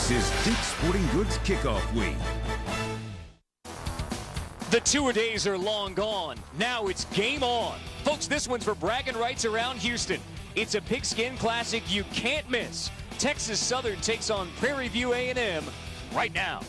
This is Dick's Sporting Goods Kickoff Week. The two-a-days are long gone. Now it's game on. Folks, this one's for bragging rights around Houston. It's a pigskin classic you can't miss. Texas Southern takes on Prairie View A&M right now.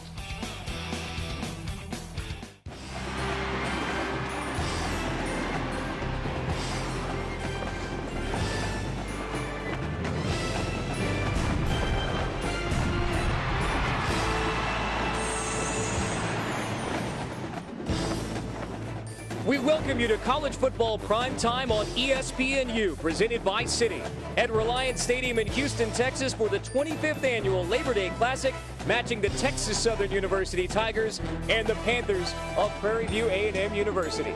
We welcome you to college football prime time on ESPNU, presented by Citi, at Reliant Stadium in Houston, Texas, for the 25th annual Labor Day Classic, matching the Texas Southern University Tigers and the Panthers of Prairie View A&M University.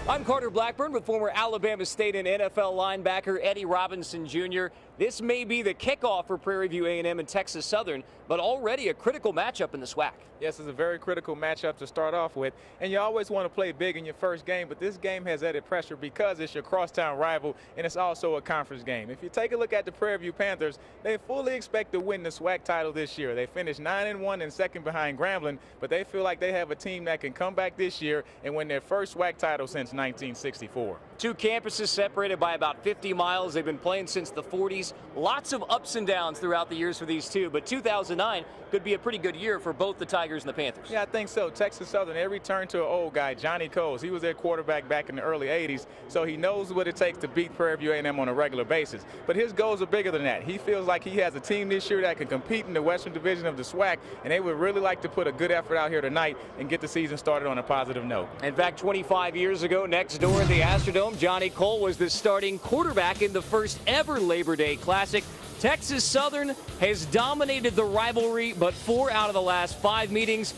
I'm Carter Blackburn with former Alabama State and NFL linebacker Eddie Robinson Jr. This may be the kickoff for Prairie View A&M and Texas Southern, but already a critical matchup in the SWAC. Yes, it's a very critical matchup to start off with, and you always want to play big in your first game, but this game has added pressure because it's your crosstown rival, and it's also a conference game. If you take a look at the Prairie View Panthers, they fully expect to win the SWAC title this year. They finished 9-1 and second behind Grambling, but they feel like they have a team that can come back this year and win their first SWAC title since 1964. Two campuses separated by about 50 miles. They've been playing since the 40s. Lots of ups and downs throughout the years for these two, but 2009 could be a pretty good year for both the Tigers and the Panthers. Yeah, I think so. Texas Southern, they returned to an old guy, Johnny Coles. He was their quarterback back in the early 80s, so he knows what it takes to beat Prairie View A&M on a regular basis. But his goals are bigger than that. He feels like he has a team this year that can compete in the Western Division of the SWAC, and they would really like to put a good effort out here tonight and get the season started on a positive note. In fact, 25 years ago, next door at the Astrodome, Johnny Cole was the starting quarterback in the first ever Labor Day Classic. Texas Southern has dominated the rivalry, but 4 out of the last 5 meetings,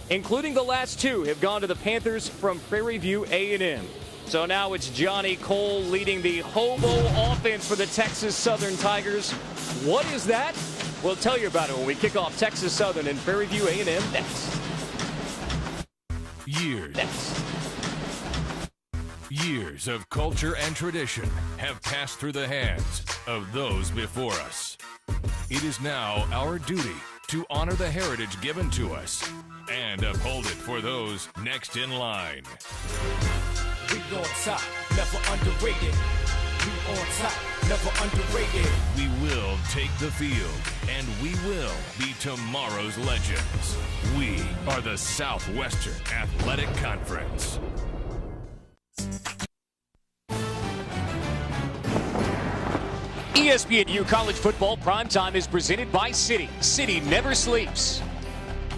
including the last 2, have gone to the Panthers from Prairie View A&M. So now it's Johnny Cole leading the hobo offense for the Texas Southern Tigers. What is that? We'll tell you about it when we kick off Texas Southern and Prairie View A&M next. Years of culture and tradition have passed through the hands of those before us. It is now our duty to honor the heritage given to us and uphold it for those next in line. We on top, never underrated. We on top, never underrated. We will take the field, and we will be tomorrow's legends. We are the Southwestern Athletic Conference. ESPNU College Football Primetime is presented by Citi. Citi never sleeps.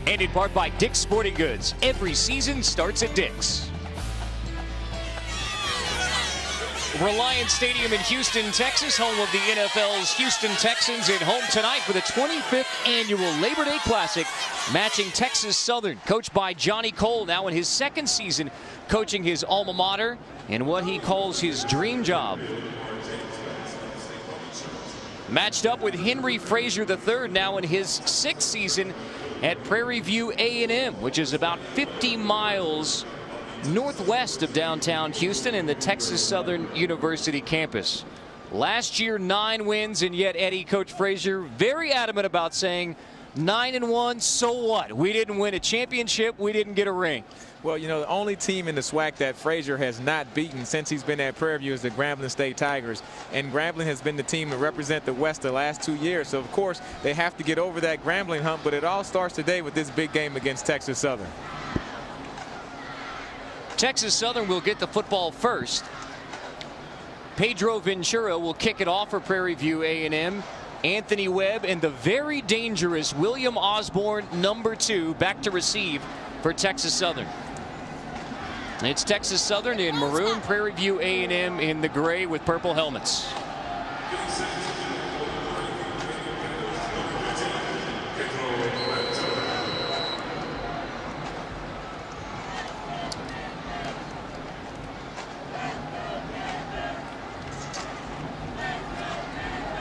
And in part by Dick's Sporting Goods. Every season starts at Dick's. Reliant Stadium in Houston, Texas, home of the NFL's Houston Texans, and home tonight for the 25th annual Labor Day Classic, matching Texas Southern, coached by Johnny Cole, now in his second season coaching his alma mater in what he calls his dream job. Matched up with Henry Frazier III, now in his 6th season at Prairie View A&M, which is about 50 miles northwest of downtown Houston and the Texas Southern University campus. Last year, 9 wins, and yet Eddie, Coach Frazier, very adamant about saying 9-1, so what? We didn't win a championship, we didn't get a ring. Well, you know, the only team in the SWAC that Frazier has not beaten since he's been at Prairie View is the Grambling State Tigers. And Grambling has been the team to represent the West the last 2 years. So, of course, they have to get over that Grambling hump. But it all starts today with this big game against Texas Southern. Texas Southern will get the football first. Pedro Ventura will kick it off for Prairie View A&M. Anthony Webb and the very dangerous William Osborne, number 2, back to receive for Texas Southern. It's Texas Southern in maroon, Prairie View A&M in the gray with purple helmets.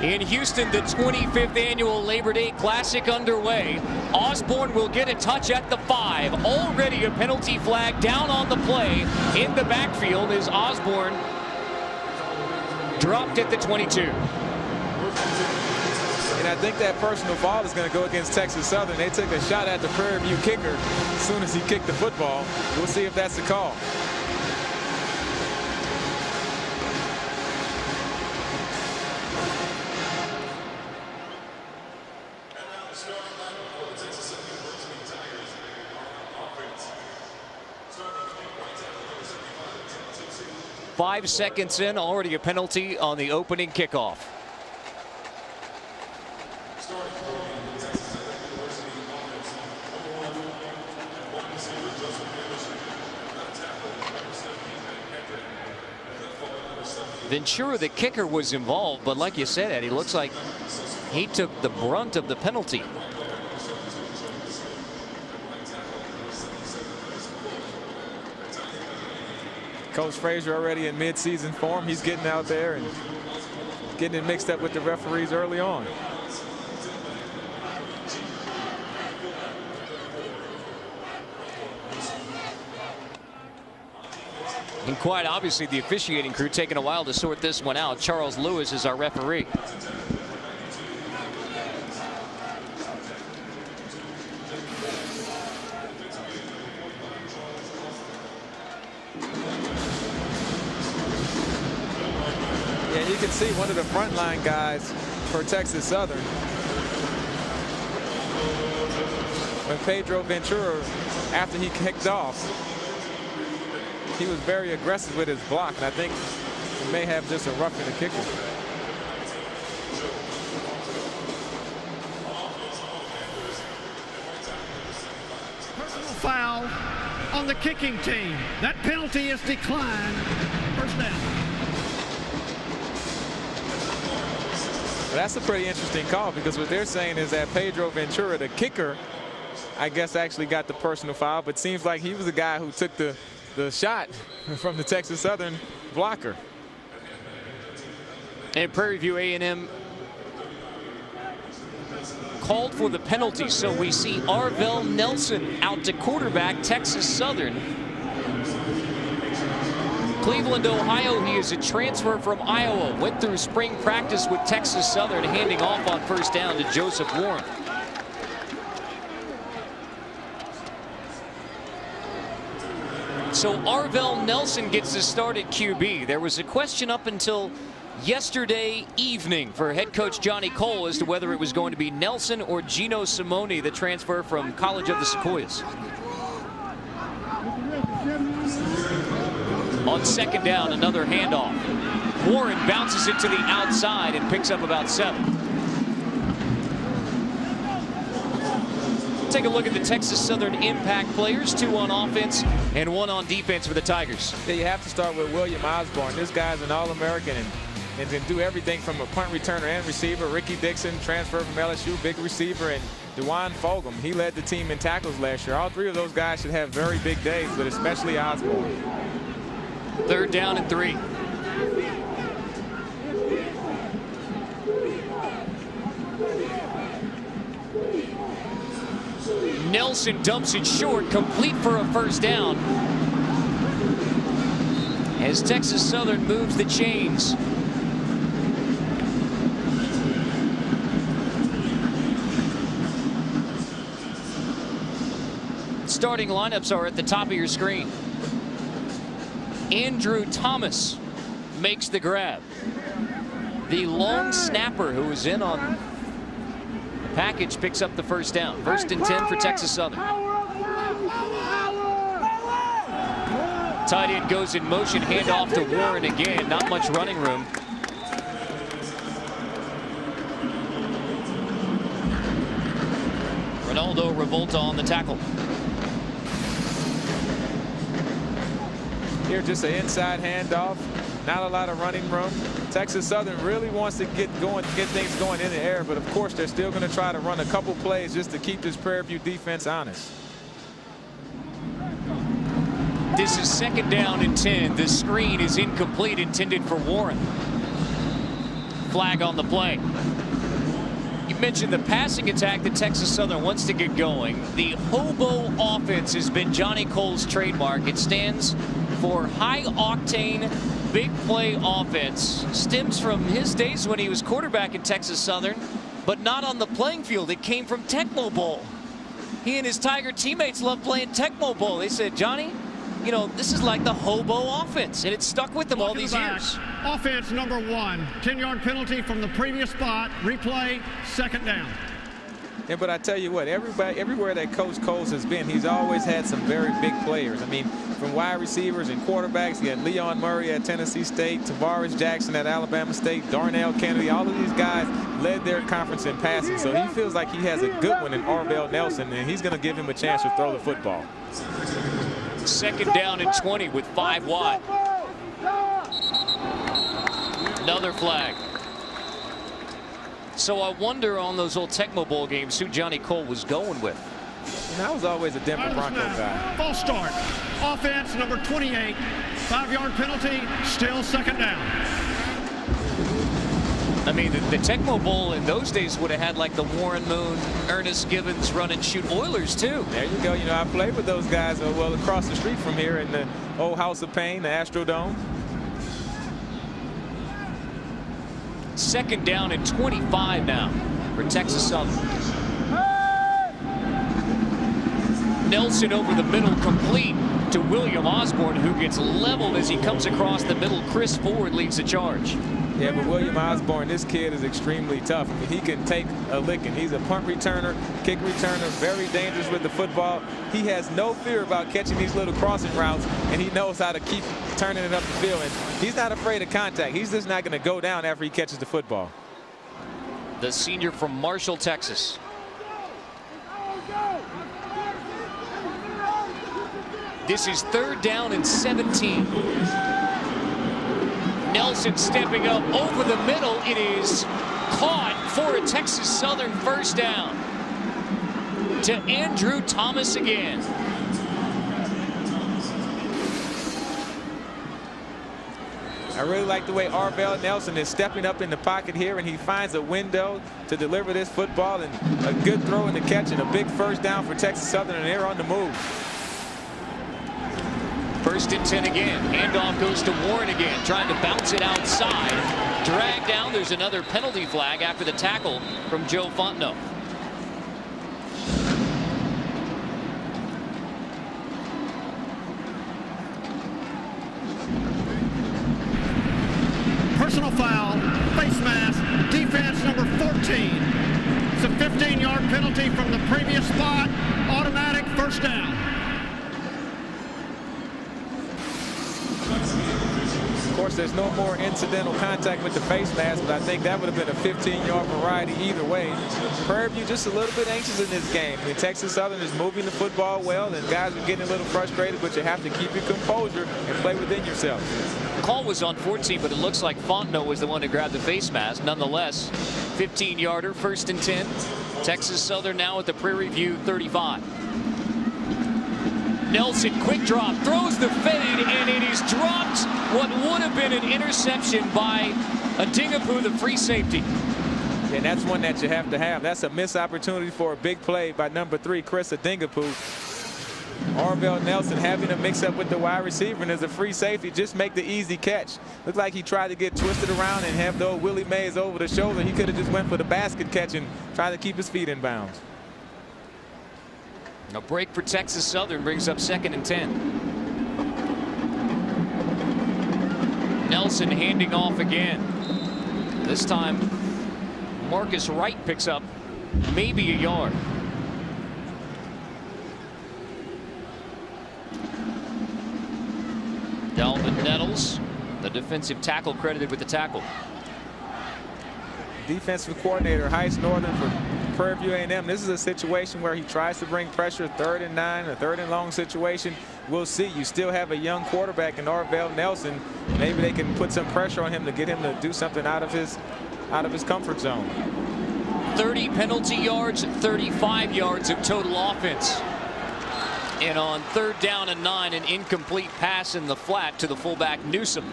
In Houston, the 25th annual Labor Day Classic underway. Osborne will get a touch at the 5. Already a penalty flag down on the play. In the backfield is Osborne dropped at the 22. You And I think that personal foul is going to go against Texas Southern. They took a shot at the Prairie View kicker as soon as he kicked the football. We'll see if that's the call. Five seconds in, already a penalty on the opening kickoff. Ventura, the kicker, was involved, but like you said, Eddie, looks like he took the brunt of the penalty. Coach Frazier already in mid-season form. He's getting out there and getting it mixed up with the referees early on. And quite obviously the officiating crew taking a while to sort this one out. Charles Lewis is our referee. Yeah, you can see one of the frontline guys for Texas Southern. When Pedro Ventura, after he kicked off, he was very aggressive with his block, and I think he may have just a roughing the kicker. Personal foul on the kicking team. That penalty is declined. First down. Well, that's a pretty interesting call, because what they're saying is that Pedro Ventura, the kicker, I guess actually got the personal foul, but seems like he was the guy who took the shot from the Texas Southern blocker. And Prairie View A&M called for the penalty, so we see Arvell Nelson out to quarterback Texas Southern. Cleveland, Ohio, he is a transfer from Iowa, went through spring practice with Texas Southern, handing off on first down to Joseph Warren. So Arvell Nelson gets the start at QB. There was a question up until yesterday evening for head coach Johnny Cole as to whether it was going to be Nelson or Gino Simone, the transfer from College of the Sequoias. On second down, another handoff. Warren bounces it to the outside and picks up about 7. Take a look at the Texas Southern impact players, 2 on offense and 1 on defense for the Tigers. Yeah, you have to start with William Osborne. This guy's an All-American and can do everything from a punt returner and receiver. Ricky Dixon, transfer from LSU, big receiver, and DeJuan Fulgham. He led the team in tackles last year. All 3 of those guys should have very big days, but especially Osborne. Third down and 3. Nelson dumps it short, complete for a first down. As Texas Southern moves the chains. Starting lineups are at the top of your screen. Andrew Thomas makes the grab. The long snapper who was in on the package picks up the first down. First and 10 for Texas Southern. Tight end goes in motion, handoff to Warren again. Not much running room. Ronaldo Revolta on the tackle. Here, just an inside handoff. Not a lot of running room. Texas Southern really wants to get things going in the air, but of course they're still going to try to run a couple plays just to keep this Prairie View defense honest. This is second down and 10. The screen is incomplete, intended for Warren. Flag on the play. You mentioned the passing attack that Texas Southern wants to get going. The hobo offense has been Johnny Cole's trademark. It stands for high-octane, big play offense. Stems from his days when he was quarterback at Texas Southern but not on the playing field. It came from Tecmo Bowl. He and his Tiger teammates love playing Tecmo Bowl. They said, Johnny, you know, this is like the hobo offense, and it stuck with them all these years. Offense number 1, 10-yard penalty from the previous spot. Replay, second down. Yeah, but I tell you what, everywhere that Coach Coles has been, he's always had some very big players. I mean, from wide receivers and quarterbacks, he had Leon Murray at Tennessee State, Tavares Jackson at Alabama State, Darnell Kennedy. All of these guys led their conference in passing. So he feels like he has a good one in Arvell Nelson, and he's going to give him a chance to throw the football. Second down and 20 with 5 wide. Another flag. So I wonder on those old Tecmo Bowl games who Johnny Cole was going with. And I was always a Denver Bronco guy. False start. Offense number 28. 5-yard penalty. Still second down. I mean, the Tecmo Bowl in those days would have had like the Warren Moon, Ernest Givens run and shoot Oilers too. There you go. You know, I played with those guys well across the street from here in the old House of Pain, the Astrodome. Second down and 25 now for Texas Southern. Nelson over the middle, complete to William Osborne, who gets leveled as he comes across the middle. Chris Ford leads the charge. Yeah, but William Osborne, this kid is extremely tough. I mean, he can take a licking. He's a punt returner, kick returner, very dangerous with the football. He has no fear about catching these little crossing routes, and he knows how to keep turning it up the field. And he's not afraid of contact. He's just not going to go down after he catches the football. The senior from Marshall, Texas. This is third down and 17. Nelson stepping up over the middle. It is caught for a Texas Southern first down. To Andrew Thomas again. I really like the way Arvell Nelson is stepping up in the pocket here, and he finds a window to deliver this football, and a good throw in the catch and a big first down for Texas Southern, and they're on the move. First and 10 again. Handoff goes to Warren again, trying to bounce it outside. Dragged down. There's another penalty flag after the tackle from Joe Fontenot. Personal foul, face mask, defense number 14. It's a 15-yard penalty from the previous spot. Automatic first down. Of course, there's no more incidental contact with the face mask, but I think that would have been a 15-yard variety either way. Prairie View just a little bit anxious in this game. I mean, Texas Southern is moving the football well, and guys are getting a little frustrated, but you have to keep your composure and play within yourself. The call was on 14, but it looks like Fontenot was the one who grabbed the face mask. Nonetheless, 15-yarder, first and 10. Texas Southern now at the Prairie View 35. Nelson, quick drop, throws the fade, and it is dropped. What would have been an interception by Adingapou, the free safety. And that's one that you have to have. That's a missed opportunity for a big play by number 3, Chris Adingapou. Arvell Nelson having a mix-up with the wide receiver, and as a free safety, just make the easy catch. Looked like he tried to get twisted around and have the old Willie Mays over the shoulder. He could have just went for the basket catch and tried to keep his feet in bounds. A break for Texas Southern brings up second and 10. Nelson handing off again. This time, Marcus Wright picks up maybe a yard. Dalvin Nettles, the defensive tackle, credited with the tackle. Defensive coordinator, Heist Northern for Prairie View A&M. This is a situation where he tries to bring pressure, 3rd and 9, a 3rd and long situation. We'll see. You still have a young quarterback in Arvell Nelson. Maybe they can put some pressure on him to get him to do something out of his comfort zone. 30 penalty yards, 35 yards of total offense. And on 3rd down and 9, an incomplete pass in the flat to the fullback Newsom.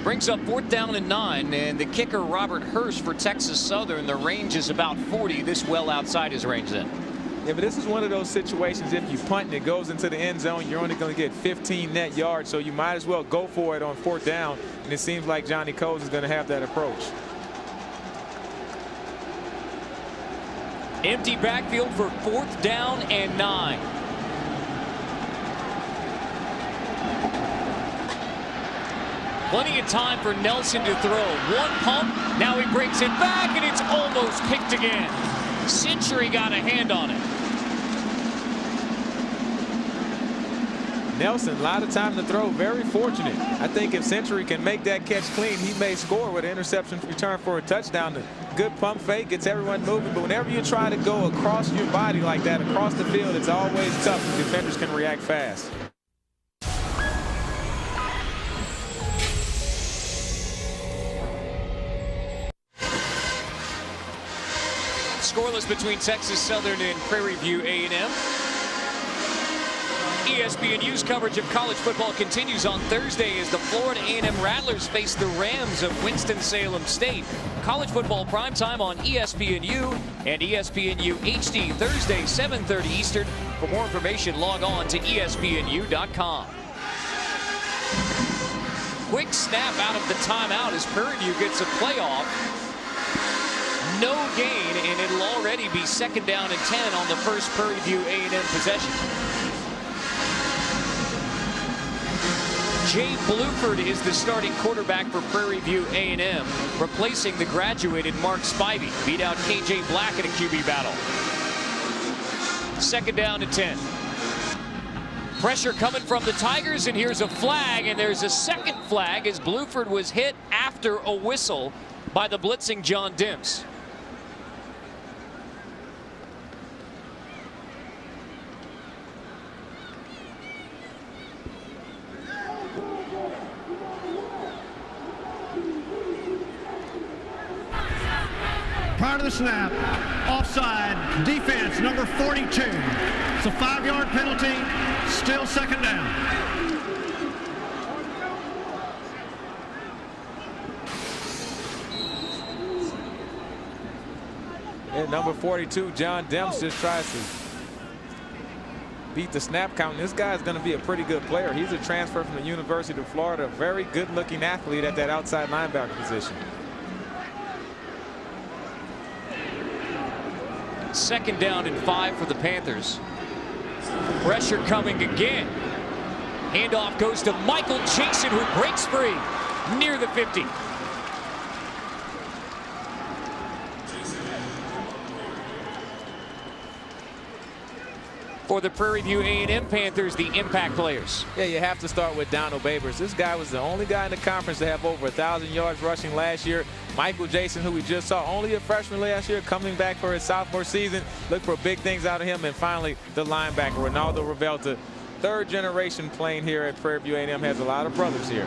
Brings up 4th down and 9, and the kicker Robert Hurst for Texas Southern. The range is about 40. This well outside his range then. Yeah, but this is one of those situations, if you punt and it goes into the end zone, you're only going to get 15 net yards, so you might as well go for it on 4th down, and it seems like Johnny Coles is going to have that approach. Empty backfield for 4th down and 9. Plenty of time for Nelson to throw. One pump, now he brings it back, and it's almost picked again. Century got a hand on it. Nelson, a lot of time to throw, very fortunate. I think if Century can make that catch clean, he may score with an interception return for a touchdown. The good pump fake gets everyone moving, but whenever you try to go across your body like that, across the field, it's always tough. Defenders can react fast. Scoreless between Texas Southern and Prairie View A&M. ESPNU's coverage of college football continues on Thursday as the Florida A&M Rattlers face the Rams of Winston-Salem State. College football primetime on ESPNU and ESPNU HD Thursday 7:30 Eastern. For more information, log on to ESPNU.com. Quick snap out of the timeout as Prairie View gets a playoff. No gain, and it'll already be 2nd down and 10 on the first Prairie View A&M possession. Jay Bluford is the starting quarterback for Prairie View A&M, replacing the graduated Mark Spivey. Beat out KJ Black in a QB battle. 2nd down and 10. Pressure coming from the Tigers, and here's a flag, and there's a second flag as Bluford was hit after a whistle by the blitzing John Dims. Prior to the snap, offside, defense, number 42. It's a 5-yard penalty, still 2nd down. And number 42, John Demps, just tries to beat the snap count. This guy's going to be a pretty good player. He's a transfer from the University of Florida, a very good-looking athlete at that outside linebacker position. 2nd down and 5 for the Panthers. Pressure coming again. Handoff goes to Michael Jason, who breaks free near the 50. For the Prairie View A&M Panthers, the impact players. Yeah, you have to start with Donald Babers. This guy was the only guy in the conference to have over 1,000 yards rushing last year. Michael Jason, who we just saw, only a freshman last year, coming back for his sophomore season. Look for big things out of him. And finally, the linebacker, Ronaldo Revelta, 3rd generation playing here at Prairie View A&M, has a lot of brothers here.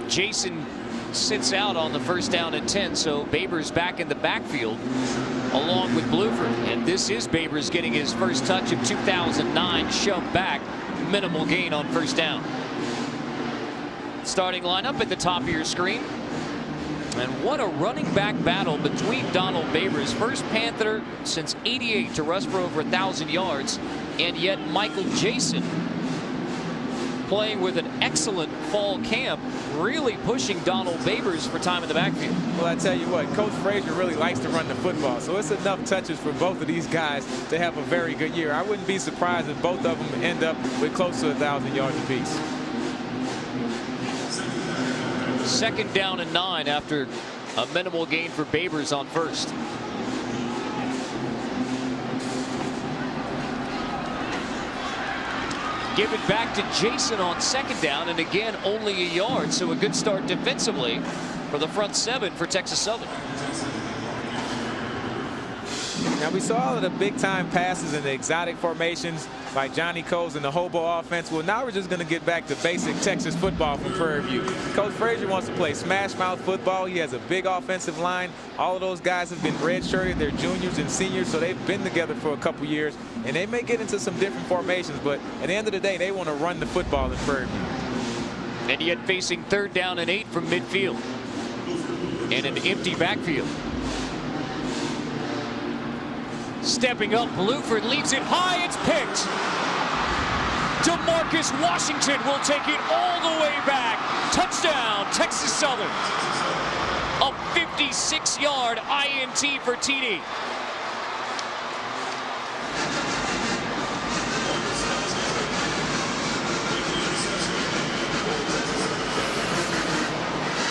Jason sits out on the 1st down and 10, so Babers back in the backfield along with Bluford. And this is Babers getting his first touch of 2009, shoved back, minimal gain on 1st down. Starting lineup at the top of your screen. And what a running back battle between Donald Babers, first Panther since '88 to rush for over 1,000 yards, and yet Michael Jason playing with an excellent fall camp, really pushing Donald Babers for time in the backfield. Well, I tell you what, Coach Frazier really likes to run the football, so it's enough touches for both of these guys to have a very good year. I wouldn't be surprised if both of them end up with close to 1,000 yards apiece. 2nd down and 9 after a minimal gain for Babers on 1st. Give it back to Jason on 2nd down, and again only a yard, so a good start defensively for the front 7 for Texas Southern. Now, we saw all of the big-time passes and the exotic formations by Johnny Coles and the hobo offense. Well, now we're just going to get back to basic Texas football from Prairie View. Coach Frazier wants to play smash-mouth football. He has a big offensive line. All of those guys have been redshirted. They're juniors and seniors, so they've been together for a couple years. And they may get into some different formations, but at the end of the day, they want to run the football in Prairie View. And yet facing 3rd down and 8 from midfield. And an empty backfield. Stepping up, Bluford leaves it high, it's picked. DeMarcus Washington will take it all the way back. Touchdown, Texas Southern. A 56-yard INT for TD.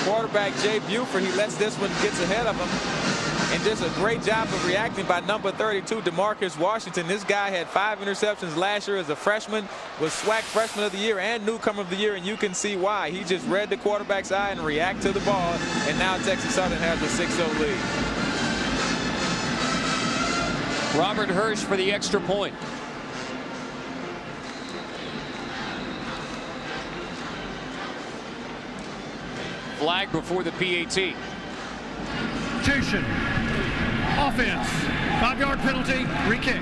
Quarterback Jay Buford, he lets this one get ahead of him. And just a great job of reacting by number 32, DeMarcus Washington. This guy had 5 interceptions last year as a freshman, was SWAC Freshman of the Year and Newcomer of the Year, and you can see why. He just read the quarterback's eye and reacted to the ball, and now Texas Southern has a 6-0 lead. Robert Hirsch for the extra point. Flag before the PAT. Substitution. Offense. 5-yard penalty. Re-kick.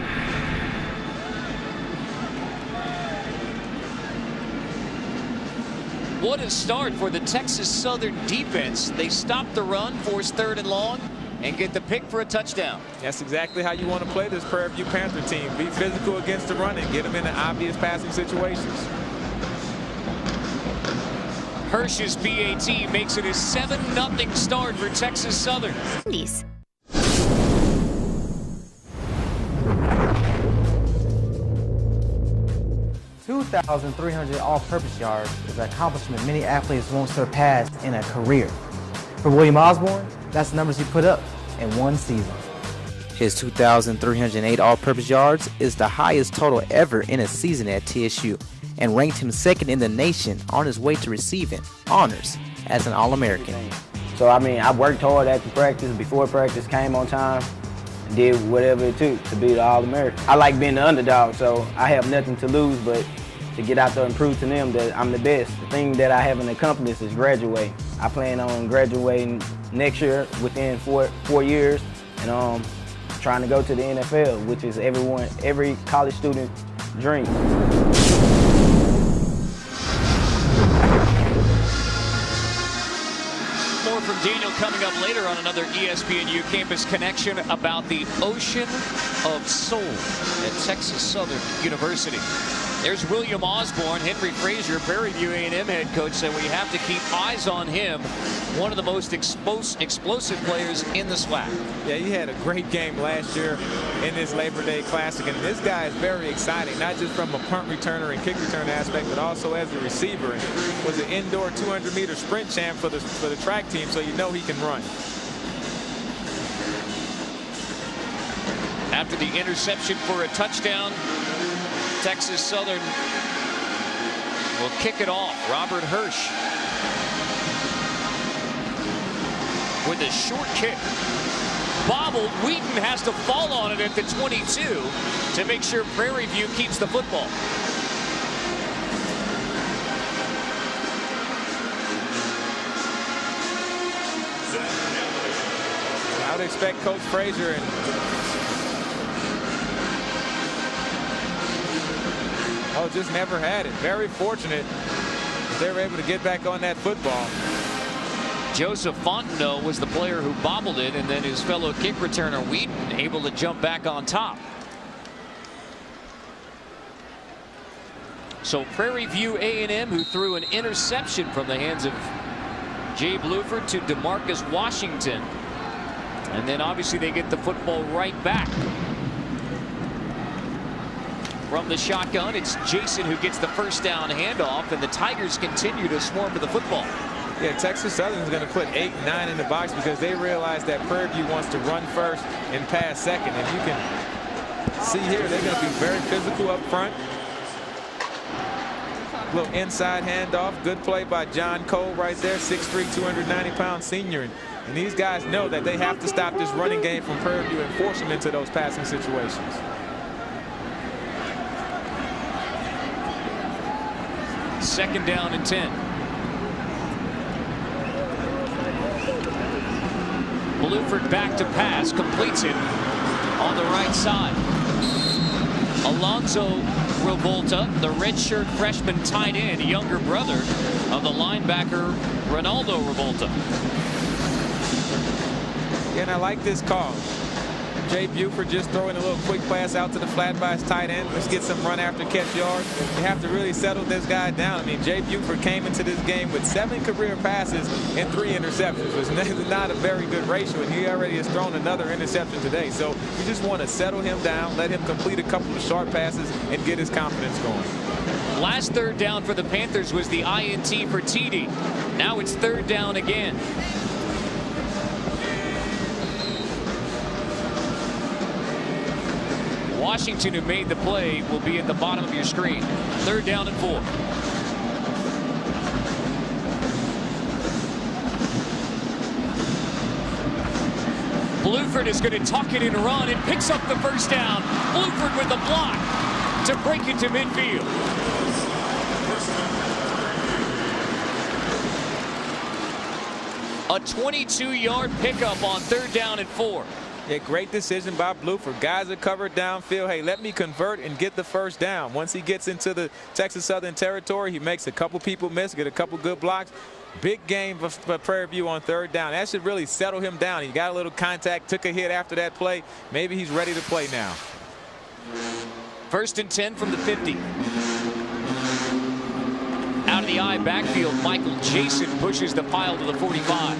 What a start for the Texas Southern defense. They stop the run, force 3rd and long, and get the pick for a touchdown. That's exactly how you want to play this Prairie View Panther team. Be physical against the run and get them into obvious passing situations. Hirsch's PAT makes it a 7-0 start for Texas Southern. 2,300 all-purpose yards is an accomplishment many athletes won't surpass in a career. For William Osborne, that's the numbers he put up in one season. His 2,308 all-purpose yards is the highest total ever in a season at TSU and ranked him 2nd in the nation on his way to receiving honors as an All-American. So, I mean, I worked hard after practice, before practice, came on time, and did whatever it took to be the All-American. I like being the underdog, so I have nothing to lose but to get out there and prove to them that I'm the best. The thing that I haven't accomplished is graduate. I plan on graduating next year within four years and trying to go to the NFL, which is every college student's dream. More from Daniel coming up later on another ESPNU Campus Connection about the Ocean of Soul at Texas Southern University. There's William Osborne. Henry Frazier, Prairie View A&M head coach, said we have to keep eyes on him. One of the most explosive players in the SWAC. Yeah, he had a great game last year in this Labor Day Classic, and this guy is very exciting, not just from a punt returner and kick return aspect, but also as a receiver. And was an indoor 200-meter sprint champ for the track team, so you know he can run. After the interception for a touchdown, Texas Southern will kick it off. Robert Hirsch with a short kick. Bobbled. Wheaton has to fall on it at the 22 to make sure Prairie View keeps the football. I would expect Coach Frazier and just never had it. Very fortunate they were able to get back on that football. Joseph Fontenot was the player who bobbled it, and then his fellow kick returner Wheaton able to jump back on top. So Prairie View A&M, who threw an interception from the hands of Jay Bluford to DeMarcus Washington, and then obviously they get the football right back. From the shotgun, it's Jason who gets the first down handoff, and the Tigers continue to swarm to the football. Yeah, Texas Southern is going to put 8 and 9 in the box because they realize that Prairie View wants to run first and pass second. And you can see here they're going to be very physical up front. Little inside handoff. Good play by John Cole right there, 6'3", 290-pound senior. And these guys know that they have to stop this running game from Prairie View and force them into those passing situations. Second down and 10. Bluford back to pass, completes it on the right side. Alonzo Revolta, the redshirt freshman tight end, younger brother of the linebacker Ronaldo Revolta. And I like this call. Jay Buford just throwing a little quick pass out to the flat by his tight end. Let's get some run after catch yards. You have to really settle this guy down. I mean, Jay Buford came into this game with 7 career passes and 3 interceptions. It's not a very good ratio, and he already has thrown another interception today. So you just want to settle him down, let him complete a couple of short passes, and get his confidence going. Last third down for the Panthers was the INT for TD. Now it's third down again. Washington, who made the play, will be at the bottom of your screen. Third down and 4. Bluford is going to tuck it and run and picks up the first down. Bluford with the block to break it to midfield. A 22-yard pickup on third down and 4. Yeah, great decision by Bluford. Guys are covered downfield. Hey, let me convert and get the first down. Once he gets into the Texas Southern territory, he makes a couple people miss, get a couple good blocks. Big game for Prairie View on third down. That should really settle him down. He got a little contact, took a hit after that play. Maybe he's ready to play now. First and 10 from the 50. Out of the I backfield, Michael Jason pushes the pile to the 45.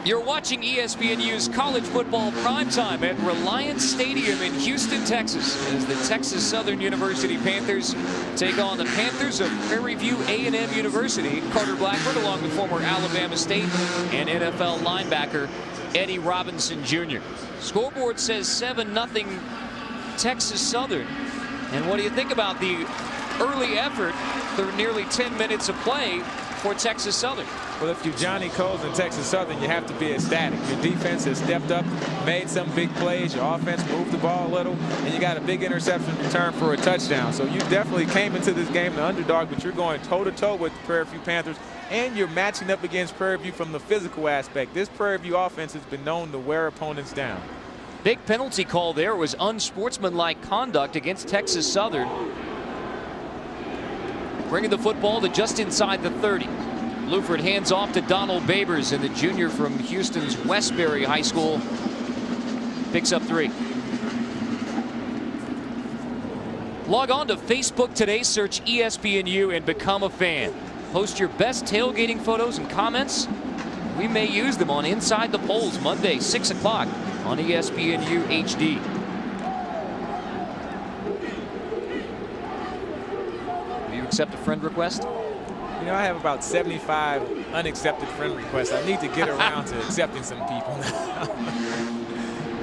You're watching ESPNU's college football primetime at Reliant Stadium in Houston, Texas, as the Texas Southern University Panthers take on the Panthers of Prairie View A&M University. Carter Blackford, along with former Alabama State and NFL linebacker Eddie Robinson Jr. Scoreboard says 7-0 Texas Southern. And what do you think about the early effort through nearly 10 minutes of play for Texas Southern? Well, if you're Johnny Coles in Texas Southern, you have to be ecstatic. Your defense has stepped up, made some big plays. Your offense moved the ball a little, and you got a big interception return for a touchdown. So you definitely came into this game the underdog, but you're going toe-to-toe with the Prairie View Panthers, and you're matching up against Prairie View from the physical aspect. This Prairie View offense has been known to wear opponents down. Big penalty call there was unsportsmanlike conduct against Texas Southern. Bringing the football to just inside the 30. Bluford hands off to Donald Babers, and the junior from Houston's Westbury High School picks up 3. Log on to Facebook today, search ESPNU and become a fan. Post your best tailgating photos and comments. We may use them on Inside the Polls Monday, 6 o'clock on ESPNU HD. Will you accept a friend request? You know, I have about 75 unaccepted friend requests. I need to get around to accepting some people now.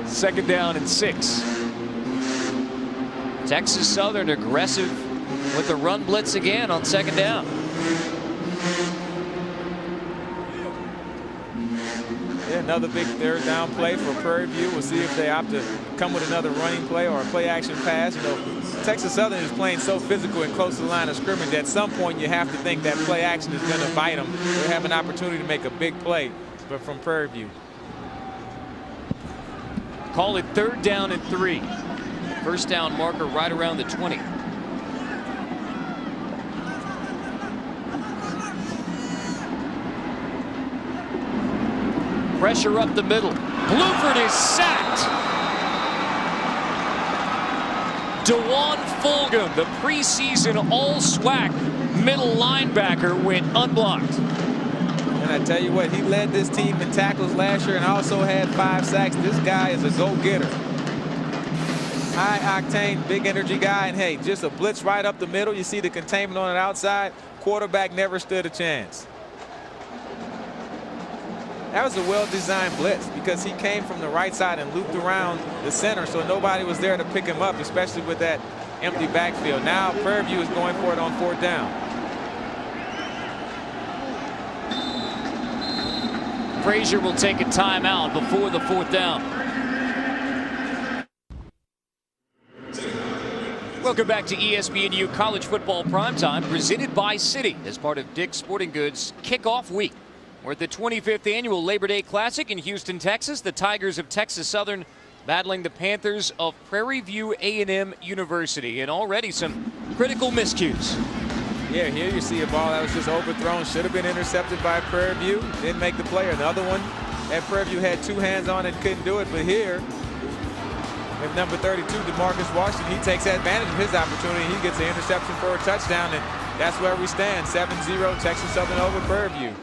Second down and 6. Texas Southern aggressive with the run blitz again on second down. Yeah, another big third down play for Prairie View. We'll see if they opt to come with another running play or a play action pass. You know, Texas Southern is playing so physical and close to the line of scrimmage. At some point, you have to think that play action is going to bite them. They have an opportunity to make a big play, but from Prairie View. Call it third down and 3. First down marker right around the 20. Pressure up the middle. Bluford is sacked. DeJuan Fulgham, the preseason all-SWAC middle linebacker, went unblocked. And I tell you what, he led this team in tackles last year and also had 5 sacks. This guy is a go-getter. High octane, big energy guy, and hey, just a blitz right up the middle. You see the containment on the outside. Quarterback never stood a chance. That was a well-designed blitz because he came from the right side and looped around the center, so nobody was there to pick him up, especially with that empty backfield. Now Prairie View is going for it on fourth down. Frazier will take a timeout before the fourth down. Welcome back to ESPNU College Football Primetime, presented by Citi as part of Dick's Sporting Goods Kickoff Week. We're at the 25th Annual Labor Day Classic in Houston, Texas. The Tigers of Texas Southern battling the Panthers of Prairie View A&M University. And already some critical miscues. Yeah, here you see a ball that was just overthrown. Should have been intercepted by Prairie View. Didn't make the play. Another one at Prairie View had 2 hands on it, couldn't do it. But here, if number 32, DeMarcus Washington, he takes advantage of his opportunity. He gets an interception for a touchdown, and that's where we stand. 7-0, Texas Southern over Prairie View.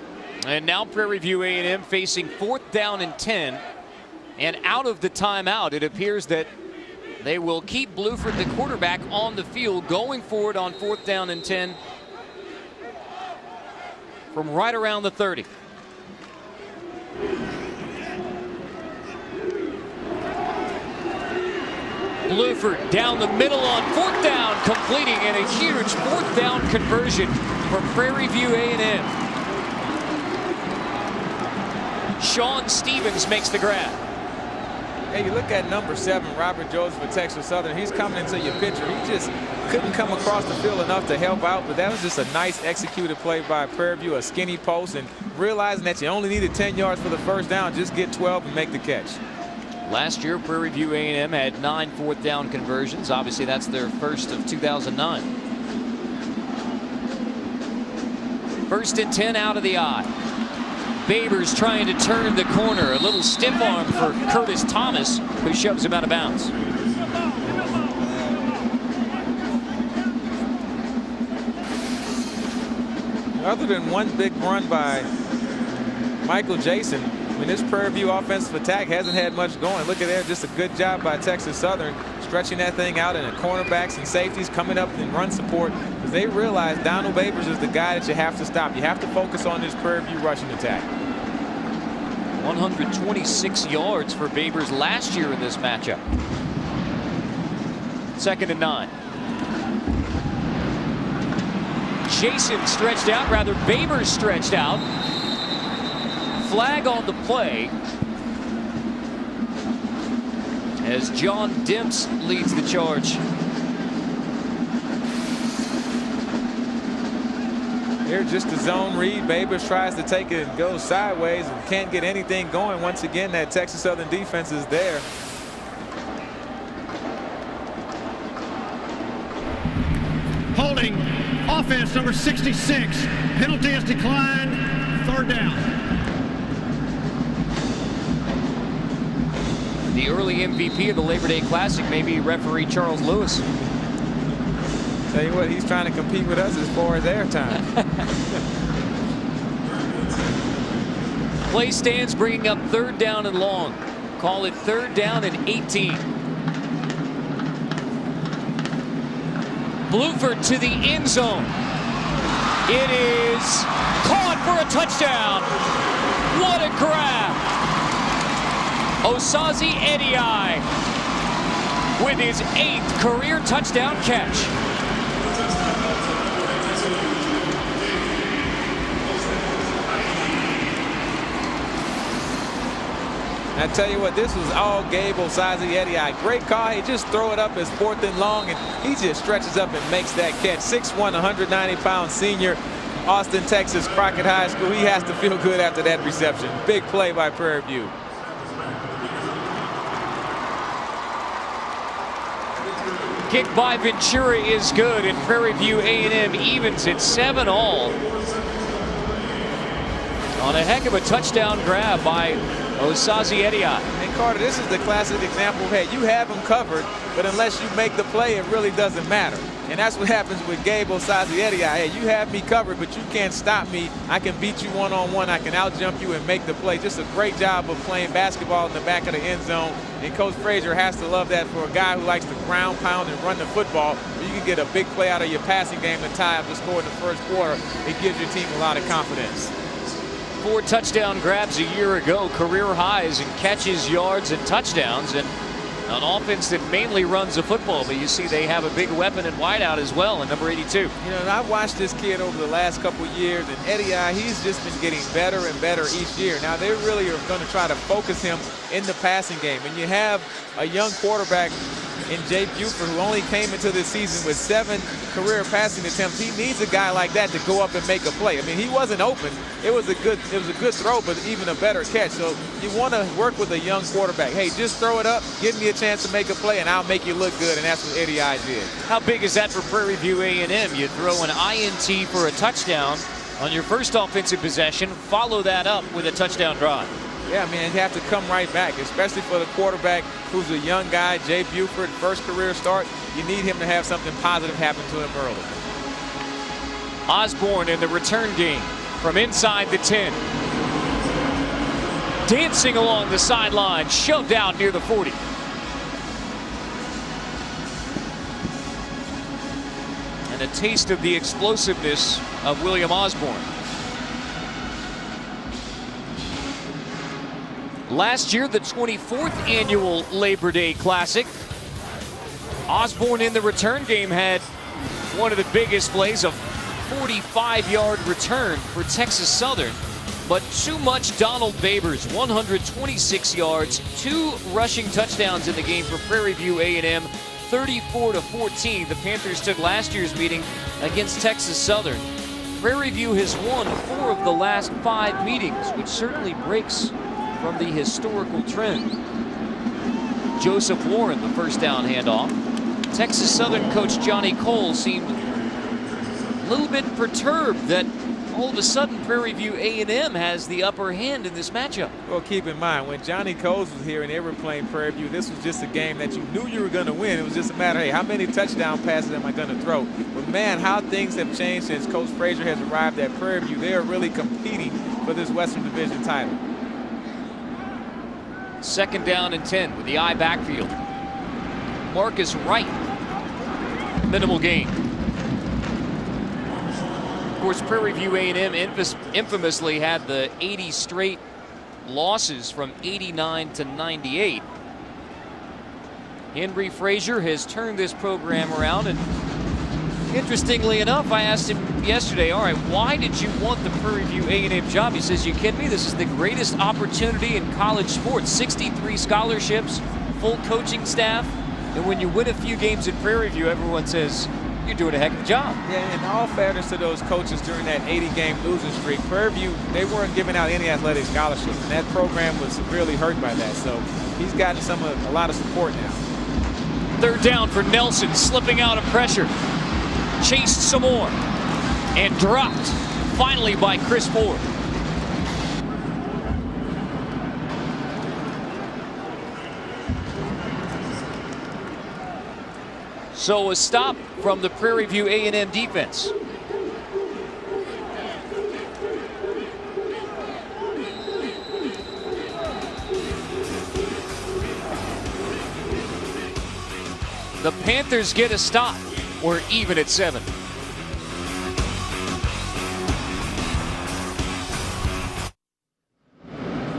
And now Prairie View A&M facing 4th down and 10. And out of the timeout, it appears that they will keep Bluford, the quarterback, on the field, going forward on 4th down and 10 from right around the 30. Bluford down the middle on 4th down, completing in a huge 4th down conversion for Prairie View A&M. Sean Stevens makes the grab. Hey, you look at number 7, Robert Jones for Texas Southern. He's coming into your picture. He just couldn't come across the field enough to help out, but that was just a nice executed play by Prairie View, a skinny post, and realizing that you only needed 10 yards for the first down, just get 12 and make the catch. Last year, Prairie View A&M had 9 4th down conversions. Obviously, that's their first of 2009. 1st and 10 out of the I. Babers trying to turn the corner. A little stiff arm for Curtis Thomas, who shoves him out of bounds. Other than one big run by Michael Jason, I mean, this Prairie View offensive attack hasn't had much going. Look at there, just a good job by Texas Southern stretching that thing out, and the cornerbacks and safeties coming up in run support, because they realize Donald Babers is the guy that you have to stop. You have to focus on this Prairie View rushing attack. 126 yards for Babers last year in this matchup. 2nd and 9. Jason stretched out, rather Babers stretched out. Flag on the play as John Dimps leads the charge. Here, just a zone read. Babers tries to take it and goes sideways and can't get anything going. Once again, that Texas Southern defense is there. Holding, offense number 66. Penalty is declined. 3rd down. The early MVP of the Labor Day Classic may be referee Charles Lewis. Tell you what, he's trying to compete with us as far as airtime. Play stands, bringing up 3rd down and long. Call it 3rd down and 18. Bluford to the end zone. It is caught for a touchdown. What a grab. Osazi Ediai with his 8th career touchdown catch. I tell you what, this was all Gabe Osazi Ediai. Great call. He just throw it up as 4th and long, and he just stretches up and makes that catch. 6'1", 190-pound senior, Austin, Texas, Crockett High School. He has to feel good after that reception. Big play by Prairie View. Kick by Ventura is good, and Prairie View A&M evens it 7-all on a heck of a touchdown grab by Osazi Ediai. And Carter, this is the classic example of, hey, you have him covered, but unless you make the play, it really doesn't matter. And that's what happens with Gabe Osazi Ediai. Hey, you have me covered, but you can't stop me. I can beat you one-on-one. I can out-jump you and make the play. Just a great job of playing basketball in the back of the end zone. And Coach Frazier has to love that for a guy who likes to ground pound and run the football. You can get a big play out of your passing game to tie up the score in the first quarter. It gives your team a lot of confidence. 4 touchdown grabs a year ago, career highs in catches, yards, and touchdowns, and an offense that mainly runs the football. But you see they have a big weapon in wideout as well, in number 82. You know, and I've watched this kid over the last couple of years, and Ediai, he's just been getting better and better each year. Now, they really are going to try to focus him in the passing game. And you have a young quarterback in Jay Buford, who only came into this season with 7 career passing attempts. He needs a guy like that to go up and make a play. I mean, he wasn't open. It was a good throw, but even a better catch. So you want to work with a young quarterback. Hey, just throw it up, give me a chance to make a play, and I'll make you look good. And that's what Ediai did. How big is that for Prairie View A&M? You throw an INT for a touchdown on your first offensive possession, follow that up with a touchdown drive. Yeah, I mean, you have to come right back, especially for the quarterback who's a young guy, Jay Buford, first career start. You need him to have something positive happen to him early. Osborne in the return game from inside the 10. Dancing along the sideline, shoved out near the 40. And a taste of the explosiveness of William Osborne. Last year, the 24th annual Labor Day Classic. Osborne in the return game had one of the biggest plays, a 45-yard return for Texas Southern. But too much Donald Babers, 126 yards, 2 rushing touchdowns in the game for Prairie View A&M, 34-14. The Panthers took last year's meeting against Texas Southern. Prairie View has won 4 of the last 5 meetings, which certainly breaks from the historical trend. Joseph Warren, the first down handoff. Texas Southern coach Johnny Cole seemed a little bit perturbed that all of a sudden Prairie View A&M has the upper hand in this matchup. Well, keep in mind, when Johnny Coles was here and they were playing Prairie View, this was just a game that you knew you were going to win. It was just a matter of, hey, how many touchdown passes am I going to throw? But, man, how things have changed since Coach Frazier has arrived at Prairie View. They are really competing for this Western Division title. 2nd down and 10 with the I backfield. Marcus Wright, minimal gain. Of course, Prairie View A&M infamously had the 80 straight losses from 89 to 98. Henry Frazier has turned this program around, and interestingly enough, I asked him yesterday, all right, why did you want the Prairie View A&M job? He says, you kidding me? This is the greatest opportunity in college sports. 63 scholarships, full coaching staff, and when you win a few games at Prairie View, everyone says, you're doing a heck of a job. Yeah, in all fairness to those coaches during that 80-game losing streak, Prairie View, they weren't giving out any athletic scholarships, and that program was severely hurt by that. So he's gotten a lot of support now. 3rd down for Nelson, slipping out of pressure. Chased some more and dropped finally by Chris Ford. So a stop from the Prairie View A&M defense. The Panthers get a stop. We're even at 7.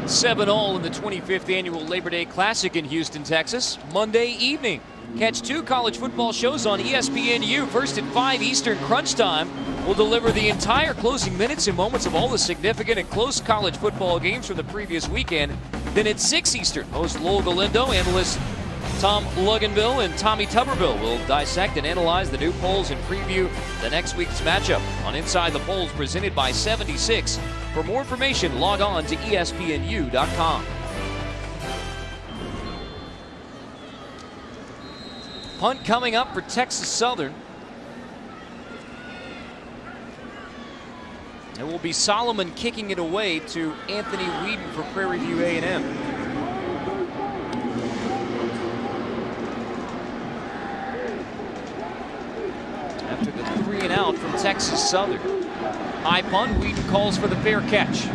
Seven all in the 25th annual Labor Day Classic in Houston, Texas. Monday evening. Catch 2 college football shows on ESPNU. First at 5 Eastern Crunch Time. We'll deliver the entire closing minutes and moments of all the significant and close college football games from the previous weekend. Then at 6 Eastern, host Lowell Galindo, analyst Tom Luganville and Tommy Tuberville will dissect and analyze the new polls and preview the next week's matchup on Inside the Polls, presented by 76. For more information, log on to ESPNU.com. Punt coming up for Texas Southern. It will be Solomon kicking it away to Anthony Whedon for Prairie View A&M. After the 3 and out from Texas Southern. High punt, Whedon calls for the fair catch.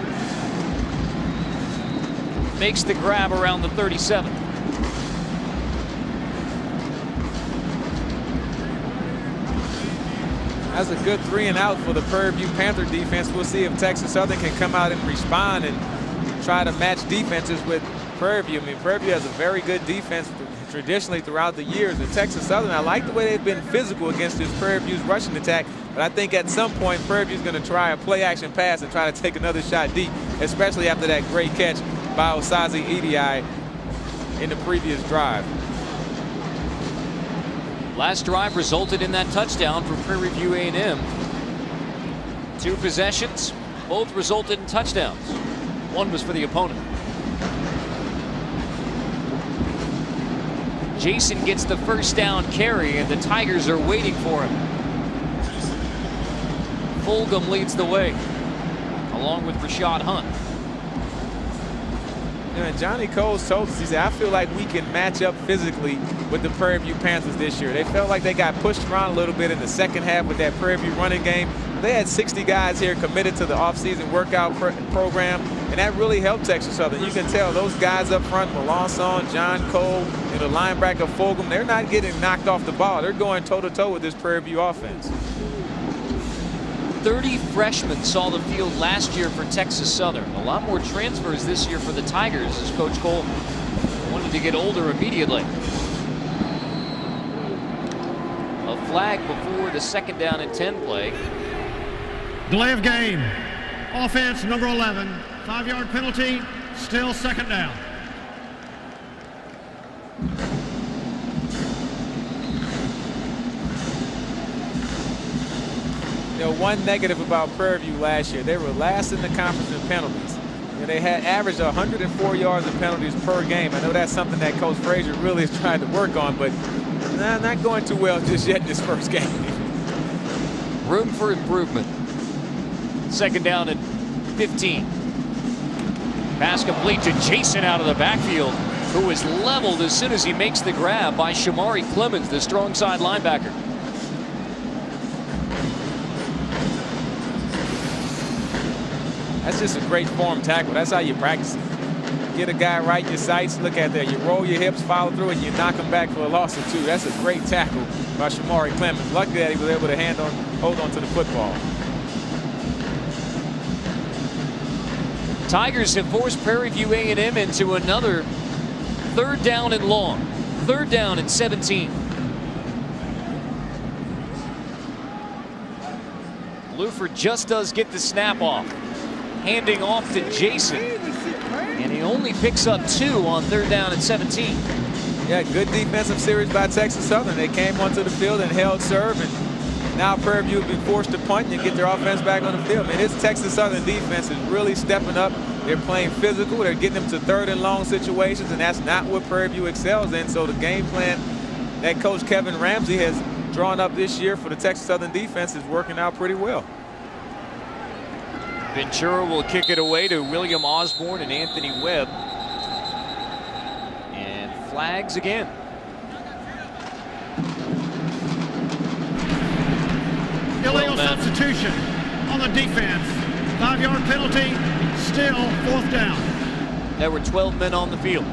Makes the grab around the 37. That's a good 3 and out for the Prairie View Panther defense. We'll see if Texas Southern can come out and respond and try to match defenses with Prairie View. I mean, Prairie View has a very good defense traditionally throughout the years. And Texas Southern, I like the way they've been physical against this Prairie View's rushing attack. But I think at some point, Prairie View's going to try a play-action pass and try to take another shot deep, especially after that great catch by Osazi Edi in the previous drive. Last drive resulted in that touchdown for Prairie View A&M. 2 possessions, both resulted in touchdowns. One was for the opponent. Jason gets the first down carry, and the Tigers are waiting for him. Fulgham leads the way, along with Rashad Hunt. And Johnny Coles told us, he said, I feel like we can match up physically with the Prairie View Panthers this year. They felt like they got pushed around a little bit in the second half with that Prairie View running game. They had 60 guys here committed to the offseason workout program, and that really helped Texas Southern. You can tell those guys up front, Melanson, John Cole, and the linebacker Fulgham, they're not getting knocked off the ball. They're going toe-to-toe with this Prairie View offense. 30 freshmen saw the field last year for Texas Southern. A lot more transfers this year for the Tigers as Coach Cole wanted to get older immediately. A flag before the 2nd down and 10 play. Delay of game. Offense number 11. 5-yard penalty. Still 2nd down. You know, one negative about Prairie View last year, they were last in the conference in penalties. You know, they had averaged 104 yards in penalties per game. I know that's something that Coach Frazier really is trying to work on, but not going too well just yet in this first game. Room for improvement. 2nd down and 15. Pass complete to Jason out of the backfield, who is leveled as soon as he makes the grab by Shamari Clemens, the strong side linebacker. That's just a great form tackle. That's how you practice it. Get a guy right in your sights, look at that. You roll your hips, follow through, and you knock him back for a loss or 2. That's a great tackle by Shamari Clemens. Lucky that he was able to hold on to the football. Tigers have forced Prairie View A&M into another 3rd down and long. 3rd down and 17. Luford just does get the snap off. Handing off to Jason. And he only picks up 2 on 3rd down and 17. Yeah, good defensive series by Texas Southern. They came onto the field and held serve, and now Prairie View will be forced to punt and get their offense back on the field. Man, this Texas Southern defense is really stepping up. They're playing physical. They're getting them to 3rd and long situations, and that's not what Prairie View excels in. So the game plan that Coach Kevin Ramsey has drawn up this year for the Texas Southern defense is working out pretty well. Ventura will kick it away to William Osborne and Anthony Webb. And flags again. Illegal substitution on the defense. 5-yard penalty. Still 4th down. There were 12 men on the field.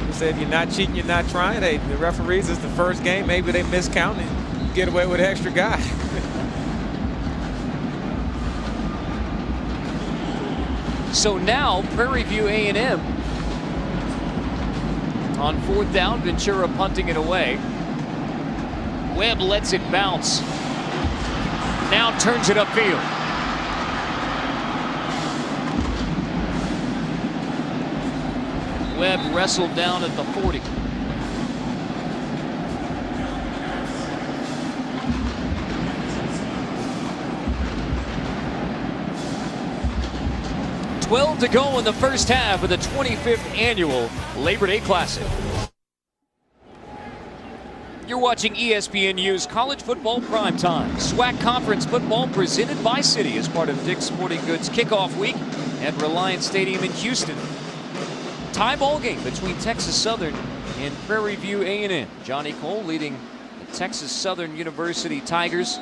You say if you're not cheating, you're not trying. Hey, the referees, it's the first game. Maybe they miscount and get away with an extra guy. So now Prairie View A&M on 4th down. Ventura punting it away. Webb lets it bounce. Now turns it upfield. Webb wrestled down at the 40. $12 to go in the first half of the 25th annual Labor Day Classic. You're watching ESPNU's College Football Primetime. SWAC Conference Football presented by City as part of Dick's Sporting Goods Kickoff Week at Reliant Stadium in Houston. Tie ball game between Texas Southern and Prairie View A&M. Johnny Cole leading the Texas Southern University Tigers.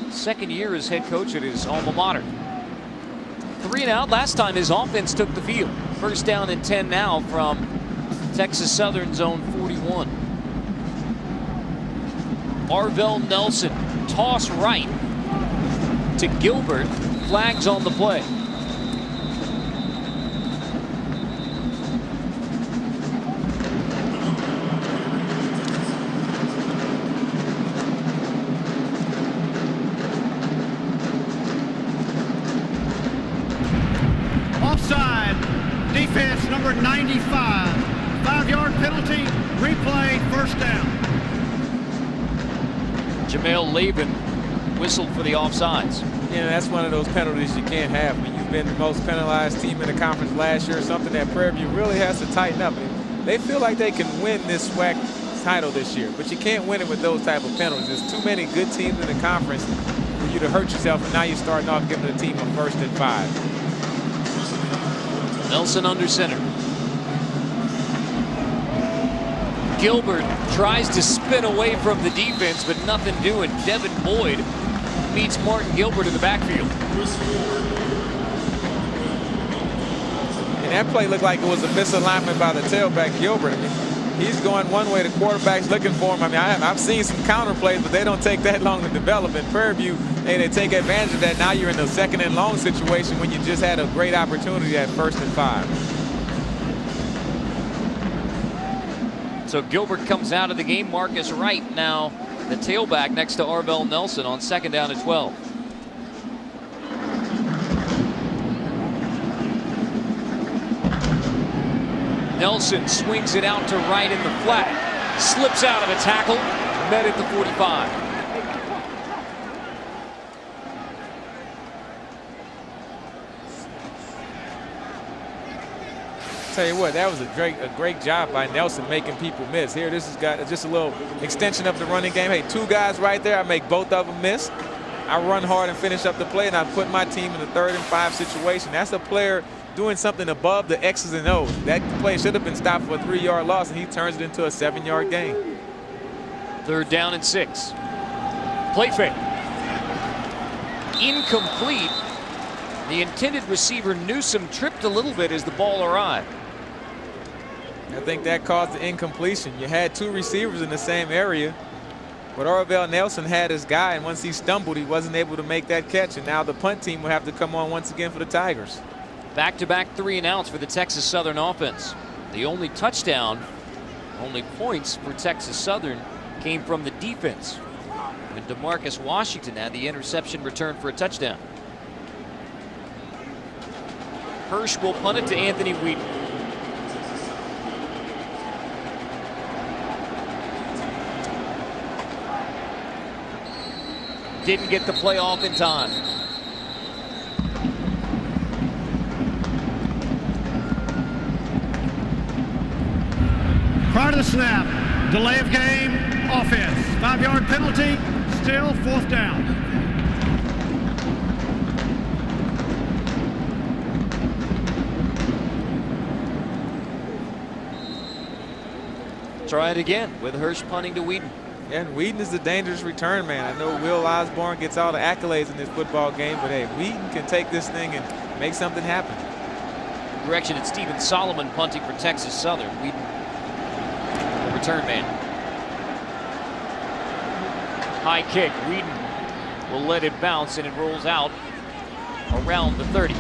2nd year as head coach at his alma mater. 3 and out. Last time his offense took the field. 1st down and 10 now from Texas Southern zone 41. Arvell Nelson, toss right to Gilbert. Flags on the play. Defense number 95. 5-yard penalty. Replay. 1st down. Jamel Laban whistled for the offsides. You know, that's one of those penalties you can't have. I mean, you've been the most penalized team in the conference last year, something that Prairie View really has to tighten up. They feel like they can win this SWAC title this year, but you can't win it with those type of penalties. There's too many good teams in the conference for you to hurt yourself, and now you're starting off giving the team a 1st and 5. Nelson under center. Gilbert tries to spin away from the defense, but nothing doing. Devin Boyd meets Martin Gilbert in the backfield. And that play looked like it was a misalignment by the tailback, Gilbert. I mean, he's going one way, the quarterback's looking for him. I mean, I've seen some counter plays, but they don't take that long to develop. In Prairie View, hey, they take advantage of that. Now you're in the 2nd and long situation when you just had a great opportunity at 1st and 5. So Gilbert comes out of the game. Marcus Wright now the tailback next to Arvell Nelson on 2nd down and 12. Nelson swings it out to right in the flat. Slips out of a tackle. Met at the 45. Tell you what, that was a great job by Nelson making people miss. Here, this has got just a little extension of the running game. Hey, 2 guys right there. I make both of them miss. I run hard and finish up the play, and I put my team in a 3rd and 5 situation. That's a player doing something above the X's and O's. That play should have been stopped for a 3-yard loss, and he turns it into a 7-yard gain. 3rd down and 6. Play fake. Incomplete. The intended receiver Newsom tripped a little bit as the ball arrived. I think that caused the incompletion. You had 2 receivers in the same area, but Arvell Nelson had his guy, and once he stumbled, he wasn't able to make that catch, and now the punt team will have to come on once again for the Tigers. Back-to-back 3 and outs for the Texas Southern offense. The only touchdown, only points for Texas Southern came from the defense, when DeMarcus Washington had the interception return for a touchdown. Hirsch will punt it to Anthony Wheaton. Didn't get the play off in time. Prior to the snap, delay of game, offense. 5-yard penalty, still 4th down. Try it again with Hirsch punting to Wheaton. Yeah, and Wheaton is a dangerous return man. I know Will Osborne gets all the accolades in this football game, but hey, Wheaton can take this thing and make something happen. Direction at Stephen Solomon punting for Texas Southern. Wheaton, the return man. High kick. Wheaton will let it bounce, and it rolls out around the 30.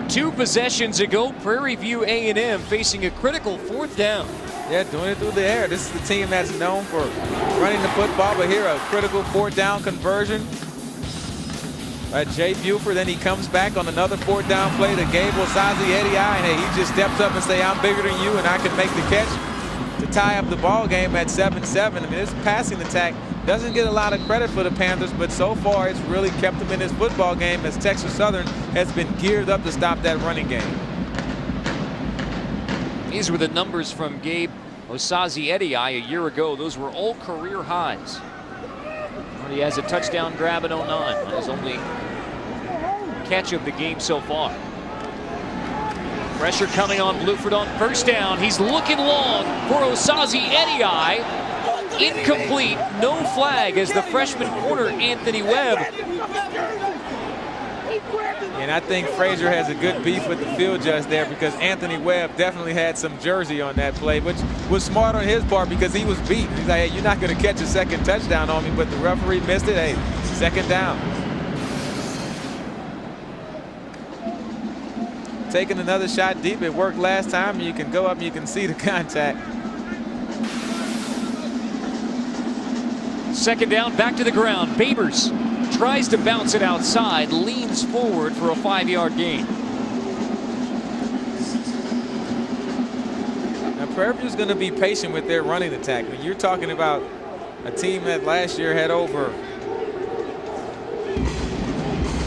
Two possessions ago, Prairie View A&M facing a critical 4th down. Yeah, doing it through the air. This is the team that's known for running the football, but here a critical 4th down conversion by Jay Buford. Then he comes back on another 4th down play to Gabe Osazi-Eddie, and hey, he just steps up and say, I'm bigger than you, and I can make the catch to tie up the ball game at 7-7. I mean, this passing attack doesn't get a lot of credit for the Panthers, but so far it's really kept them in this football game as Texas Southern has been geared up to stop that running game. These were the numbers from Gabe Osazi-Eddie a year ago. Those were all career highs. He has a touchdown grab in 09 on his only catch of the game so far. Pressure coming on Bluford on 1st down. He's looking long for Osazi-Eddie. Incomplete, no flag as the freshman corner Anthony Webb. And I think Frazier has a good beef with the field judge there, because Anthony Webb definitely had some jersey on that play, which was smart on his part because he was beat. He's like, hey, you're not going to catch a 2nd touchdown on me, but the referee missed it. Hey, 2nd down. Taking another shot deep. It worked last time. You can go up and you can see the contact. 2nd down, back to the ground. Babers tries to bounce it outside, leans forward for a 5-yard gain. Now, Prairie View is going to be patient with their running attack. When you're talking about a team that last year had over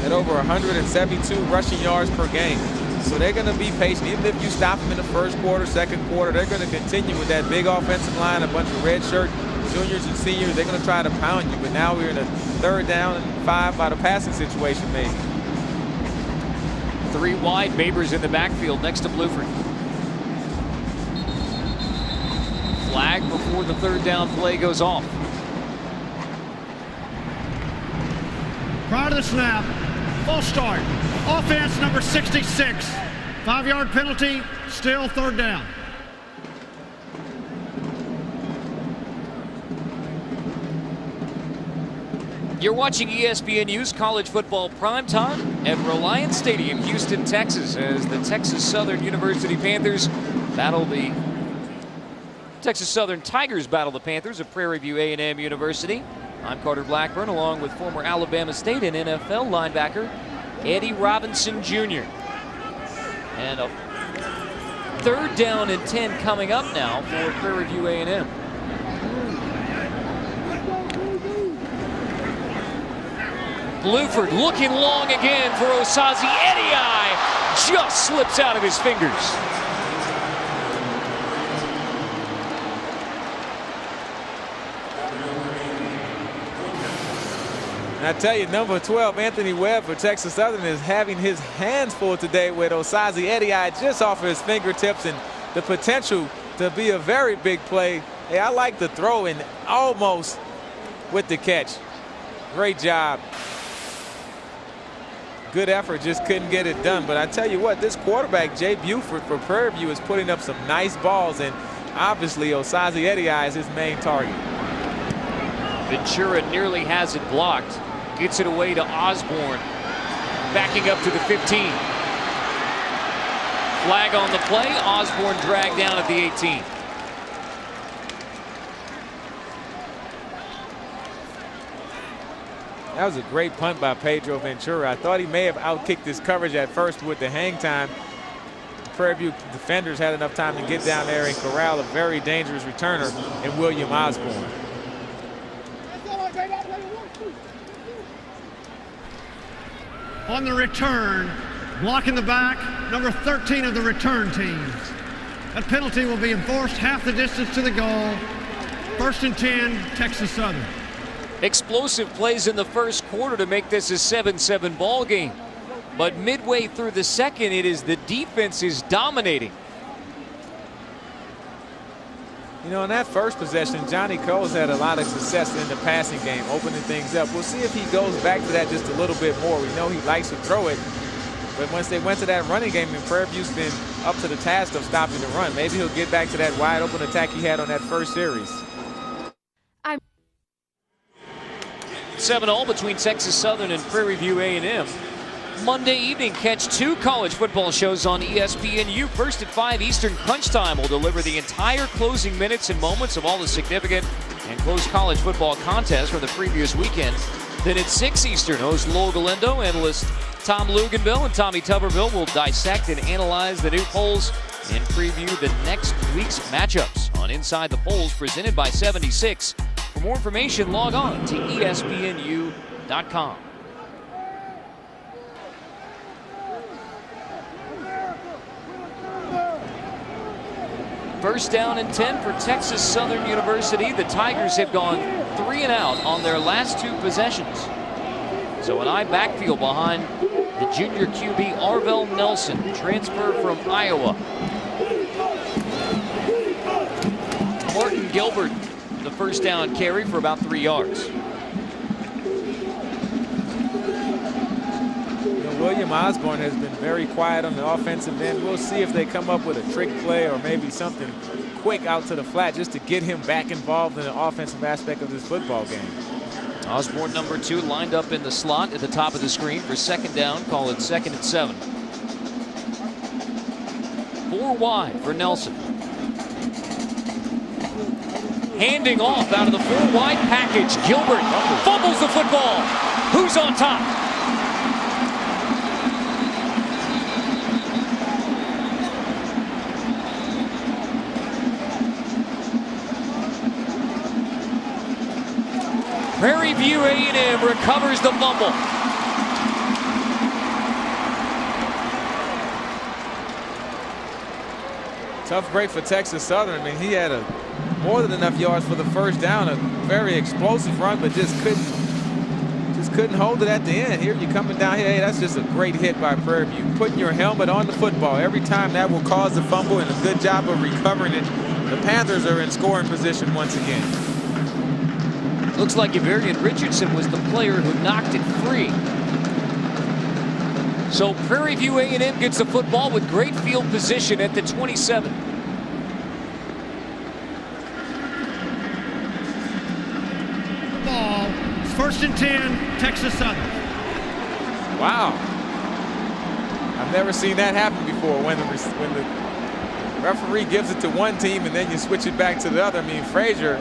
172 rushing yards per game. So they're going to be patient. Even if you stop them in the 1st quarter, 2nd quarter, they're going to continue with that big offensive line, a bunch of redshirt juniors and seniors, they're going to try to pound you. But now we're in a 3rd down and 5 by the passing situation, maybe. 3 wide, Babers in the backfield next to Bluford. Flag before the 3rd down play goes off. Prior to the snap, false start. Offense number 66. 5-yard penalty, still 3rd down. You're watching ESPNU's College Football Primetime at Reliant Stadium, Houston, Texas, as the Texas Southern University Panthers battle the Texas Southern Tigers battle the Panthers of Prairie View A&M University. I'm Carter Blackburn, along with former Alabama State and NFL linebacker Eddie Robinson Jr. And a 3rd down and 10 coming up now for Prairie View A&M. Bluford looking long again for Osazi. Eddie just slips out of his fingers. And I tell you, number 12, Anthony Webb for Texas Southern, is having his hands full today with Osazi Eddie just off of his fingertips, and the potential to be a very big play. Hey, I like the throw and almost with the catch. Great job. Good effort, just couldn't get it done. But I tell you what, this quarterback, Jay Buford for Prairie View, is putting up some nice balls, and obviously Osazi Eddie is his main target. Ventura nearly has it blocked. Gets it away to Osborne. Backing up to the 15. Flag on the play. Osborne dragged down at the 18. That was a great punt by Pedro Ventura. I thought he may have outkicked his coverage at first with the hang time. The Prairie View defenders had enough time to get down there and corral a very dangerous returner in William Osborne. On the return, blocking the back, number 13 of the return team. That penalty will be enforced half the distance to the goal. 1st and 10, Texas Southern. Explosive plays in the 1st quarter to make this a 7-7 ball game. But midway through the 2nd, it is the defense is dominating. You know, in that first possession, Johnny Coles had a lot of success in the passing game, opening things up. We'll see if he goes back to that just a little bit more. We know he likes to throw it, but once they went to that running game, and Prairie View's been up to the task of stopping the run, maybe he'll get back to that wide open attack he had on that first series. 7-all between Texas Southern and Prairie View A&M. Monday evening, catch 2 college football shows on ESPNU. First at 5 Eastern, Crunch Time will deliver the entire closing minutes and moments of all the significant and close college football contests from the previous weekend. Then at 6 Eastern, host Lowell Galindo, analyst Tom Luganville and Tommy Tuberville will dissect and analyze the new polls and preview the next week's matchups on Inside the Polls, presented by 76. For more information, log on to ESPNU.com. First down and 10 for Texas Southern University. The Tigers have gone 3 and out on their last 2 possessions. So an I backfield behind the junior QB Arvell Nelson, transfer from Iowa. Martin Gilbert, the first down carry for about 3 yards. William Osborne has been very quiet on the offensive end. We'll see if they come up with a trick play or maybe something quick out to the flat just to get him back involved in the offensive aspect of this football game. Osborne, number 2, lined up in the slot at the top of the screen for 2nd down. Call it 2nd and 7. 4 wide for Nelson. Handing off out of the 4 wide package. Gilbert fumbles the football. Who's on top? Prairie View A&M recovers the fumble. Tough break for Texas Southern. I mean, he had a more than enough yards for the first down. A very explosive run, but just couldn't hold it at the end. Here you're coming down here. Hey, that's just a great hit by Prairie View. Putting your helmet on the football every time, that will cause the fumble, and a good job of recovering it. The Panthers are in scoring position once again. Looks like Yverian Richardson was the player who knocked it free. So Prairie View A&M gets the football with great field position at the 27. The ball is 1st and 10, Texas Southern. Wow. I've never seen that happen before when the referee gives it to one team and then you switch it back to the other. I mean, Frazier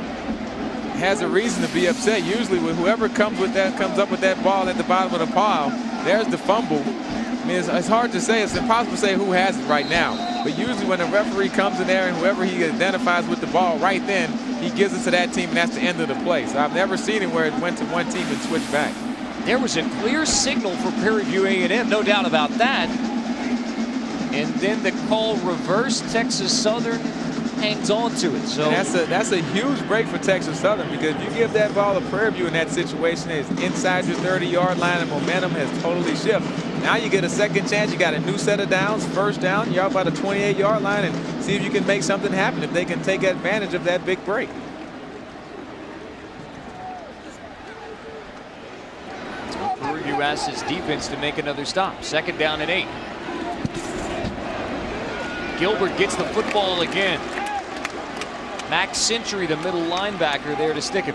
has a reason to be upset. Usually with whoever comes up with that ball at the bottom of the pile, there's the fumble. I mean, it's hard to say. It's impossible to say who has it right now. But usually when the referee comes in there and whoever he identifies with the ball right then, he gives it to that team, and that's the end of the play. So I've never seen it where it went to one team and switched back. There was a clear signal for Prairie View A&M, no doubt about that. And then the call reversed. Texas Southern hangs on to it. So that's a huge break for Texas Southern, because if you give that ball to Prairie View in that situation, it's inside your 30-yard line and momentum has totally shifted. Now you get a second chance. You got a new set of downs. First down, you're out by the 28-yard line, and see if you can make something happen if they can take advantage of that big break. Prairie View asks his defense to make another stop. 2nd down and 8. Gilbert gets the football again. Max Century, the middle linebacker, there to stick it.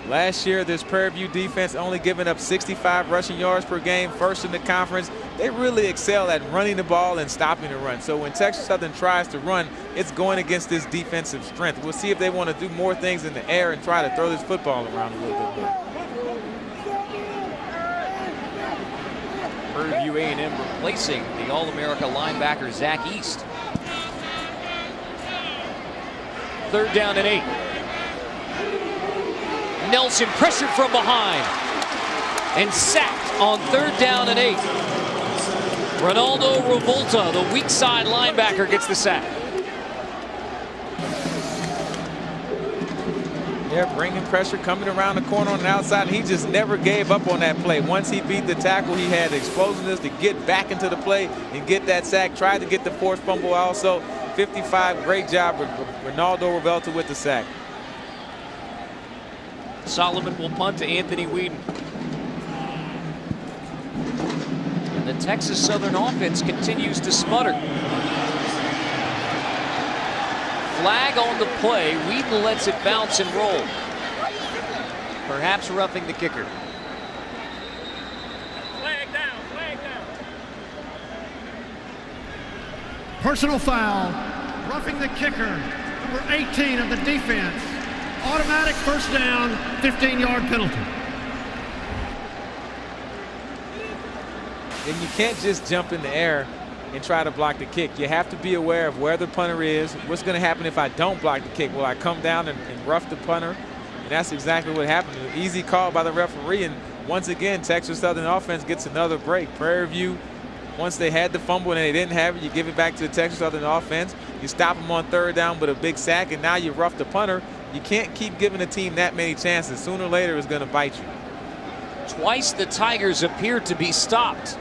Last year, this Prairie View defense only giving up 65 rushing yards per game, 1st in the conference. They really excel at running the ball and stopping the run. So when Texas Southern tries to run, it's going against this defensive strength. We'll see if they want to do more things in the air and try to throw this football around a little bit more. Prairie View A&M replacing the All-America linebacker Zach East. 3rd down and 8. Nelson pressured from behind and sacked on 3rd down and 8. Ronaldo Revolta, the weak side linebacker, gets the sack. Yeah, bringing pressure, coming around the corner on the outside, and he just never gave up on that play. Once he beat the tackle, he had explosiveness to get back into the play and get that sack. Tried to get the forced fumble also. 55, great job with Ronaldo Revolta with the sack. Solomon will punt to Anthony Whedon. And the Texas Southern offense continues to sputter. Flag on the play. Whedon lets it bounce and roll. Perhaps roughing the kicker. Flag down, flag down. Personal foul, roughing the kicker, number 18 of the defense. Automatic 1st down, 15-yard penalty. And you can't just jump in the air and try to block the kick. You have to be aware of where the punter is. What's going to happen if I don't block the kick? Will I come down and rough the punter? And that's exactly what happened. An easy call by the referee. And once again, Texas Southern offense gets another break. Prairie View, once they had the fumble and they didn't have it, you give it back to the Texas Southern offense. You stop them on 3rd down with a big sack, and now you rough the punter. You can't keep giving a team that many chances. Sooner or later, it's going to bite you. Twice the Tigers appeared to be stopped.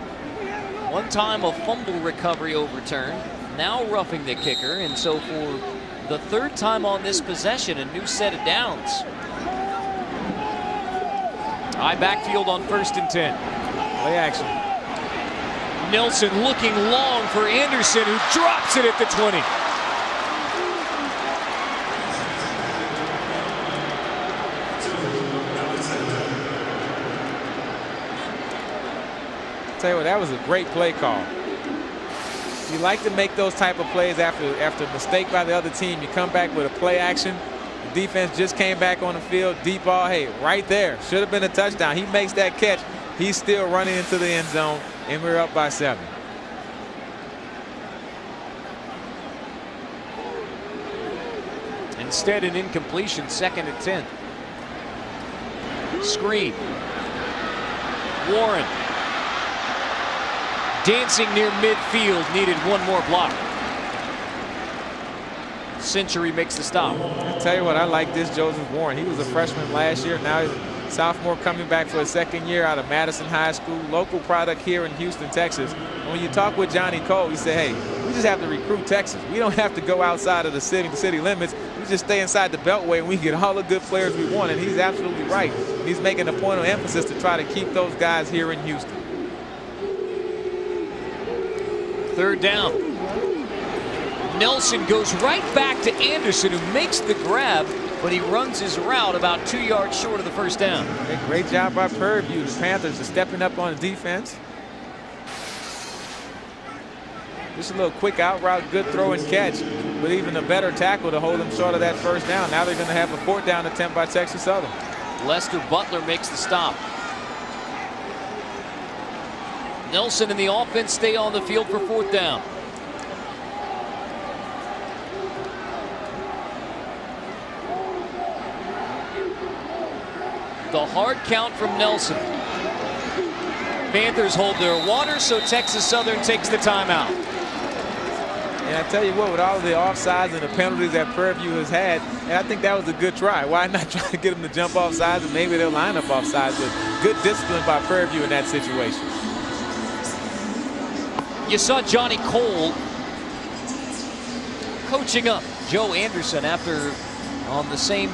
One time a fumble recovery overturned, now roughing the kicker, and so for the 3rd time on this possession, a new set of downs. High backfield on 1st and 10. Play action. Nelson looking long for Anderson, who drops it at the 20. Tell you what, that was a great play call. You like to make those type of plays after a mistake by the other team. You come back with a play action. The defense just came back on the field. Deep ball, hey, right there. Should have been a touchdown. He makes that catch. He's still running into the end zone, and we're up by 7. Instead, an incompletion, 2nd and 10. Screen. Warren. Dancing near midfield, needed one more block. Century makes the stop. I'll tell you what, I like this Joseph Warren. He was a freshman last year. Now he's a sophomore coming back for a second year out of Madison High School, local product here in Houston, Texas. And when you talk with Johnny Cole, he said, hey, we just have to recruit Texas. We don't have to go outside of the city limits. We just stay inside the Beltway and we get all the good players we want. And he's absolutely right. He's making a point of emphasis to try to keep those guys here in Houston. Third down. Nelson goes right back to Anderson, who makes the grab, but he runs his route about 2 yards short of the first down. Okay, great job by Prairie View. The Panthers are stepping up on the defense. Just a little quick out route, good throw and catch, but even a better tackle to hold them short of that first down. Now they're going to have a fourth down attempt by Texas Southern. Lester Butler makes the stop. Nelson and the offense stay on the field for fourth down. The hard count from Nelson. Panthers hold their water, so Texas Southern takes the timeout. And I tell you what, with all of the offsides and the penalties that Prairie View has had, and I think that was a good try. Why not try to get them to jump off sides, and maybe they'll line up off sides, but good discipline by Prairie View in that situation. You saw Johnny Cole coaching up Joe Anderson after on the same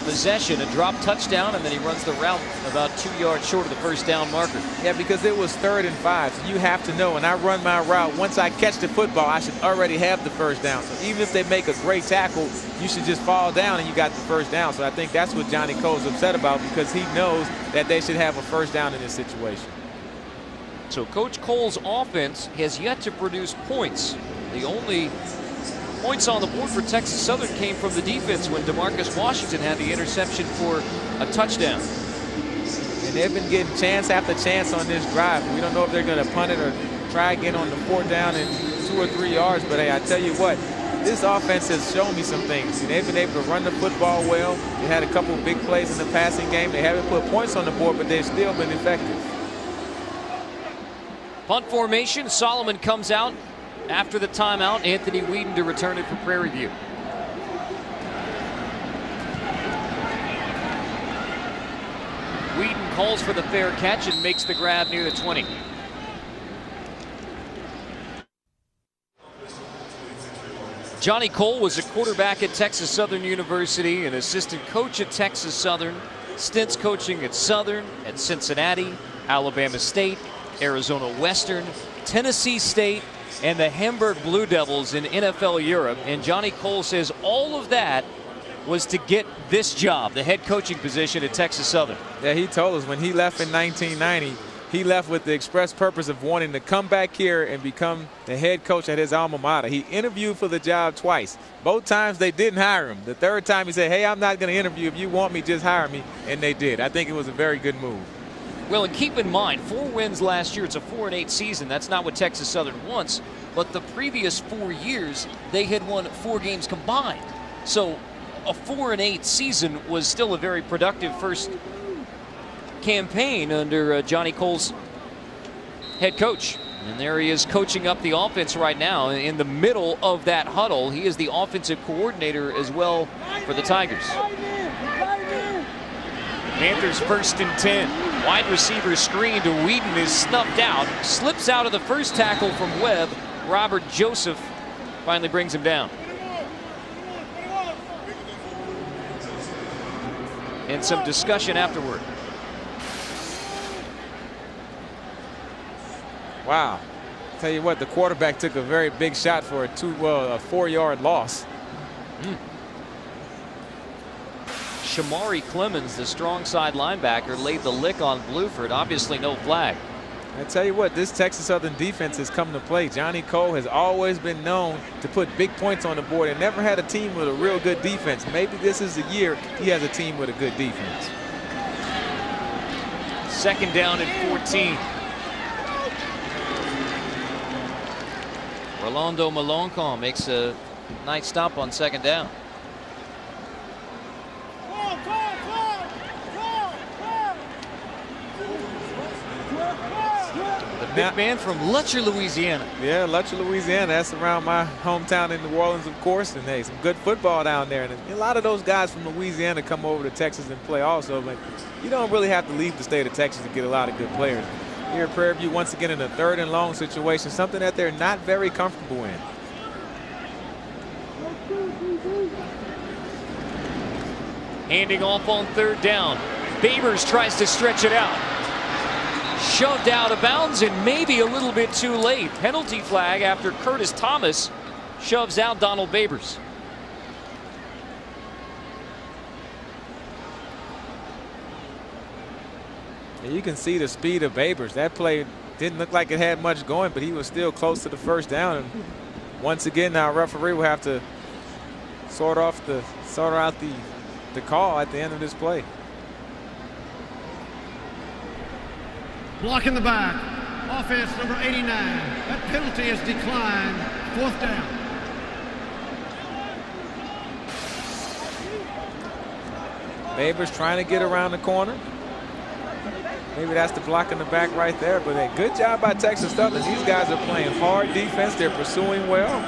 possession, a drop touchdown, and then he runs the route about 2 yards short of the first down marker. Yeah, because it was 3rd and 5. So you have to know when I run my route, once I catch the football, I should already have the first down. So even if they make a great tackle, you should just fall down and you got the first down. So I think that's what Johnny Cole's upset about, because he knows that they should have a first down in this situation. So Coach Cole's offense has yet to produce points. The only points on the board for Texas Southern came from the defense when DeMarcus Washington had the interception for a touchdown. And they've been getting chance after chance on this drive. We don't know if they're going to punt it or try again on the fourth down and 2 or 3 yards. But hey, I tell you what, this offense has shown me some things. They've been able to run the football well. They had a couple of big plays in the passing game. They haven't put points on the board, but they've still been effective. Punt formation. Solomon comes out after the timeout. Anthony Whedon to return it for Prairie View. Whedon calls for the fair catch and makes the grab near the 20. Johnny Cole was a quarterback at Texas Southern University, an assistant coach at Texas Southern, stints coaching at Southern, at Cincinnati, Alabama State, Arizona Western, Tennessee State, and the Hamburg Blue Devils in NFL Europe. And Johnny Cole says all of that was to get this job, the head coaching position at Texas Southern. Yeah, he told us when he left in 1990, he left with the express purpose of wanting to come back here and become the head coach at his alma mater. He interviewed for the job twice. Both times they didn't hire him. The third time he said, hey, I'm not going to interview. If you want me, just hire me. And they did. I think it was a very good move. Well, and keep in mind, 4 wins last year. It's a 4-8 season. That's not what Texas Southern wants. But the previous 4 years, they had won 4 games combined. So a 4-8 season was still a very productive first campaign under Johnny Cole's head coach. And there he is coaching up the offense right now in the middle of that huddle. He is the offensive coordinator as well for the Tigers. Panthers 1st and 10. Wide receiver screen to Whedon is snuffed out. Slips out of the first tackle from Webb. Robert Joseph finally brings him down. And some discussion afterward. Wow. Tell you what, the quarterback took a very big shot for a 4-yard loss. Shamari Clemens, the strong side linebacker, laid the lick on Bluford. Obviously no flag. I tell you what, this Texas Southern defense has come to play. Johnny Cole has always been known to put big points on the board and never had a team with a real good defense. Maybe this is the year he has a team with a good defense. 2nd down and 14. Rolando Maloncon makes a nice stop on 2nd down. The big man from Lutcher, Louisiana. Yeah, Lutcher, Louisiana. That's around my hometown in New Orleans, of course. And hey, some good football down there. And a lot of those guys from Louisiana come over to Texas and play also. But you don't really have to leave the state of Texas to get a lot of good players. Here at Prairie View, once again in a 3rd and long situation, something that they're not very comfortable in. Handing off on 3rd down. Babers tries to stretch it out. Shoved out of bounds and maybe a little bit too late. Penalty flag after Curtis Thomas shoves out Donald Babers. And you can see the speed of Babers. That play didn't look like it had much going, but he was still close to the 1st down. And once again, now referee will have to sort out the call at the end of this play. Block in the back. Offense number 89. That penalty is declined. 4th down. Babers trying to get around the corner. Maybe that's the block in the back right there. But a good job by Texas Southern. These guys are playing hard defense. They're pursuing well.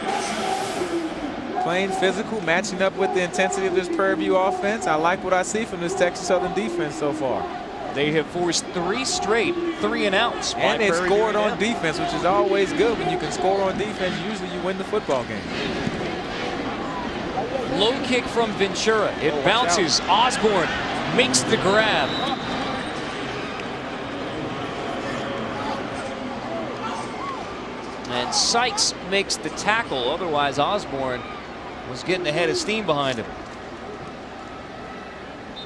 Playing physical, matching up with the intensity of this Prairie View offense. I like what I see from this Texas Southern defense so far. They have forced 3 straight 3-and-outs. And they scored on defense, which is always good. When you can score on defense, usually you win the football game. Low kick from Ventura. It bounces. Osborne makes the grab. And Sykes makes the tackle. Otherwise, Osborne was getting a head of steam behind him.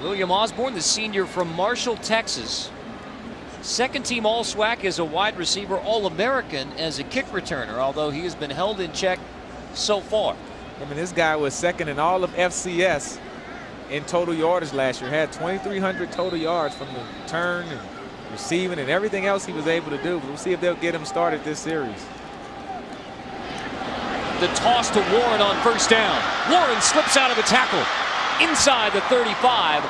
William Osborne, the senior from Marshall, Texas. 2nd team All-SWAC as a wide receiver, All-American as a kick returner, although he has been held in check so far. I mean, this guy was 2nd in all of FCS in total yardage last year. Had 2,300 total yards from the turn and receiving and everything else he was able to do. We'll see if they'll get him started this series. The toss to Warren on 1st down. Warren slips out of the tackle. Inside the 35.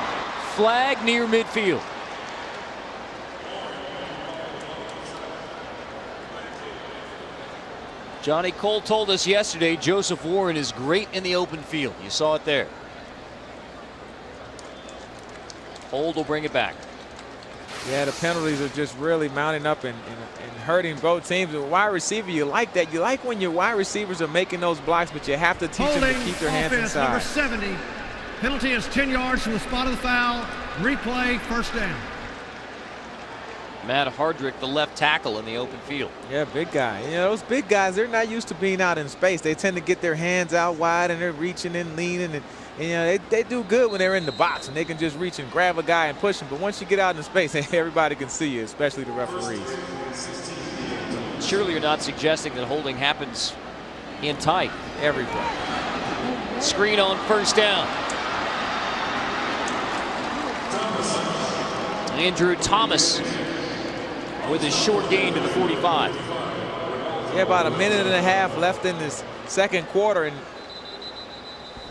Flag near midfield. Johnny Cole told us yesterday Joseph Warren is great in the open field. You saw it there. Hold will bring it back. Yeah, the penalties are just really mounting up and hurting both teams. With wide receiver, you like that. You like when your wide receivers are making those blocks, but you have to teach them to keep their hands inside. Number 70. Penalty is 10 yards from the spot of the foul. Replay, 1st down. Matt Hardrick, the left tackle in the open field. Yeah, big guy. You know, those big guys, they're not used to being out in space. They tend to get their hands out wide and they're reaching and leaning. And you know, they do good when they're in the box and they can just reach and grab a guy and push him. But once you get out in space, everybody can see you, especially the referees. Surely you're not suggesting that holding happens in tight. Every play. Screen on 1st down. Andrew Thomas with his short gain to the 45. Yeah, about a minute and a half left in this 2nd quarter, and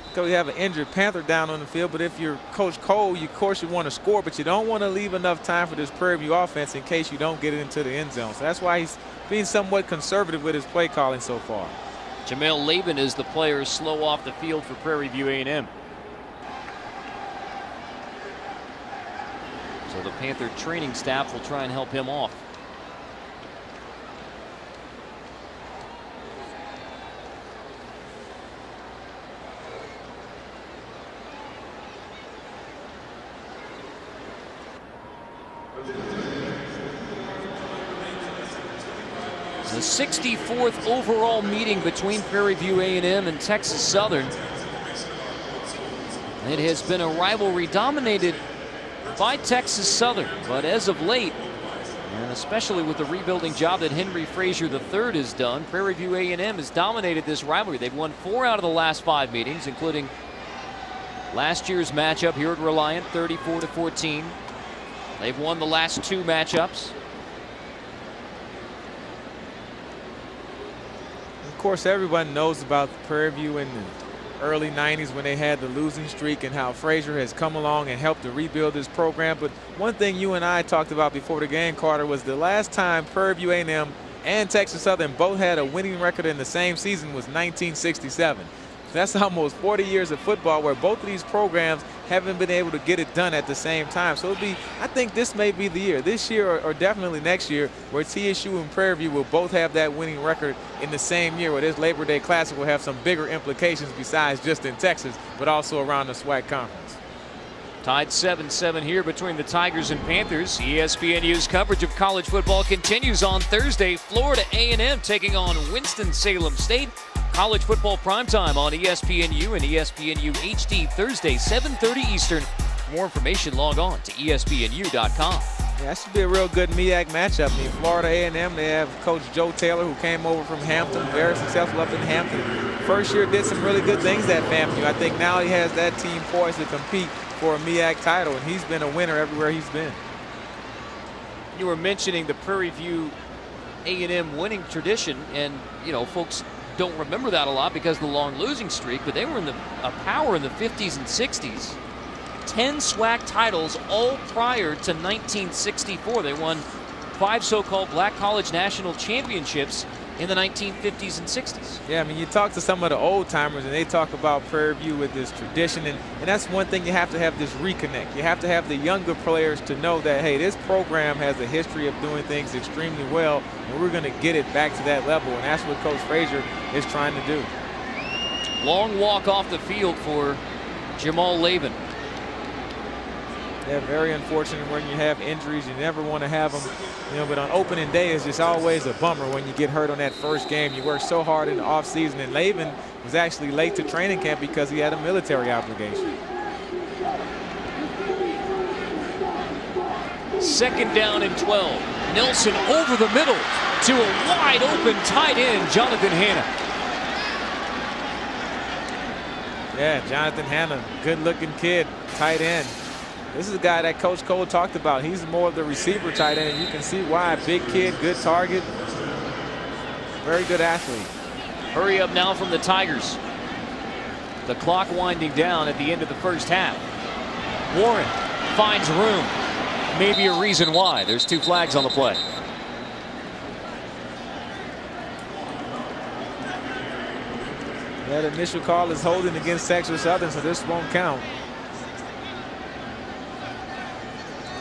because we have an injured Panther down on the field. But if you're Coach Cole, of course you want to score, but you don't want to leave enough time for this Prairie View offense in case you don't get it into the end zone. So that's why he's being somewhat conservative with his play calling so far. Jamel Laban is the player slow off the field for Prairie View A&M. So the Panther training staff will try and help him off. The 64th overall meeting between Prairie View A&M and Texas Southern. It has been a rivalry dominated by Texas Southern, but as of late, and especially with the rebuilding job that Henry Frazier III has done, Prairie View A&M has dominated this rivalry. They've won 4 out of the last 5 meetings, including last year's matchup here at Reliant, 34-14. They've won the last 2 matchups. Of course, everyone knows about Prairie View and early 90s when they had the losing streak and how Frazier has come along and helped to rebuild this program. But one thing you and I talked about before the game, Carter, was the last time Prairie View A&M and Texas Southern both had a winning record in the same season was 1967. That's almost 40 years of football where both of these programs haven't been able to get it done at the same time. So I think this may be the year, this year or definitely next year, where TSU and Prairie View will both have that winning record in the same year, where this Labor Day Classic will have some bigger implications besides just in Texas, but also around the SWAC conference. Tied 7-7 here between the Tigers and Panthers. ESPNU's coverage of college football continues on Thursday. Florida A&M taking on Winston-Salem State. College football primetime on ESPNU and ESPNU HD Thursday, 7:30 Eastern. For more information, log on to ESPNU.com. Yeah, that should be a real good MEAC matchup. I mean, Florida A&M, they have Coach Joe Taylor, who came over from Hampton, very successful up in Hampton. First year did some really good things at FAMU. I think now he has that team poised to compete for a MEAC title, and he's been a winner everywhere he's been. You were mentioning the Prairie View A&M winning tradition, and, you know, folks don't remember that a lot because of the long losing streak, but they were in a power in the 50s and 60s. 10 SWAC titles, all prior to 1964. They won 5 so-called Black College National Championships in the 1950s and 60s. Yeah, I mean, you talk to some of the old timers and they talk about Prairie View with this tradition, and that's one thing you have to have, this reconnect. You have to have the younger players to know that, hey, this program has a history of doing things extremely well, and we're going to get it back to that level, and that's what Coach Frazier is trying to do. Long walk off the field for Jamal Laban. Yeah, very unfortunate when you have injuries. You never want to have them, you know, but on opening day, it's just always a bummer when you get hurt on that first game. You work so hard in the offseason, and Laban was actually late to training camp because he had a military obligation. Second down and 12. Nelson over the middle to a wide open tight end, Jonathan Hanna. Yeah, Jonathan Hanna, good-looking kid, tight end. This is a guy that Coach Cole talked about. He's more of the receiver tight end. You can see why. Big kid, good target, very good athlete. Hurry up now from the Tigers. The clock winding down at the end of the first half. Warren finds room. Maybe a reason why. There's 2 flags on the play. That initial call is holding against Texas Southern, so this won't count.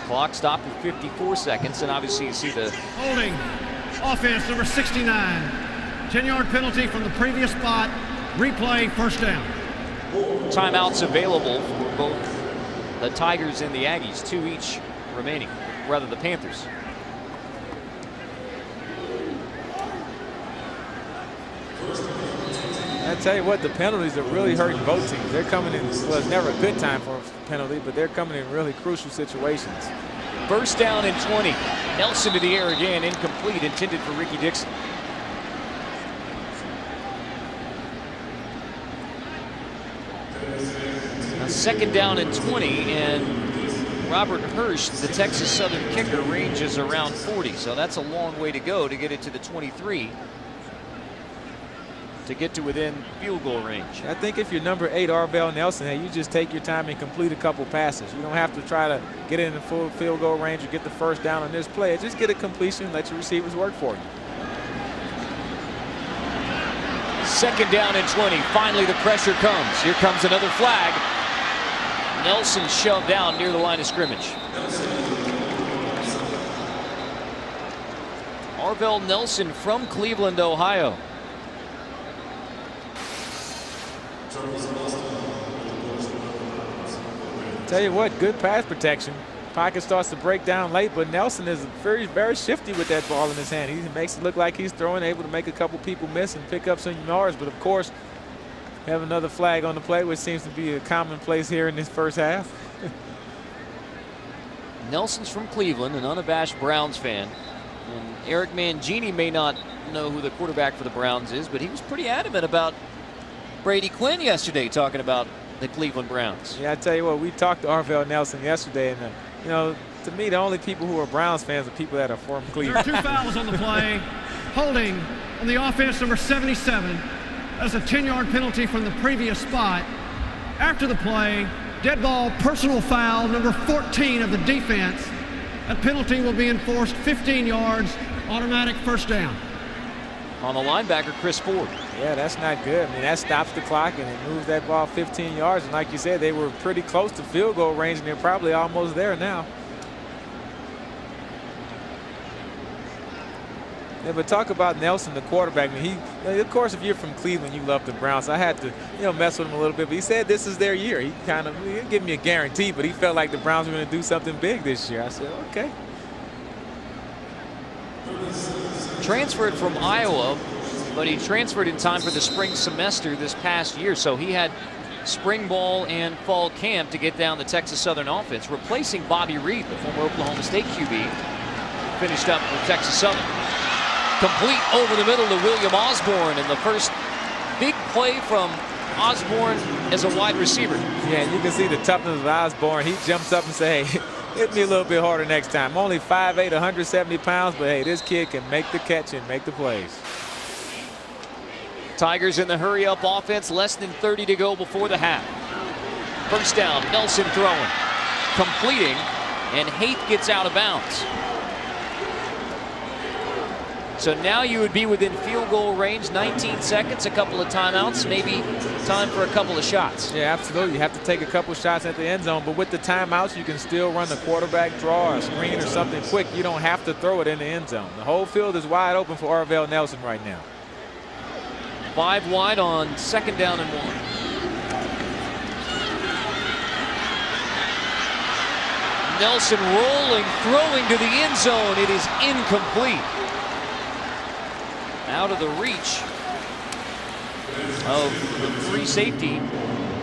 Clock stopped with 54 seconds, and obviously you see the holding offense number 69. 10-yard penalty from the previous spot. Replay, first down. Timeouts available for both the Tigers and the Aggies, 2 each remaining, rather the Panthers. I tell you what, the penalties are really hurting both teams. They're coming in, well, it's never a good time for a penalty, but they're coming in really crucial situations. First down and 20. Nelson to the air again, incomplete, intended for Ricky Dixon. Now second down and 20, and Robert Hirsch, the Texas Southern kicker, ranges around 40, so that's a long way to go to get it to the 23. To get to within field goal range. I think if you're number 8, Arvell Nelson, hey, you just take your time and complete a couple passes. You don't have to try to get in the full field goal range or get the first down on this play. Just get a completion and let your receivers work for you. Second down and 20. Finally, the pressure comes. Here comes another flag. Nelson shoved down near the line of scrimmage. Arvell Nelson from Cleveland, Ohio. Tell you what, good pass protection. Pocket starts to break down late, but Nelson is very shifty with that ball in his hand. He makes it look like he's throwing, able to make a couple people miss and pick up some yards. But of course, have another flag on the play, which seems to be a commonplace here in this first half. Nelson's from Cleveland, an unabashed Browns fan. And Eric Mangini may not know who the quarterback for the Browns is, but he was pretty adamant about Brady Quinn yesterday, talking about the Cleveland Browns. Yeah, I tell you what, we talked to Arvell Nelson yesterday, and you know, to me, the only people who are Browns fans are people that are from Cleveland. There are 2 fouls on the play. Holding on the offense, number 77. That's a 10-yard penalty from the previous spot. After the play, dead ball, personal foul, number 14 of the defense. That penalty will be enforced 15 yards, automatic first down. On the linebacker, Chris Ford. Yeah, that's not good. I mean, that stops the clock and it moves that ball 15 yards. And like you said, they were pretty close to field goal range, and they're probably almost there now. Yeah, but talk about Nelson, the quarterback. I mean, of course, if you're from Cleveland, you love the Browns. So I had to, mess with him a little bit. But he said this is their year. He didn't give me a guarantee, but he felt like the Browns were going to do something big this year. I said, okay. Transferred from Iowa, but he transferred in time for the spring semester this past year. So he had spring ball and fall camp to get down the Texas Southern offense, replacing Bobby Reed, the former Oklahoma State QB. Finished up with Texas Southern. Complete over the middle to William Osborne, and the first big play from Osborne as a wide receiver. Yeah, and you can see the toughness of Osborne. He jumps up and says, hey, hit me a little bit harder next time. Only 5'8", 170 pounds, but hey, this kid can make the catch and make the plays. Tigers in the hurry-up offense, less than 30 to go before the half. First down, Nelson throwing, completing, and Haight gets out of bounds. So now you would be within field goal range, 19 seconds, a couple of timeouts, maybe time for a couple of shots. Yeah, absolutely. You have to take a couple shots at the end zone, but with the timeouts, you can still run the quarterback draw or a screen or something quick. You don't have to throw it in the end zone. The whole field is wide open for Arvell Nelson right now. 5 wide on second down and 1. Nelson rolling, throwing to the end zone. It is incomplete. Out of the reach of the free safety,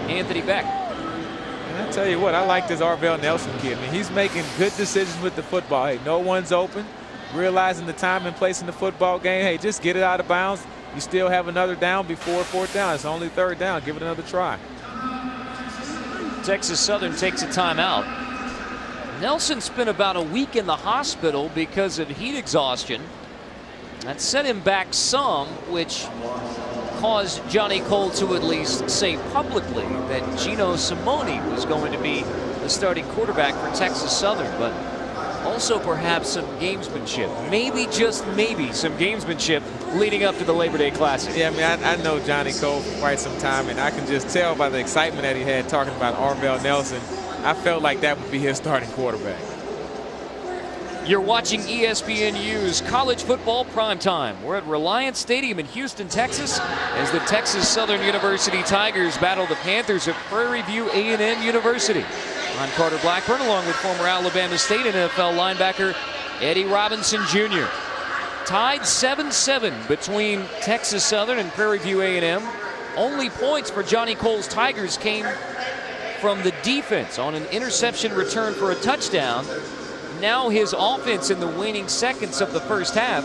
Anthony Beck. And I tell you what, I like this Arvell Nelson kid. I mean, he's making good decisions with the football. Hey, no one's open. Realizing the time and place in the football game. Hey, just get it out of bounds. You still have another down before fourth down. It's only third down. Give it another try. Texas Southern takes a timeout. Nelson spent about a week in the hospital because of heat exhaustion. That set him back some, which caused Johnny Cole to at least say publicly that Gino Simone was going to be the starting quarterback for Texas Southern, but also perhaps some gamesmanship. Maybe, just maybe, some gamesmanship leading up to the Labor Day Classic. Yeah, I mean, I know Johnny Cole for quite some time, and I can just tell by the excitement that he had talking about Arvell Nelson. I felt like that would be his starting quarterback. You're watching ESPNU's College Football Primetime. We're at Reliant Stadium in Houston, Texas, as the Texas Southern University Tigers battle the Panthers at Prairie View A&M University. I'm Carter Blackburn, along with former Alabama State NFL linebacker Eddie Robinson Jr. Tied 7-7 between Texas Southern and Prairie View A&M. Only points for Johnny Cole's Tigers came from the defense on an interception return for a touchdown. Now his offense in the waning seconds of the first half,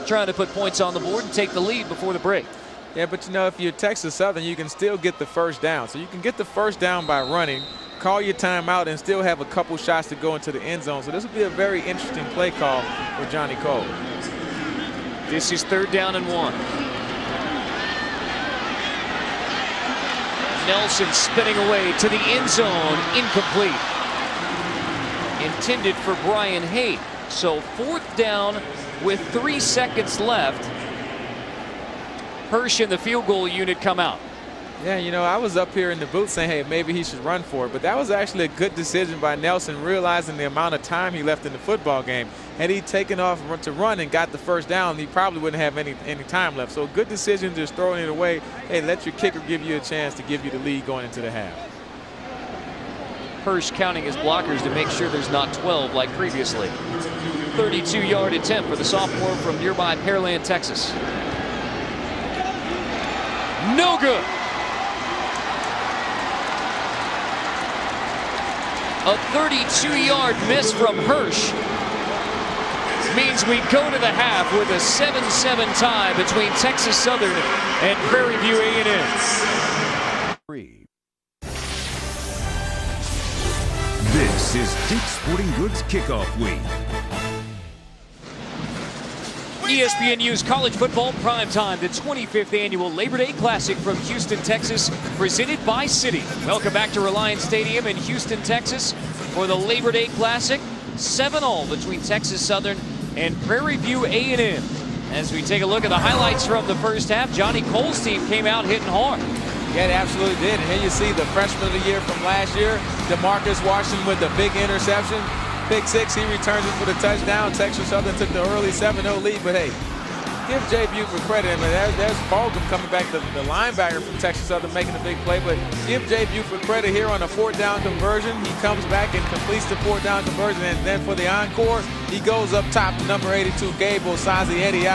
trying to put points on the board and take the lead before the break. Yeah, but if you're Texas Southern, you can still get the first down. So you can get the first down by running, call your timeout, and still have a couple shots to go into the end zone. So this will be a very interesting play call for Johnny Cole. This is third down and 1. Nelson spinning away to the end zone, incomplete. Intended for Brian Haight. So fourth down with 3 seconds left. Hirsch and the field goal unit come out. Yeah, I was up here in the booth saying, hey, maybe he should run for it. But that was actually a good decision by Nelson, realizing the amount of time he left in the football game. Had he taken off to run and got the first down, he probably wouldn't have any time left. So a good decision, just throwing it away. Hey, let your kicker give you a chance to give you the lead going into the half. Hirsch counting his blockers to make sure there's not 12 like previously. 32-yard attempt for the sophomore from nearby Pearland, Texas. No good. A 32-yard miss from Hirsch means we go to the half with a 7-7 tie between Texas Southern and Prairie View A&M. This is Dick's Sporting Goods Kickoff Week. ESPNU's college football primetime, the 25th annual Labor Day Classic from Houston, Texas, presented by Citi. Welcome back to Reliant Stadium in Houston, Texas for the Labor Day Classic. 7-all between Texas Southern and Prairie View A&M. As we take a look at the highlights from the first half, Johnny Cole's team came out hitting hard. Yeah, it absolutely did. And here you see the freshman of the year from last year, DeMarcus Washington with the big interception. Pick 6, he returns it for the touchdown. Texas Southern took the early 7-0 lead, but hey, give Jay Buford credit. I mean, there's Fulgham coming back, the linebacker from Texas Southern making a big play, but give Jay Buford credit here on a 4th down conversion. He comes back and completes the 4th down conversion, and then for the encore, he goes up top to number 82, Gabe Osazi Eddie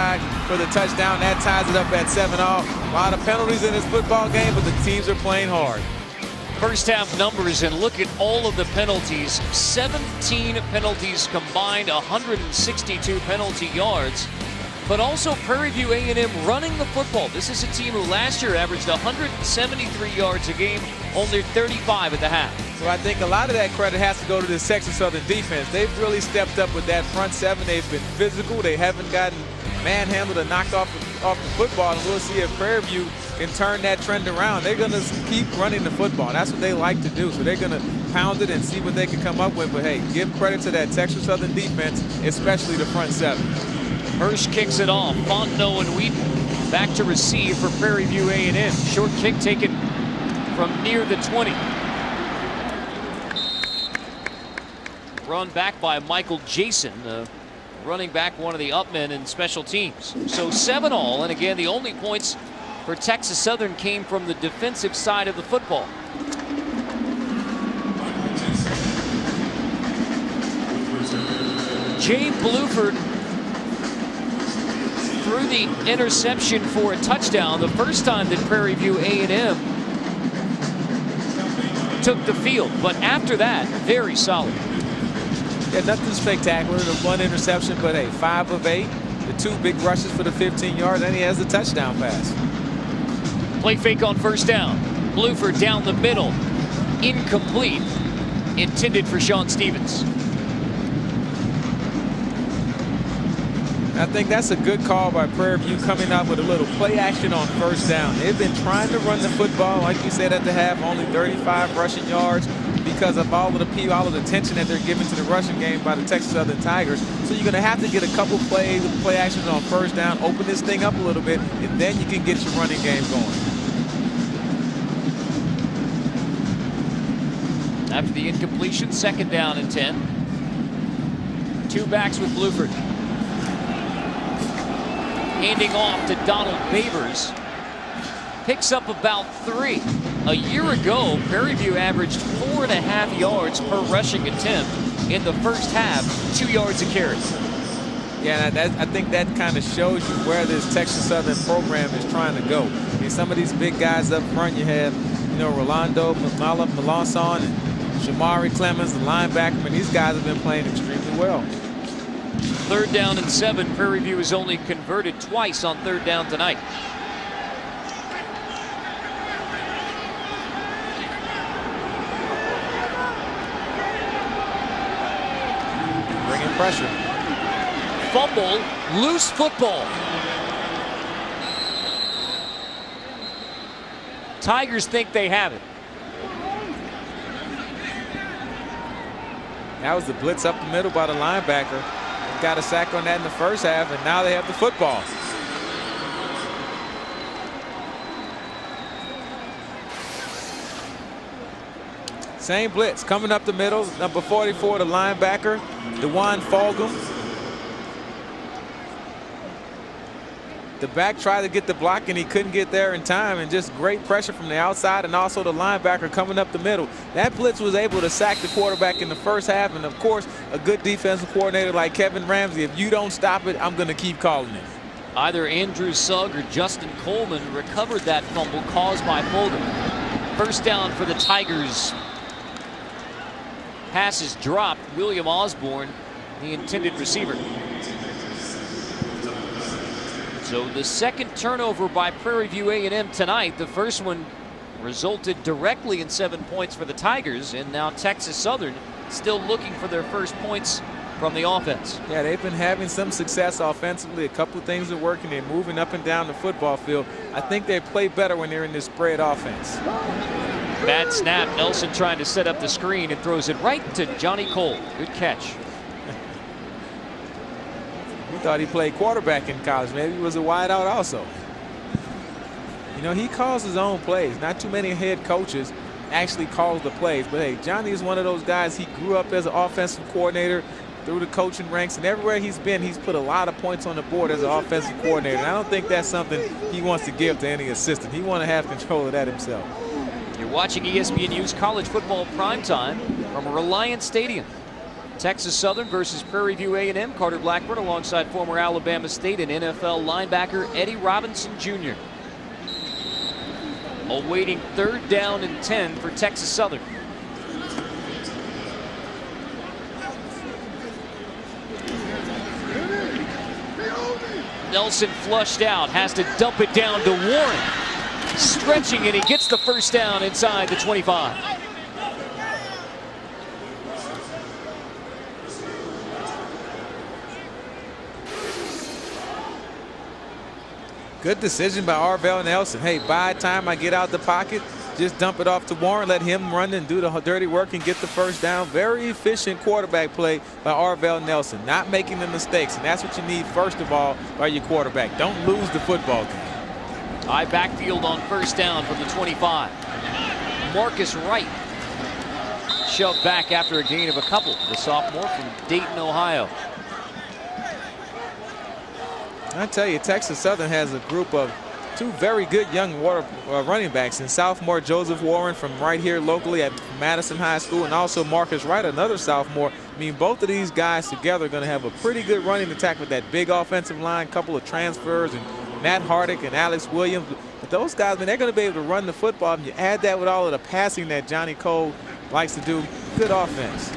for the touchdown. That ties it up at 7-all. A lot of penalties in this football game, but the teams are playing hard. First half numbers, and look at all of the penalties. 17 penalties combined, 162 penalty yards. But also Prairie View A&M running the football. This is a team who last year averaged 173 yards a game, only 35 at the half. Well, I think a lot of that credit has to go to this Texas Southern defense. They've really stepped up with that front 7. They've been physical. They haven't gotten manhandled or knocked off the football, and we'll see if Prairie View can turn that trend around. They're going to keep running the football. That's what they like to do. So they're going to pound it and see what they can come up with. But hey, give credit to that Texas Southern defense, especially the front 7. Hirsch kicks it off. Fontenot and Wheaton back to receive for Prairie View A&M. Short kick taken from near the 20. Run back by Michael Jason, running back, one of the upmen in special teams. So 7-all, and again, the only points for Texas Southern came from the defensive side of the football. Jay Bluford threw the interception for a touchdown, the first time that Prairie View A&M took the field. But after that, very solid. Yeah, nothing spectacular. The 1 interception, but hey, 5 of 8. The 2 big rushes for the 15 yards, and he has the touchdown pass. Play fake on first down. Bluford down the middle. Incomplete. Intended for Sean Stevens. I think that's a good call by Prairie View, coming out with a little play action on first down. They've been trying to run the football, like you said at the half, only 35 rushing yards because of all of the attention that they're giving to the rushing game by the Texas Southern Tigers. So you're going to have to get a couple plays with play actions on first down, open this thing up a little bit, and then you can get your running game going. After the incompletion, 2nd down and 10. 2 backs with Bluford. Handing off to Donald Babers. Picks up about 3. A year ago, Prairie View averaged 4.5 yards per rushing attempt. In the first half, 2 yards a carry. Yeah, I think that kind of shows you where this Texas Southern program is trying to go. I mean, some of these big guys up front, you have, Rolando Melanson and Shamari Clemens, the linebacker. I mean, these guys have been playing extremely well. 3rd down and 7. Prairie View has only converted twice on 3rd down tonight. Bringing pressure. Fumble, loose football. Tigers think they have it. That was the blitz up the middle by the linebacker. Got a sack on that in the first half, and now they have the football. Same blitz coming up the middle. Number 44, the linebacker, DeJuan Fulgham. The back tried to get the block, and he couldn't get there in time, and just great pressure from the outside, and also the linebacker coming up the middle. That blitz was able to sack the quarterback in the first half, and of course, a good defensive coordinator like Kevin Ramsey. If you don't stop it, I'm going to keep calling it. Either Andrew Sugg or Justin Coleman recovered that fumble caused by Fulgham. First down for the Tigers. Pass is dropped. William Osborne, the intended receiver. So the 2nd turnover by Prairie View A&M tonight. The first one resulted directly in 7 points for the Tigers, and now Texas Southern still looking for their first points from the offense. Yeah, they've been having some success offensively. A couple of things are working. They're moving up and down the football field. I think they play better when they're in this spread offense. Bad snap. Nelson trying to set up the screen and throws it right to Johnny Cole. Good catch. We thought he played quarterback in college. Maybe he was a wideout also. You know, he calls his own plays. Not too many head coaches actually calls the plays. But, hey, Johnny is one of those guys. He grew up as an offensive coordinator through the coaching ranks. And everywhere he's been, he's put a lot of points on the board as an offensive coordinator. And I don't think that's something he wants to give to any assistant. He wants to have control of that himself. You're watching ESPNU's college football primetime from Reliant Stadium. Texas Southern versus Prairie View A&M. Carter Blackburn alongside former Alabama State and NFL linebacker Eddie Robinson Jr. Awaiting 3rd down and 10 for Texas Southern. Nelson flushed out, has to dump it down to Warren. Stretching, and he gets the 1st down inside the 25. Good decision by Arvell Nelson. Hey, by the time I get out the pocket, just dump it off to Warren, let him run and do the dirty work and get the 1st down. Very efficient quarterback play by Arvell Nelson, not making the mistakes. And that's what you need first of all by your quarterback. Don't lose the football game. High backfield on 1st down from the 25. Marcus Wright shoved back after a gain of a couple. The sophomore from Dayton, Ohio. I tell you, Texas Southern has a group of 2 very good young running backs, and sophomore Joseph Warren from right here locally at Madison High School, and also Marcus Wright, another sophomore. I mean, both of these guys together are going to have a pretty good running attack with that big offensive line, couple of transfers, and Matt Hardick and Alex Williams. But those guys, man, they're going to be able to run the football. And you add that with all of the passing that Johnny Cole likes to do, good offense.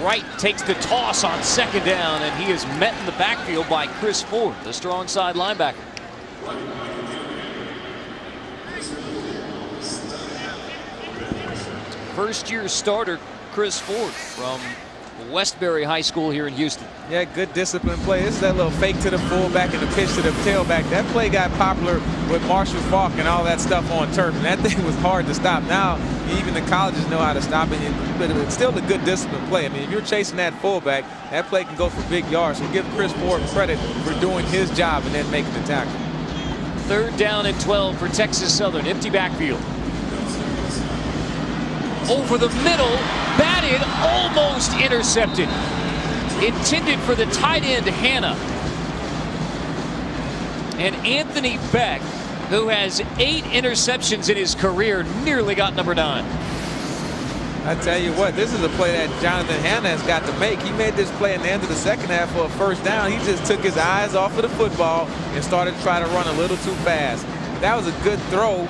Wright takes the toss on 2nd down, and he is met in the backfield by Chris Ford, the strong side linebacker. First-year starter Chris Ford from Westbury High School here in Houston. Yeah, good discipline play. This is that little fake to the fullback and the pitch to the tailback. That play got popular with Marshall Faulk and all that stuff on turf, and that thing was hard to stop. Now, even the colleges know how to stop it, but it's still a good discipline play. I mean, if you're chasing that fullback, that play can go for big yards. So give Chris Ford credit for doing his job and then making the tackle. 3rd down and 12 for Texas Southern. Empty backfield. Over the middle, batted, almost intercepted. Intended for the tight end, Hannah. And Anthony Beck, who has 8 interceptions in his career, nearly got number 9. I tell you what, this is a play that Jonathan Hannah has got to make. He made this play in the end of the 2nd half for a 1st down. He just took his eyes off of the football and started to try to run a little too fast. That was a good throw,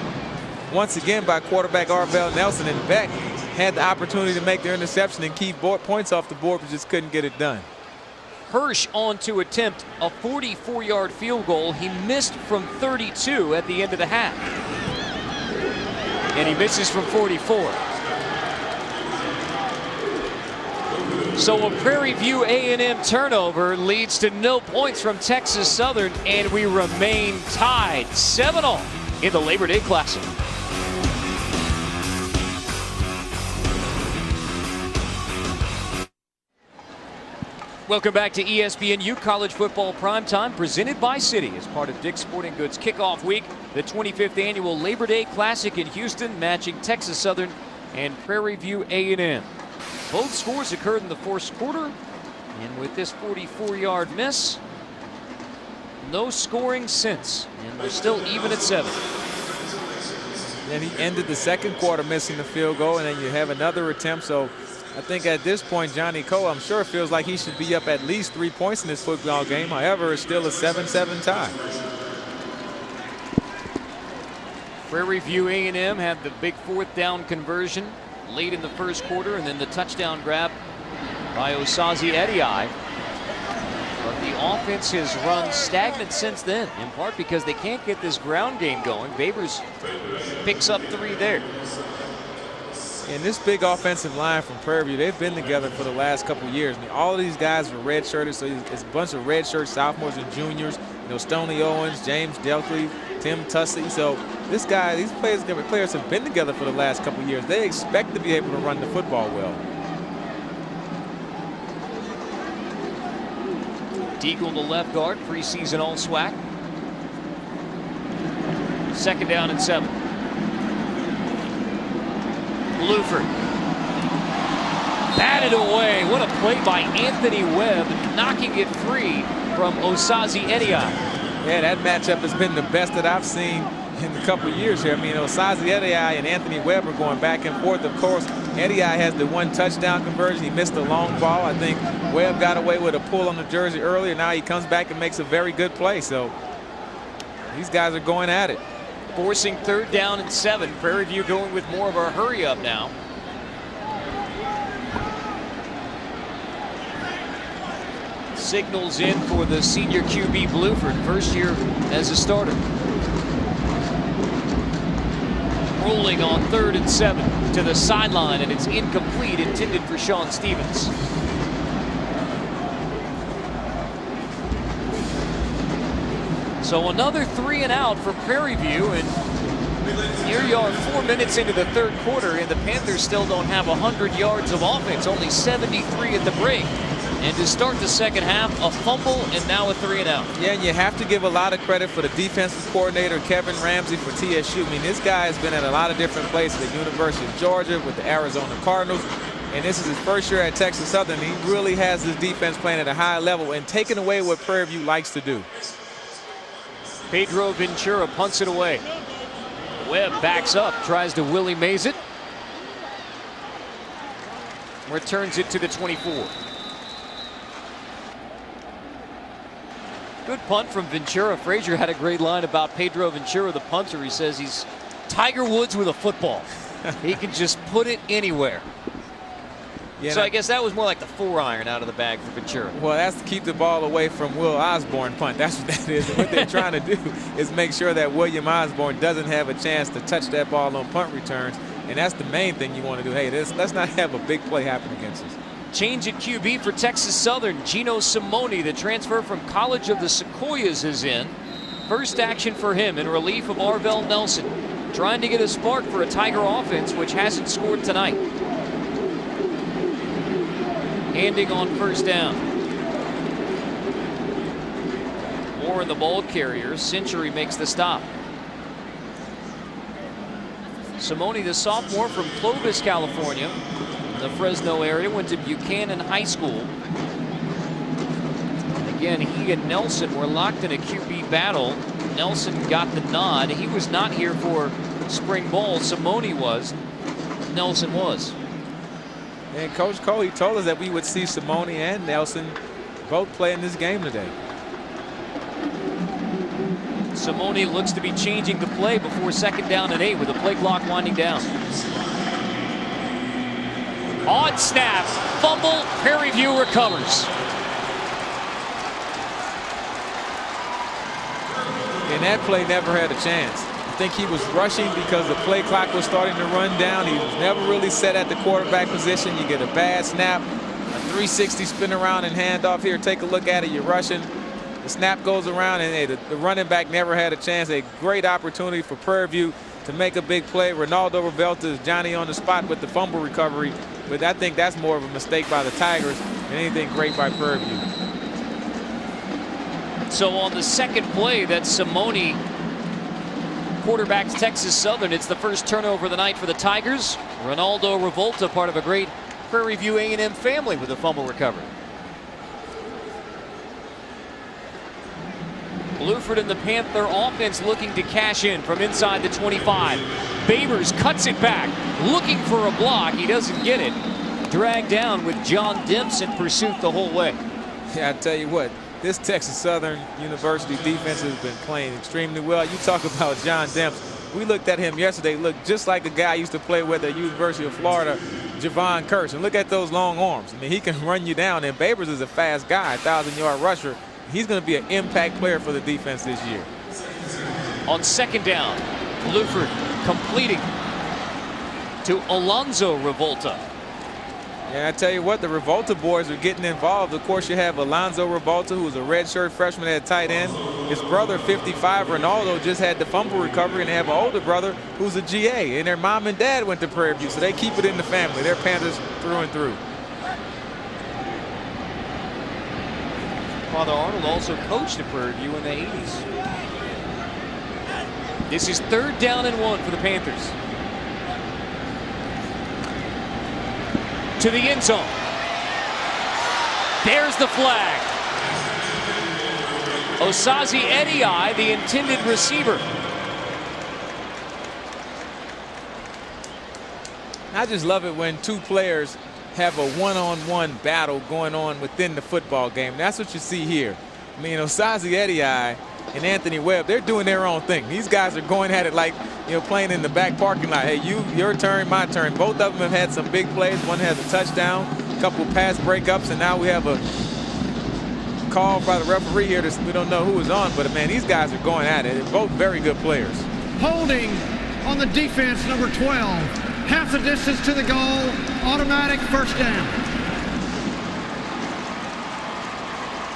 once again, by quarterback Arvell Nelson, and Beck had the opportunity to make their interception and keep points off the board, but just couldn't get it done. Hirsch on to attempt a 44-yard field goal. He missed from 32 at the end of the half. And he misses from 44. So a Prairie View A&M turnover leads to no points from Texas Southern, and we remain tied 7-all in the Labor Day Classic. Welcome back to ESPNU College Football Primetime, presented by Citi as part of Dick's Sporting Goods Kickoff Week, the 25th annual Labor Day Classic in Houston, matching Texas Southern and Prairie View A&M. Both scores occurred in the 1st quarter, and with this 44-yard miss, no scoring since, and we're still even at 7. Then he ended the 2nd quarter missing the field goal, and then you have another attempt. So I think at this point, Johnny Cole, I'm sure, feels like he should be up at least 3 points in this football game. However, it's still a 7-7 tie. Prairie View A&M had the big 4th down conversion late in the 1st quarter, and then the touchdown grab by Osazi Ediai. But the offense has run stagnant since then, in part because they can't get this ground game going. Babers picks up 3 there. And this big offensive line from Prairie View, they've been together for the last couple of years. I mean, all of these guys are redshirted, so it's a bunch of redshirt sophomores and juniors. You know, Stoney Owens, James Delcliffe, Tim Tussey. So these players have been together for the last couple of years. They expect to be able to run the football well. Deagle, the left guard, preseason All-SWAC. 2nd down and 7. Bluford. Batted away. What a play by Anthony Webb, knocking it free from Osazi Ediai. Yeah, that matchup has been the best that I've seen in a couple of years here. I mean, Osazi Ediai and Anthony Webb are going back and forth. Of course, Ediai has the 1 touchdown conversion. He missed a long ball. I think Webb got away with a pull on the jersey earlier. Now he comes back and makes a very good play. So these guys are going at it. Forcing 3rd down and 7. Prairie View going with more of a hurry up now. Signals in for the senior QB Bluford, first year as a starter. Rolling on 3rd and 7 to the sideline, and it's incomplete, intended for Sean Stevens. So another 3 and out for Prairie View, and here you are 4 minutes into the 3rd quarter, and the Panthers still don't have 100 yards of offense, only 73 at the break. And to start the 2nd half, a fumble and now a 3 and out. Yeah, and you have to give a lot of credit for the defensive coordinator, Kevin Ramsey, for TSU. I mean, this guy has been at a lot of different places at University of Georgia, with the Arizona Cardinals. And this is his first year at Texas Southern. He really has his defense playing at a high level and taking away what Prairie View likes to do. Pedro Ventura punts it away. Webb backs up, tries to Willie Mays it. Returns it to the 24. Good punt from Ventura. Frazier had a great line about Pedro Ventura, the punter. He says he's Tiger Woods with a football. He can just put it anywhere. Yeah, so I guess that was more like the 4-iron out of the bag for Ventura. Well, that's to keep the ball away from Will Osborne punt. That's what that is. And what they're trying to do is make sure that William Osborne doesn't have a chance to touch that ball on punt returns. And that's the main thing you want to do. Hey, let's not have a big play happen against us. Change at QB for Texas Southern. Gino Simone, the transfer from College of the Sequoias, is in. First action for him in relief of Arvell Nelson. Trying to get a spark for a Tiger offense, which hasn't scored tonight. Handing on 1st down. Warren, the ball carrier. Century makes the stop. Simone, the sophomore from Clovis, California, the Fresno area, went to Buchanan High School. Again, he and Nelson were locked in a QB battle. Nelson got the nod. He was not here for spring ball. Simone was. Nelson was. And Coach Cole, he told us that we would see Simone and Nelson both play in this game today. Simone looks to be changing the play before 2nd down and 8 with the play clock winding down. On snap, fumble, Prairie View recovers. And that play never had a chance. I think he was rushing because the play clock was starting to run down. He was never really set at the quarterback position. You get a bad snap, a 360 spin around and hand off here. Take a look at it. You're rushing. The snap goes around, and hey, the running back never had a chance. A great opportunity for Prairie View to make a big play. Ronaldo Revelta is Johnny on the spot with the fumble recovery. But I think that's more of a mistake by the Tigers than anything great by Prairie View. So on the 2nd play, that Simone quarterbacks Texas Southern. It's the first turnover of the night for the Tigers. Ronaldo Revolta, part of a great Prairie View A&M family, with a fumble recovery. Bluford and the Panther offense looking to cash in from inside the 25. Babers cuts it back, looking for a block. He doesn't get it. Dragged down with John Demps in pursuit the whole way. Yeah, I tell you what, this Texas Southern University defense has been playing extremely well. You talk about John Demps. We looked at him yesterday, looked just like a guy I used to play with at the University of Florida, Javon Curse. And look at those long arms. I mean, he can run you down. And Babers is a fast guy, 1,000-yard rusher. He's going to be an impact player for the defense this year. On 2nd down, Bluford completing. to Alonzo Revolta. Yeah, I tell you what, the Revolta boys are getting involved. Of course, you have Alonzo Revolta, who's a redshirt freshman at tight end. His brother, 55, Ronaldo, just had the fumble recovery, and they have an older brother who's a GA. And their mom and dad went to Prairie View, so they keep it in the family. They're Panthers through and through. Father Arnold also coached at Prairie View in the 80s. This is 3rd down and 1 for the Panthers. To the end zone. There's the flag. Osazi Ediai, the intended receiver. I just love it when two players have a one-on-one battle going on within the football game. That's what you see here. I mean, Osazi Ediai and Anthony Webb, they're doing their own thing. These guys are going at it like, you know, playing in the back parking lot. Hey, your turn, my turn. Both of them have had some big plays. One has a touchdown, a couple pass breakups, and now we have a call by the referee here. We don't know who is on, but, man, these guys are going at it. They're both very good players. Holding on the defense, number 12. Half the distance to the goal, automatic first down.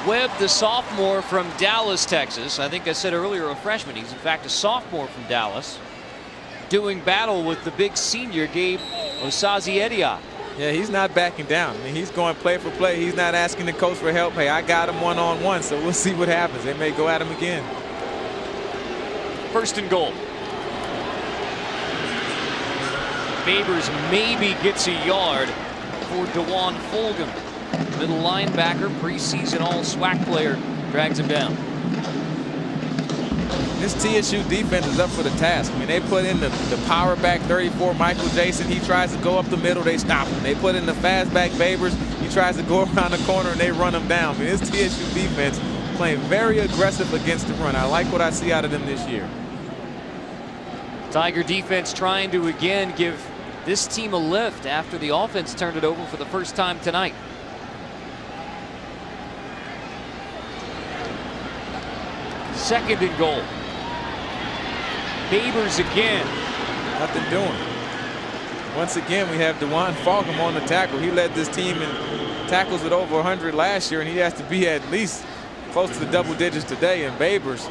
Webb, the sophomore from Dallas, Texas. I think I said earlier a freshman. He's in fact a sophomore from Dallas, doing battle with the big senior Gabe Osazi Ediai. Yeah, he's not backing down. I mean, he's going play for play. He's not asking the coach for help. Hey, I got him one-on-one, so we'll see what happens. They may go at him again. 1st and goal. Babers maybe gets a yard for DeJuan Fulgham. Middle linebacker, preseason all-SWAC player, drags him down. This TSU defense is up for the task. I mean, they put in the power back 34, Michael Jason. He tries to go up the middle, they stop him. They put in the fast back Babers. He tries to go around the corner, and they run him down. I mean, this TSU defense playing very aggressive against the run. I like what I see out of them this year. Tiger defense trying to again give this team a lift after the offense turned it over for the first time tonight. 2nd and goal. Babers again. Nothing doing. Once again, we have DeJuan Fulgham on the tackle. He led this team in tackles with over 100 last year, and he has to be at least close to the double digits today. And Babers,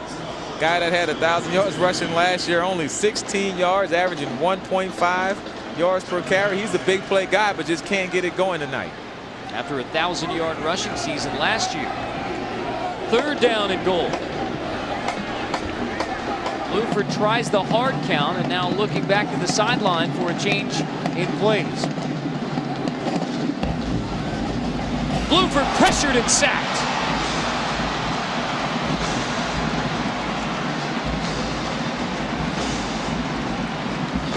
guy that had 1,000 yards rushing last year, only 16 yards, averaging 1.5 yards per carry. He's a big play guy, but just can't get it going tonight. After a 1,000-yard rushing season last year. 3rd down and goal. Bluford tries the hard count and now looking back to the sideline for a change in plays. Bluford pressured and sacked.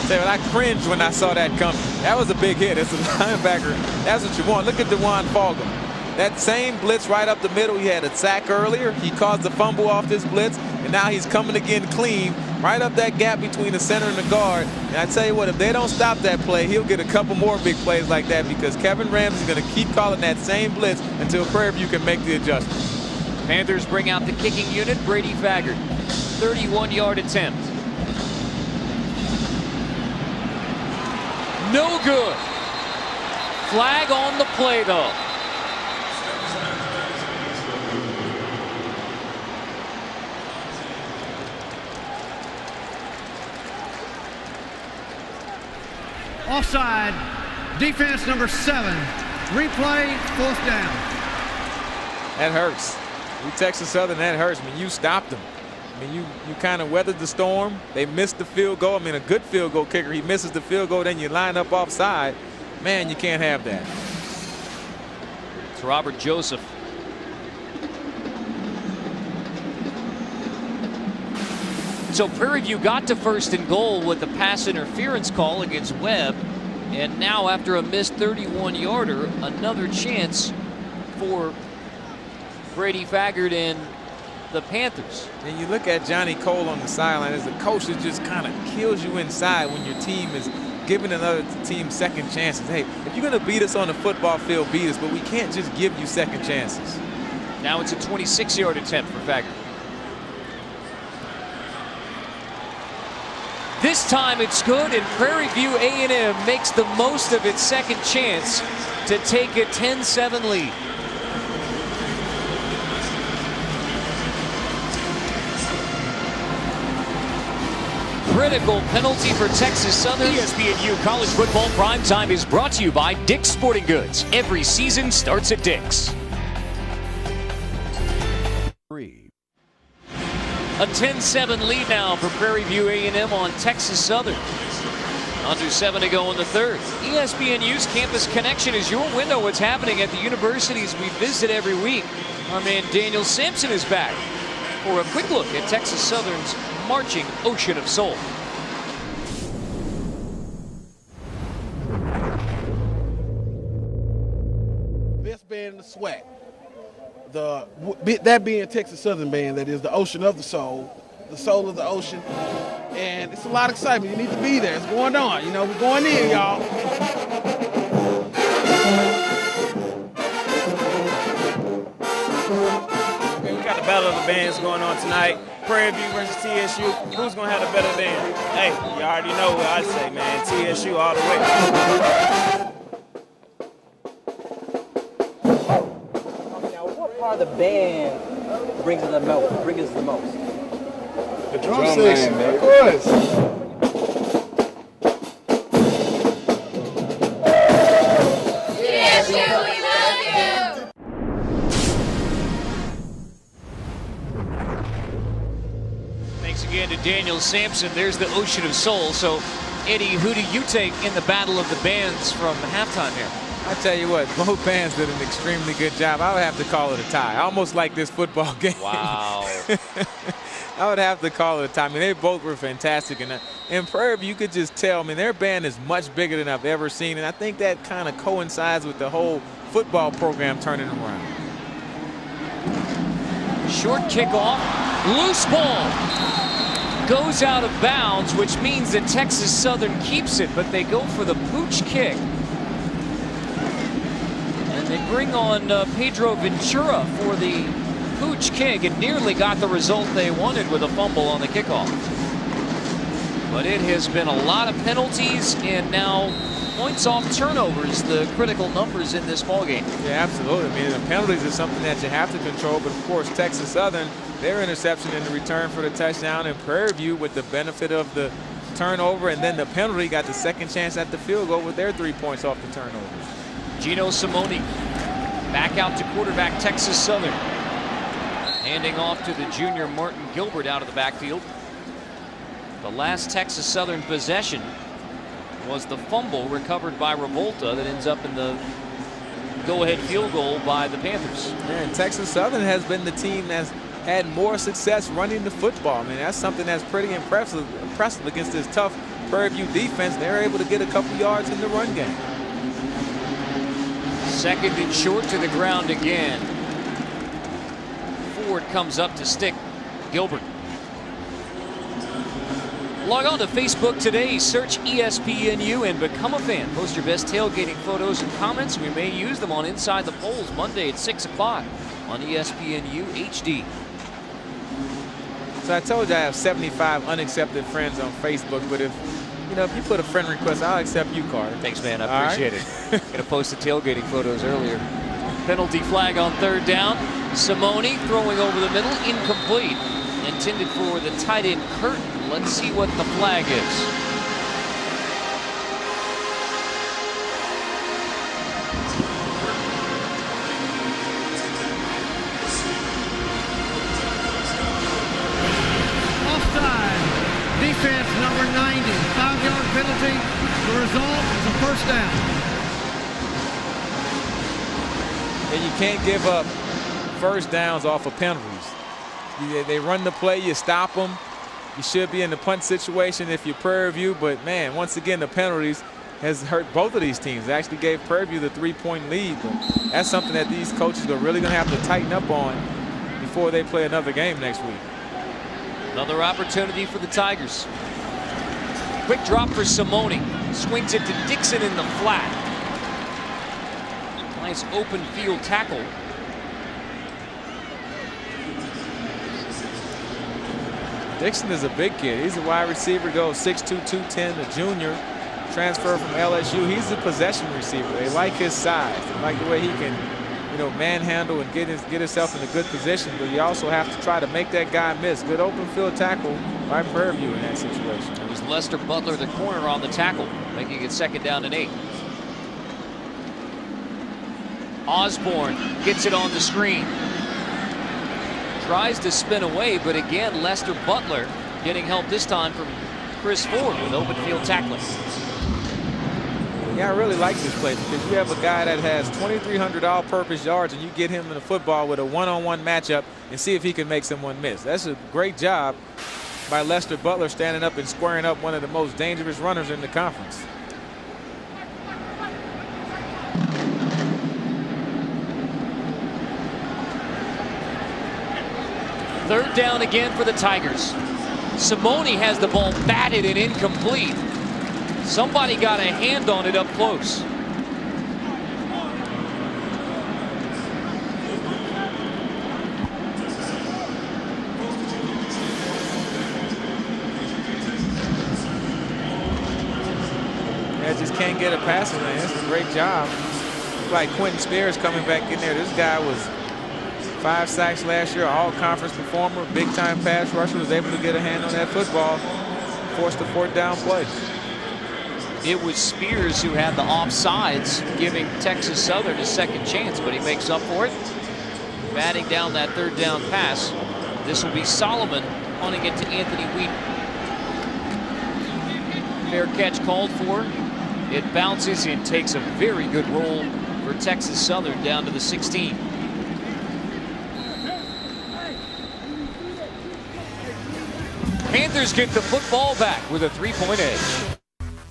I cringed when I saw that coming. That was a big hit. As a linebacker, that's what you want. Look at DeJuan Fulgham. That same blitz right up the middle. He had a sack earlier. He caused the fumble off this blitz, and now he's coming again clean right up that gap between the center and the guard. And I tell you what, if they don't stop that play, he'll get a couple more big plays like that, because Kevin Ramsey's going to keep calling that same blitz until Prairie View can make the adjustment. Panthers bring out the kicking unit, Brady Faggard. 31-yard attempt. No good. Flag on the play, though. Offside, defense number 7. Replay, 4th down. That hurts. You Texas Southern, that hurts. I mean, you stopped them. I mean, you kind of weathered the storm. They missed the field goal. I mean, a good field goal kicker, he misses the field goal, then you line up offside. Man, you can't have that. It's Robert Joseph. So Prairie View got to 1st and goal with the pass interference call against Webb. And now after a missed 31-yarder, another chance for Brady Faggard and the Panthers. And you look at Johnny Cole on the sideline as a coach, it just kind of kills you inside when your team is giving another team second chances. Hey, if you're going to beat us on the football field, beat us, but we can't just give you second chances. Now it's a 26-yard attempt for Faggard. This time it's good, and Prairie View A&M makes the most of its second chance to take a 10-7 lead. Critical penalty for Texas Southern. ESPNU College Football Primetime is brought to you by Dick's Sporting Goods. Every season starts at Dick's. A 10-7 lead now for Prairie View A&M on Texas Southern. Under 7 to go in the third. ESPNU's Campus Connection is your window what's happening at the universities we visit every week. Our man Daniel Sampson is back for a quick look at Texas Southern's marching ocean of soul. Best band in the SWAC. That being Texas Southern Band, that is the ocean of the soul of the ocean. And it's a lot of excitement. You need to be there. It's going on. You know, we're going in, y'all. Okay, we got the Battle of the Bands going on tonight. Prairie View versus TSU. Who's going to have the better band? Hey, you already know what I say, man. TSU all the way. The band brings us the most. The drum section, man. Of course. Yes, we love you. Thanks again to Daniel Sampson. There's the ocean of soul. So, Eddie, who do you take in the battle of the bands from halftime here? I tell you what, both bands did an extremely good job. I would have to call it a tie. I almost like this football game. Wow. I would have to call it a tie. I mean, they both were fantastic. And in Prairie View, you could just tell, I mean, their band is much bigger than I've ever seen. And I think that kind of coincides with the whole football program turning around. Short kickoff, loose ball. Goes out of bounds, which means that Texas Southern keeps it, but they go for the pooch kick. They bring on Pedro Ventura for the pooch kick and nearly got the result they wanted with a fumble on the kickoff. But it has been a lot of penalties and now points off turnovers, the critical numbers in this ballgame. Yeah, absolutely. I mean, the penalties is something that you have to control, but of course, Texas Southern, their interception in the return for the touchdown, and Prairie View with the benefit of the turnover and then the penalty got the second chance at the field goal with their 3 points off the turnovers. Gino Simone back out to quarterback Texas Southern. Handing off to the junior Martin Gilbert out of the backfield. The last Texas Southern possession was the fumble recovered by Revolta that ends up in the go-ahead field goal by the Panthers. Yeah, and Texas Southern has been the team that's had more success running the football. I mean, that's something that's pretty impressive against this tough Prairie View defense. They're able to get a couple yards in the run game. Second and short to the ground again. Ford comes up to stick Gilbert. Log on to Facebook today, search ESPNU and become a fan. Post your best tailgating photos and comments. We may use them on Inside the Polls Monday at 6 o'clock on ESPNU HD. So I told you I have 75 unaccepted friends on Facebook, but if you put a friend request, I'll accept you, Carter. Thanks, man. I appreciate it. Gonna post the tailgating photos earlier. Penalty flag on third down. Simone throwing over the middle, incomplete. Intended for the tight end Curtin. Let's see what the flag is. Defense number 90, 5-yard penalty. The result is a first down. And you can't give up first downs off of penalties. They run the play, you stop them. You should be in the punt situation if you're Prairie View, but man, once again, the penalties has hurt both of these teams. They actually gave Prairie View the 3-point lead, but that's something that these coaches are really going to have to tighten up on before they play another game next week. Another opportunity for the Tigers. Quick drop for Simone. Swings it to Dixon in the flat. Nice open field tackle. Dixon is a big kid. He's a wide receiver, goes 6'2", 210, a junior, transfer from LSU. He's a possession receiver. They like his size. They like the way he can, you know, manhandle and get himself in a good position, but you also have to try to make that guy miss. Good open field tackle by Prairie View in that situation. It was Lester Butler, the corner, on the tackle, making it 2nd down and 8. Osborne gets it on the screen. Tries to spin away, but again, Lester Butler getting help this time from Chris Ford with open field tackling. Yeah, I really like this play because you have a guy that has 2,300 all-purpose yards and you get him in the football with a one-on-one matchup and see if he can make someone miss. That's a great job by Lester Butler standing up and squaring up one of the most dangerous runners in the conference. Third down again for the Tigers. Simone has the ball batted and incomplete. Somebody got a hand on it up close. Yeah, just can't get a passing lane. That's a great job. Like Quentin Spears coming back in there. This guy was 5 sacks last year, all-conference performer, big-time pass rusher, was able to get a hand on that football, forced a 4th down play. It was Spears who had the offsides, giving Texas Southern a second chance, but he makes up for it, batting down that 3rd down pass. This will be Solomon punting it to Anthony Wheaton. Fair catch called for. It bounces and takes a very good roll for Texas Southern down to the 16. Panthers get the football back with a 3-point edge.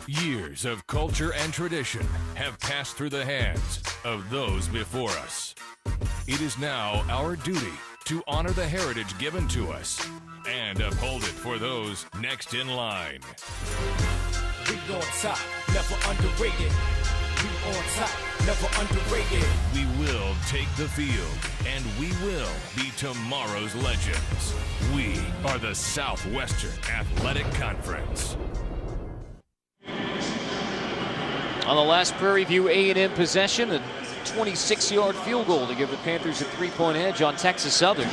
Years of culture and tradition have passed through the hands of those before us. It is now our duty to honor the heritage given to us and uphold it for those next in line. We on top, never underrated. We on top, never underrated. We will take the field, and we will be tomorrow's legends. We are the Southwestern Athletic Conference. On the last Prairie View A&M possession, a 26-yard field goal to give the Panthers a 3-point edge on Texas Southern.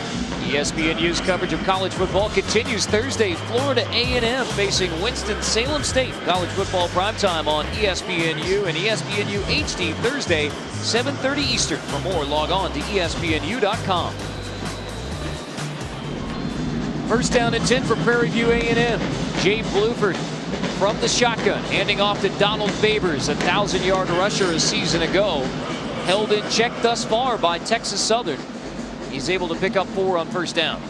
ESPNU's coverage of college football continues Thursday. Florida A&M facing Winston-Salem State. College football primetime on ESPNU and ESPNU HD Thursday, 7:30 Eastern. For more, log on to ESPNU.com. 1st down and 10 for Prairie View A&M. Jay Bluford from the shotgun, handing off to Donald Babers, a 1,000-yard rusher a season ago. Held in check thus far by Texas Southern. He's able to pick up 4 on 1st down.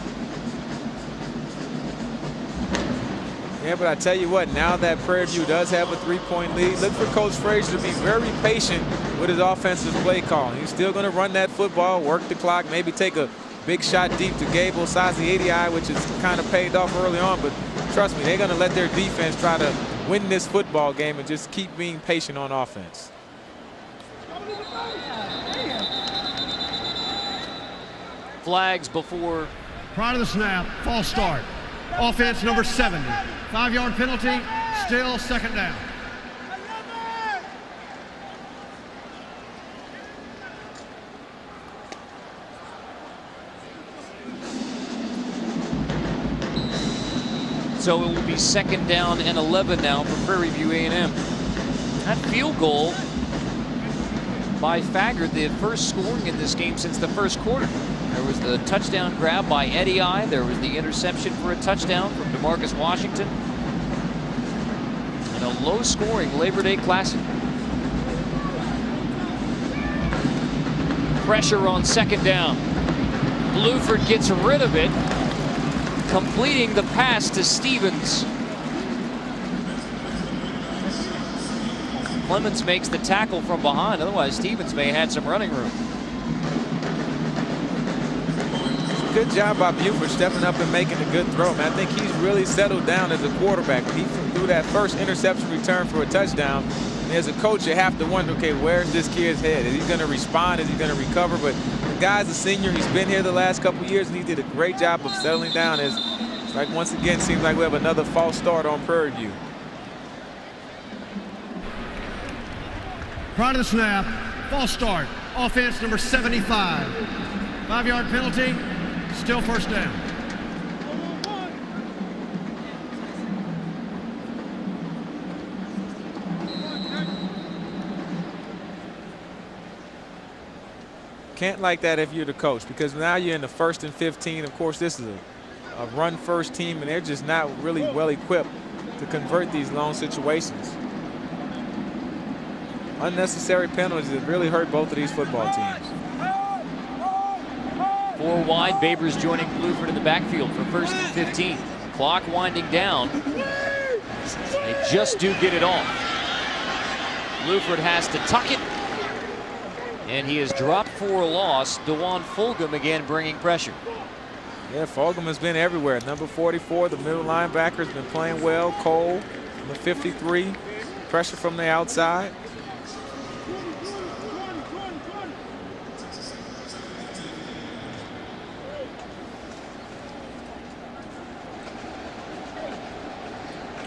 Yeah, but I tell you what, now that Prairie View does have a 3-point lead, look for Coach Frazier to be very patient with his offensive play call. He's still going to run that football, work the clock, maybe take a big shot deep to Gable Saziedi, which is kind of paid off early on, but trust me, they're going to let their defense try to win this football game and just keep being patient on offense. Flags before. Prior to the snap, false start. Offense number 70. 5-yard penalty, still 2nd down. So it will be 2nd down and 11 now for Prairie View A&M. That field goal by Faggard, the first scoring in this game since the 1st quarter. There was the touchdown grab by Eddie I. There was the interception for a touchdown from DeMarcus Washington. And a low-scoring Labor Day Classic. Pressure on 2nd down. Bluford gets rid of it, completing the pass to Stevens. Clemens makes the tackle from behind. Otherwise, Stevens may have had some running room. Good job by Buford stepping up and making a good throw, man. I think he's really settled down as a quarterback. He threw that first interception return for a touchdown. And as a coach, you have to wonder, okay, where's this kid's head? Is he going to respond? Is he going to recover? But the guy's a senior. He's been here the last couple of years, and he did a great job of settling down as Like, once again, seems like we have another false start on Prairie View. Prior to the snap, false start, offense number 75. 5-yard penalty, still first down. Can't like that if you're the coach, because now you're in the 1st and 15. Of course, this is a run-first team, and they're just not really well equipped to convert these long situations. Unnecessary penalties that really hurt both of these football teams. 4 wide, Babers joining Bluford in the backfield for 1st and 15. Clock winding down. They just do get it off. Bluford has to tuck it. And he is dropped for a loss. DeJuan Fulgham again bringing pressure. Yeah, Fulgham has been everywhere. Number 44, the middle linebacker, has been playing well. Cole, number 53, pressure from the outside.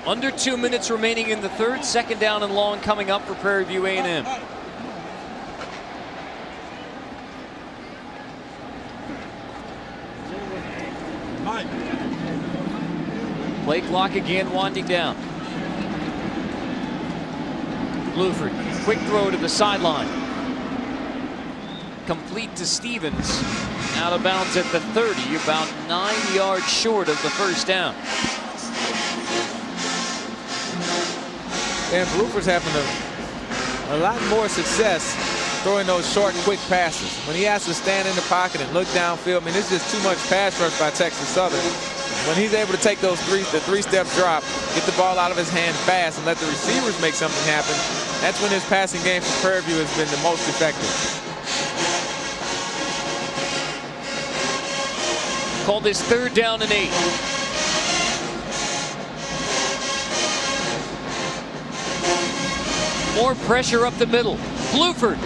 Under 2 minutes remaining in the third. 2nd down and long coming up for Prairie View A&M. Play clock again winding down. Bluford, quick throw to the sideline. Complete to Stevens. Out of bounds at the 30, about 9 yards short of the first down. And Bluford's having a lot more success throwing those short, quick passes. When he has to stand in the pocket and look downfield, I mean, it's just too much pass rush by Texas Southern. When he's able to take those the three-step drop, get the ball out of his hand fast, and let the receivers make something happen, that's when his passing game for Prairie View has been the most effective. Called his 3rd down and 8. More pressure up the middle. Bluford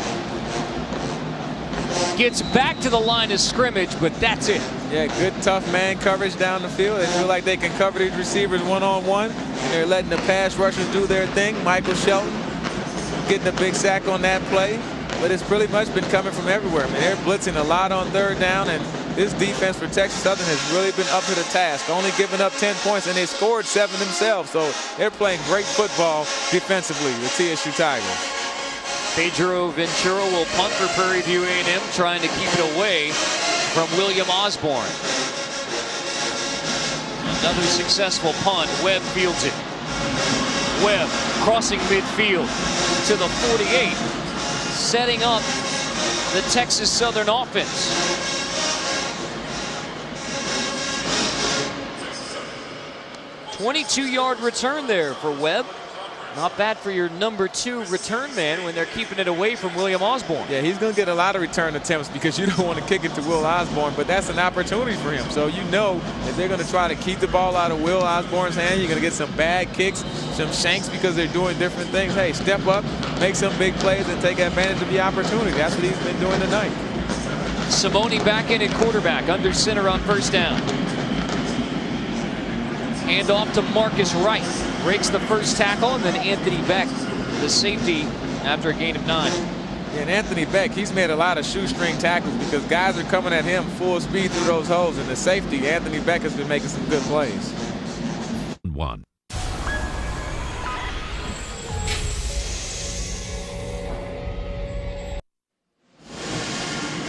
gets back to the line of scrimmage, but that's it. Yeah, good tough man coverage down the field. They feel like they can cover these receivers one-on-one, and they're letting the pass rushers do their thing. Michael Shelton getting a big sack on that play, but it's pretty much been coming from everywhere. I mean, they're blitzing a lot on 3rd down, and this defense for Texas Southern has really been up to the task, only giving up 10 points, and they scored 7 themselves. So they're playing great football defensively, the TSU Tigers. Pedro Ventura will punt for Prairie View A&M, trying to keep it away from William Osborne. Another successful punt. Webb fields it. Webb crossing midfield to the 48, setting up the Texas Southern offense. "22-yard return there for Webb. Not bad for your number 2 return man when they're keeping it away from William Osborne. Yeah, he's going to get a lot of return attempts because you don't want to kick it to Will Osborne, but that's an opportunity for him. So you know if they're going to try to keep the ball out of Will Osborne's hand, you're going to get some bad kicks, some shanks because they're doing different things. Hey, step up, make some big plays, and take advantage of the opportunity. That's what he's been doing tonight. Simone back in at quarterback, under center on 1st down. Hand off to Marcus Wright. Breaks the first tackle, and then Anthony Beck, the safety, after a gain of 9. And Anthony Beck, he's made a lot of shoestring tackles because guys are coming at him full speed through those holes. And the safety, Anthony Beck, has been making some good plays. 1.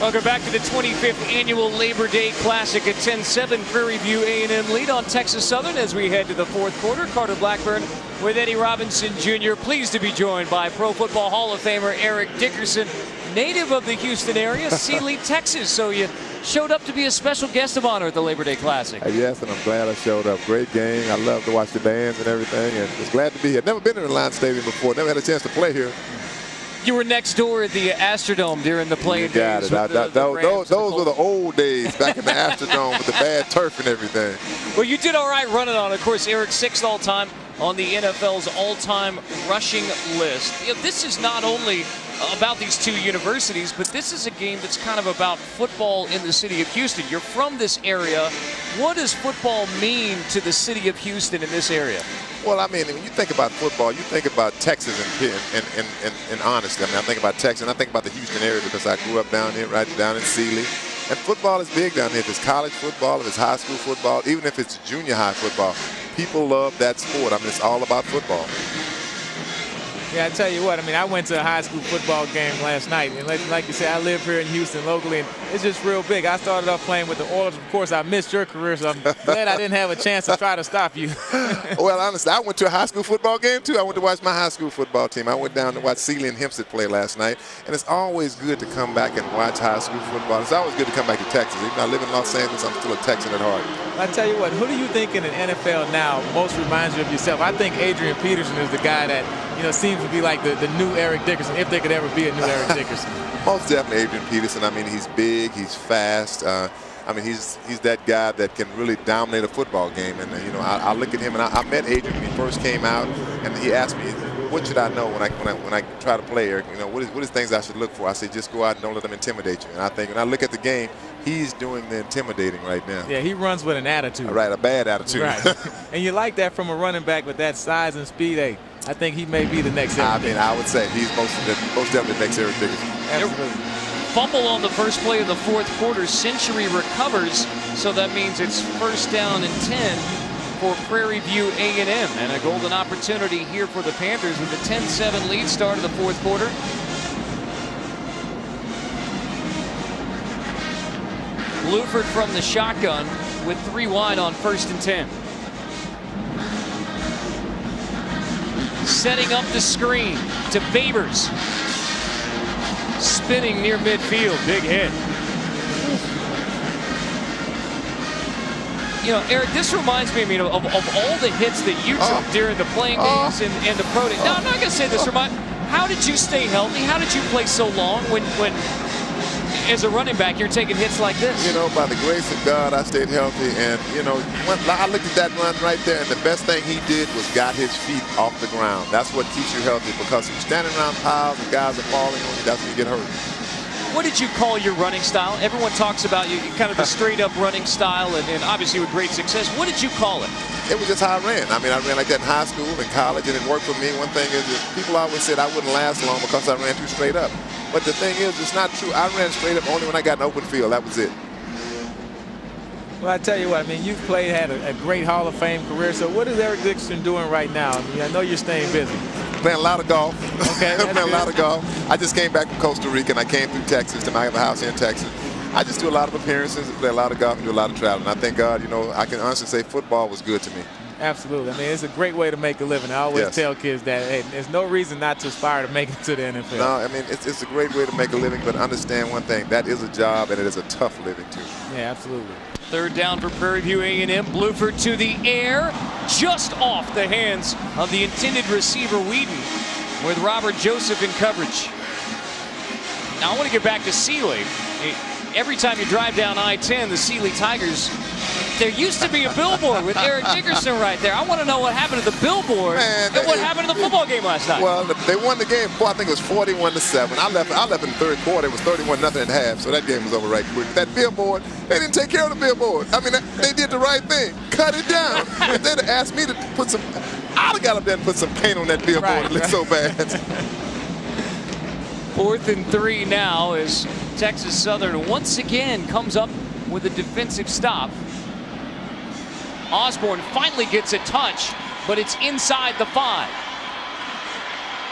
Welcome back to the 25th Annual Labor Day Classic at 10-7. Prairie View A&M lead on Texas Southern as we head to the 4th quarter. Carter Blackburn with Eddie Robinson Jr. Pleased to be joined by Pro Football Hall of Famer Eric Dickerson, native of the Houston area, Sealy, Texas. So you showed up to be a special guest of honor at the Labor Day Classic. Yes, and I'm glad I showed up. Great game. I love to watch the bands and everything, and just glad to be here. Never been in Reliant Stadium before. Never had a chance to play here. You were next door at the Astrodome during the playing days. Those were the old days back in the Astrodome with the bad turf and everything. Well, you did all right running on. Of course, Eric, 6th all-time on the NFL's all-time rushing list. You know, this is not only about these two universities, but this is a game that's kind of about football in the city of Houston. You're from this area. What does football mean to the city of Houston in this area? Well, I mean, when you think about football, you think about Texas and honestly, I mean, I think about Texas and I think about the Houston area because I grew up down here, right down in Sealy. And football is big down here. If it's college football, if it's high school football, even if it's junior high football, people love that sport. I mean, it's all about football. Yeah, I tell you what, I mean, I went to a high school football game last night, and like you said, I live here in Houston locally, and it's just real big. I started off playing with the Oilers. Of course, I missed your career, so I'm glad I didn't have a chance to try to stop you. Well, honestly, I went to a high school football game, too. I went to watch my high school football team. I went down to watch Sealy and Hempstead play last night, and it's always good to come back and watch high school football. It's always good to come back to Texas. Even though I live in Los Angeles, I'm still a Texan at heart. I tell you what, who do you think in the NFL now most reminds you of yourself? I think Adrian Peterson is the guy that, you know, seems to be like the new Eric Dickerson, if there could ever be a new Eric Dickerson. Most definitely Adrian Peterson. I mean, he's big, he's fast. I mean, he's that guy that can really dominate a football game. And, you know, I look at him, and I met Adrian when he first came out, and he asked me, what should I know when I try to play, Eric? You know, what is things I should look for? I said, just go out and don't let them intimidate you. And I think when I look at the game, he's doing the intimidating right now. Yeah, he runs with an attitude. Right, a bad attitude. Right. And you like that from a running back with that size and speed. Hey, I think he may be the next Eric Dickerson. I would say he's most definitely the next Eric Dickerson. Absolutely. Fumble on the first play of the fourth quarter. Century recovers, so that means it's first down and 10 for Prairie View A&M. And a golden opportunity here for the Panthers with a 10-7 lead start of the fourth quarter. Bluford from the shotgun with 3 wide on 1st and 10. Setting up the screen to Babers. Spinning near midfield. Big hit. You know, Eric, this reminds me, of all the hits that you took during the playing games and the pro day. No, I'm not going to say this. How did you stay healthy? How did you play so long when as a running back, you're taking hits like this? You know, by the grace of God, I stayed healthy. And, you know, I looked at that run right there, and the best thing he did was got his feet off the ground. That's what keeps you healthy, because if you're standing around piles and guys are falling on you, that's when you get hurt. What did you call your running style? Everyone talks about you kind of the straight-up running style, and obviously with great success. What did you call it? It was just how I ran. I mean, I ran like that in high school and college, and it worked for me. One thing is that people always said I wouldn't last long because I ran too straight up. But the thing is, it's not true. I ran straight up only when I got an open field. That was it. Well, I tell you what, I mean, you've had a great Hall of Fame career. So what is Eric Dickerson doing right now? I mean, I know you're staying busy. Playing a lot of golf. Okay, playing a lot of golf. I just came back from Costa Rica, and I came through Texas to my house here in Texas. I just do a lot of appearances, play a lot of golf, and do a lot of traveling. I thank God, you know, I can honestly say football was good to me. Absolutely. I mean, it's a great way to make a living. I always tell kids that, hey, there's no reason not to aspire to make it to the NFL. No, I mean, it's a great way to make a living, but understand one thing. That is a job, and it is a tough living, too. Yeah, absolutely. Third down for Prairie View A&M. Bluford to the air, just off the hands of the intended receiver, Whedon, with Robert Joseph in coverage. Now I want to get back to Sealy. Every time you drive down I-10, the Sealy Tigers, there used to be a billboard with Eric Dickerson right there. I want to know what happened to the billboard and what happened to the football game last night. Well, they won the game. I think it was 41-7. I left in the third quarter. It was 31-0 at half, so that game was over right quick. That billboard, they didn't take care of the billboard. I mean, they did the right thing. Cut it down. If they'd have asked me to put some, I'd have got up there and put some paint on that billboard. Right, it looked so bad. 4th and 3 now as Texas Southern once again comes up with a defensive stop. Osborne finally gets a touch, but it's inside the 5.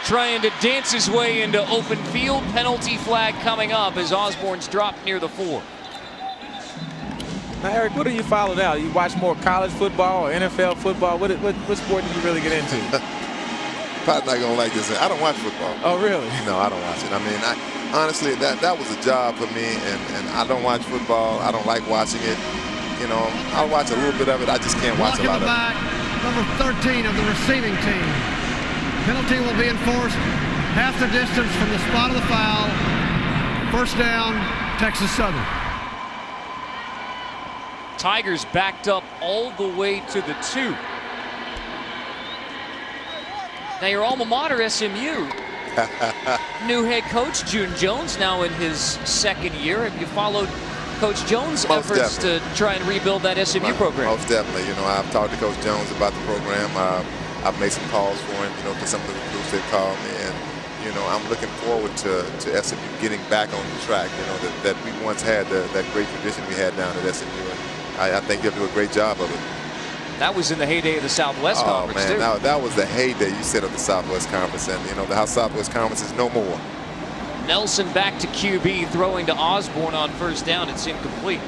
Trying to dance his way into open field. Penalty flag coming up as Osborne's dropped near the 4. Now, Eric, what do you follow now? You watch more college football or NFL football? What sport do you really get into? Probably not going to like this. I don't watch football. Oh, really? No, I don't watch it. I mean, honestly, that was a job for me, and I don't watch football. I don't like watching it. You know, I'll watch a little bit of it. I just can't watch a lot of it. Number 13 of the receiving team. Penalty will be enforced half the distance from the spot of the foul. First down, Texas Southern. Tigers backed up all the way to the 2. Now your alma mater, SMU, New head coach June Jones now in his second year. Have you followed Coach Jones' efforts to try and rebuild that SMU program? Most definitely. You know, I've talked to Coach Jones about the program. I've made some calls for him, you know, to some of the recruits that called me. And, you know, I'm looking forward to SMU getting back on the track, you know, that we once had, that great tradition we had down at SMU. And I think they'll do a great job of it. That was in the heyday of the Southwest Conference, too. That was the heyday, you said, of the Southwest Conference. And, you know, the Southwest Conference is no more. Nelson back to QB, throwing to Osborne on first down. It's incomplete.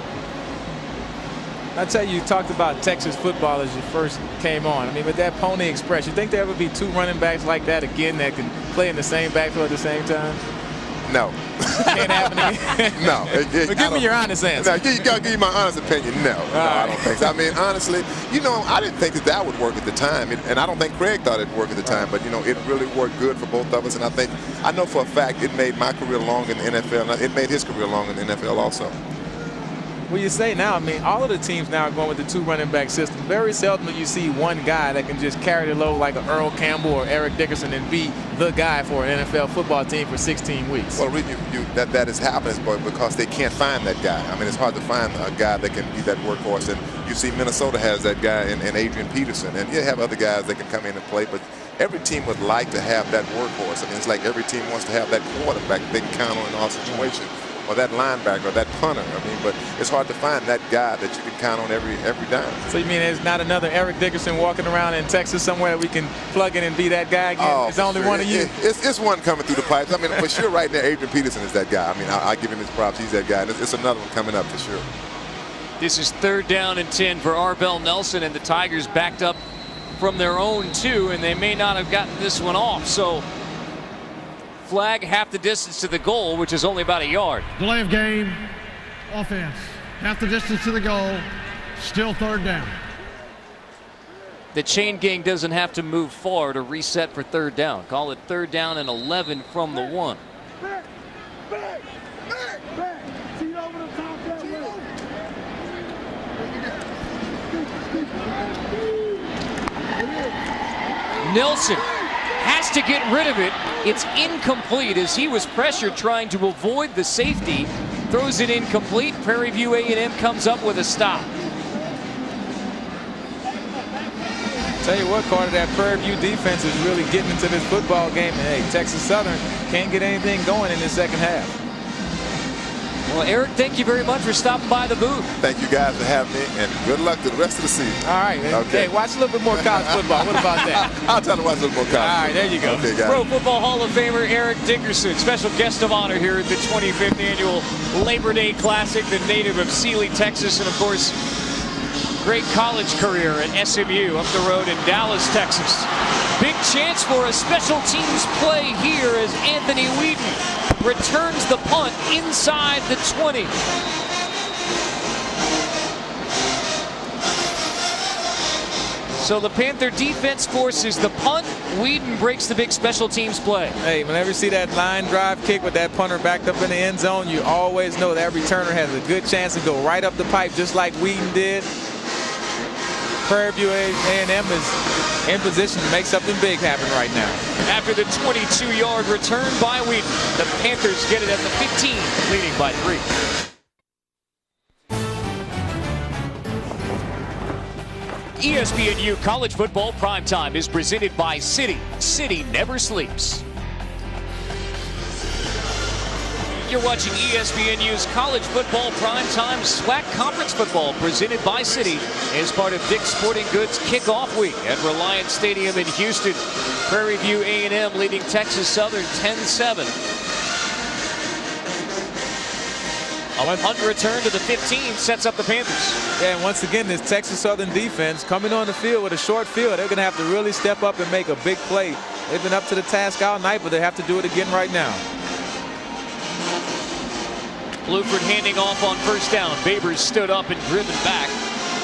I tell you talked about Texas football as you first came on. I mean, with that Pony Express, you think there would be two running backs like that again that can play in the same backfield at the same time? No. Can't happen again? No. But give me your honest answer. No, you got to give me my honest opinion. No, I don't think so. I mean, honestly, you know, I didn't think that would work at the time, and I don't think Craig thought it would work at the time, but, you know, it really worked good for both of us, and I know for a fact it made my career long in the NFL, and it made his career long in the NFL also. Well, you say now, I mean, all of the teams now are going with the two running back system. Very seldom do you see one guy that can just carry the load like an Earl Campbell or Eric Dickerson and be the guy for an NFL football team for 16 weeks. Well, the reason that is happening is because they can't find that guy. I mean, it's hard to find a guy that can be that workhorse. And you see Minnesota has that guy in Adrian Peterson. And you have other guys that can come in and play. But every team would like to have that workhorse. I mean, it's like every team wants to have that quarterback they can count on in all situations. Or that linebacker, or that punter. I mean, but it's hard to find that guy that you can count on every down. So you mean there's not another Eric Dickerson walking around in Texas somewhere that we can plug in and be that guy again? Oh, it's only sure. one of you. It's one coming through the pipes. I mean, for sure, right there, Adrian Peterson is that guy. I mean, I give him his props. He's that guy. And it's another one coming up for sure. This is 3rd down and 10 for Arbel Nelson, and the Tigers backed up from their own 2, and they may not have gotten this one off. So flag half the distance to the goal, which is only about a yard. Delay of game, offense. Half the distance to the goal, still 3rd down. The chain gang doesn't have to move far to reset for 3rd down. Call it 3rd down and 11 from the 1. Nelson has to get rid of it. It's incomplete as he was pressured trying to avoid the safety. Throws it incomplete. Prairie View A&M comes up with a stop. Tell you what, Carter, that Prairie View defense is really getting into this football game. And hey, Texas Southern can't get anything going in the second half. Well, Eric, thank you very much for stopping by the booth. Thank you guys for having me, and good luck to the rest of the season. All right. Okay. Hey, watch a little bit more college football. What about that? I'll try to watch a little more college. All right, there you go. Okay, guys. Pro Football Hall of Famer Eric Dickerson, special guest of honor here at the 25th annual Labor Day Classic, the native of Sealy, Texas, and of course, great college career at SMU up the road in Dallas, Texas. Big chance for a special teams play here as Anthony Whedon returns the punt inside the 20. So the Panther defense forces the punt. Whedon breaks the big special teams play. Hey, whenever you see that line drive kick with that punter backed up in the end zone, you always know that returner has a good chance to go right up the pipe just like Whedon did. Prairie View A&M is in position to make something big happen right now. After the 22-yard return by Whedon, the Panthers get it at the 15, leading by 3. ESPNU College Football Primetime is presented by City. City never sleeps. You're watching ESPNU's College Football Primetime SWAC Conference Football presented by City as part of Dick's Sporting Goods Kickoff Week at Reliant Stadium in Houston. Prairie View A&M leading Texas Southern 10-7. A punt return to the 15 sets up the Panthers. Yeah, and once again, this Texas Southern defense coming on the field with a short field. They're going to have to really step up and make a big play. They've been up to the task all night, but they have to do it again right now. Bluford handing off on first down. Babers stood up and driven back.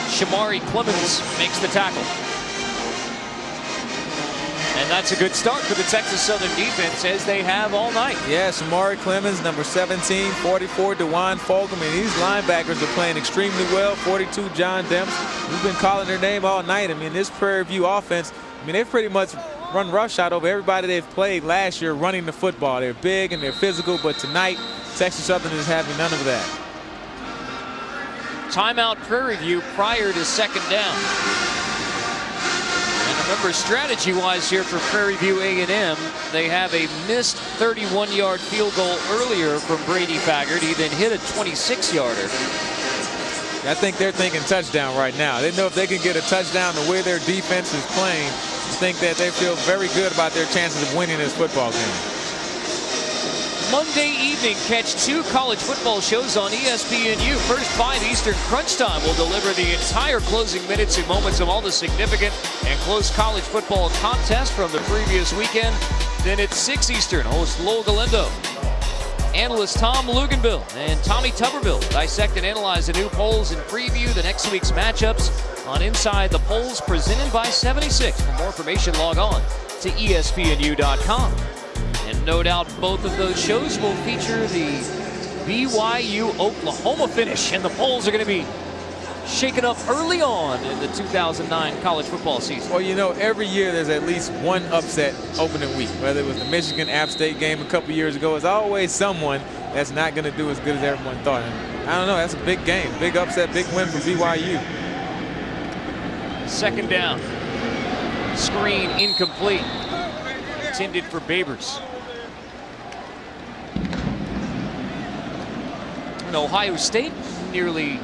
Shamari Clemens makes the tackle. And that's a good start for the Texas Southern defense, as they have all night. Yeah, Shamari Clemens, number 17, 44, DeJuan Fulgham. I mean, these linebackers are playing extremely well. 42, John Demps. We've been calling their name all night. I mean, this Prairie View offense, I mean, they've pretty much run roughshod over everybody they've played last year running the football. They're big and they're physical, but tonight Texas Southern is having none of that. Timeout Prairie View prior to second down. And remember, strategy-wise here for Prairie View A&M, they have a missed 31-yard field goal earlier from Brady Faggard. He then hit a 26-yarder. I think they're thinking touchdown right now. They know if they can get a touchdown the way their defense is playing, I think that they feel very good about their chances of winning this football game. Monday evening, catch 2 college football shows on ESPNU. First 5 Eastern Crunch Time will deliver the entire closing minutes and moments of all the significant and close college football contests from the previous weekend. Then at 6 Eastern, host Lowell Galindo. Analysts Tom Luganville and Tommy Tuberville dissect and analyze the new polls and preview the next week's matchups on Inside the Polls, presented by 76. For more information, log on to ESPNU.com. And no doubt both of those shows will feature the BYU-Oklahoma finish, and the polls are going to be shaken up early on in the 2009 college football season. Well, you know, every year there's at least one upset opening week. Whether it was the Michigan-App State game a couple years ago, there's always someone that's not going to do as good as everyone thought. And I don't know, that's a big game, big upset, big win for BYU. Second down. Screen incomplete. Intended for Babers. And Ohio State nearly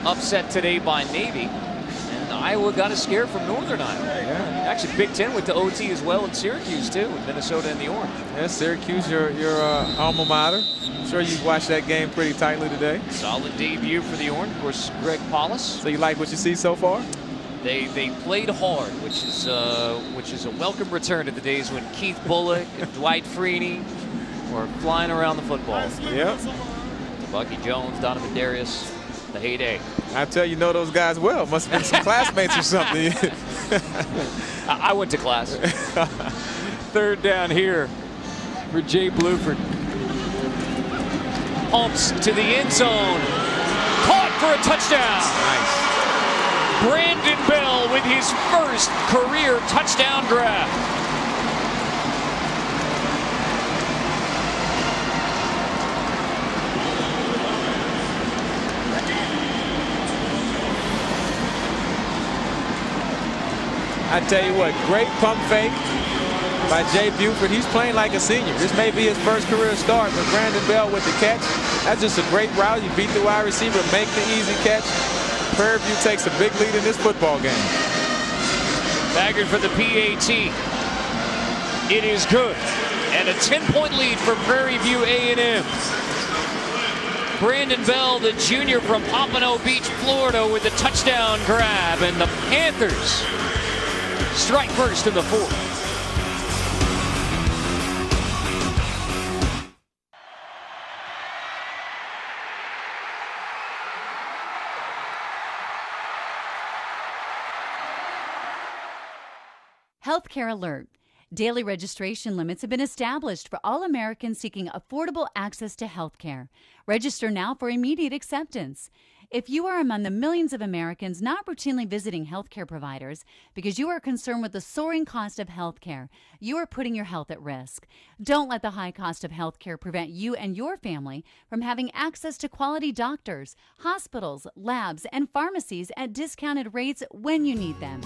upset today by Navy. And Iowa got a scare from Northern Iowa. Yeah. Actually, Big Ten went to OT as well in Syracuse, too, with Minnesota in the orange. Yeah, Syracuse, your alma mater. I'm sure you've watched that game pretty tightly today. Solid debut for the orange. Of course, Greg Paulus. So you like what you see so far? They played hard, which is a welcome return to the days when Keith Bullock and Dwight Freeney were flying around the football. Yep. Bucky Jones, Donovan Darius, the heyday. I tell you, know those guys well. Must have been some classmates or something. I went to class. Third down here for Jay Bluford. Pumps to the end zone. Caught for a touchdown. Nice. Brandon Bell with his first career touchdown grab. I tell you what, great pump fake by Jay Buford. He's playing like a senior. This may be his first career start, but Brandon Bell with the catch. That's just a great route. You beat the wide receiver, make the easy catch. Prairie View takes a big lead in this football game. Baggard for the PAT. It is good. And a 10-point lead for Prairie View A&M. Brandon Bell, the junior from Pompano Beach, Florida, with a touchdown grab. And the Panthers strike first in the fourth. Healthcare alert. Daily registration limits have been established for all Americans seeking affordable access to health care. Register now for immediate acceptance. If you are among the millions of Americans not routinely visiting healthcare providers because you are concerned with the soaring cost of healthcare, you are putting your health at risk. Don't let the high cost of healthcare prevent you and your family from having access to quality doctors, hospitals, labs, and pharmacies at discounted rates when you need them.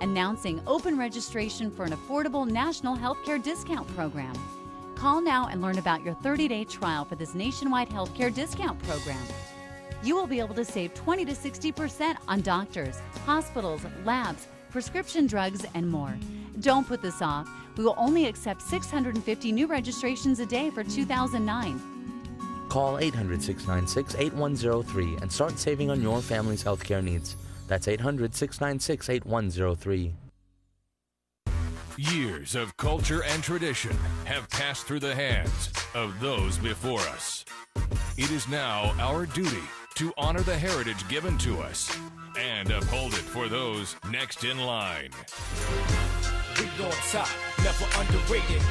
Announcing open registration for an affordable national healthcare discount program. Call now and learn about your 30-day trial for this nationwide healthcare discount program. You will be able to save 20 to 60% on doctors, hospitals, labs, prescription drugs, and more. Don't put this off. We will only accept 650 new registrations a day for 2009. Call 800-696-8103 and start saving on your family's healthcare needs. That's 800-696-8103. Years of culture and tradition have passed through the hands of those before us. It is now our duty to honor the heritage given to us and uphold it for those next in line. We on top, never underrated.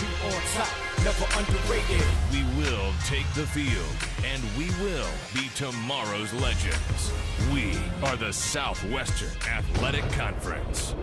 We on top, never underrated. We will take the field, and we will be tomorrow's legends. We are the Southwestern Athletic Conference.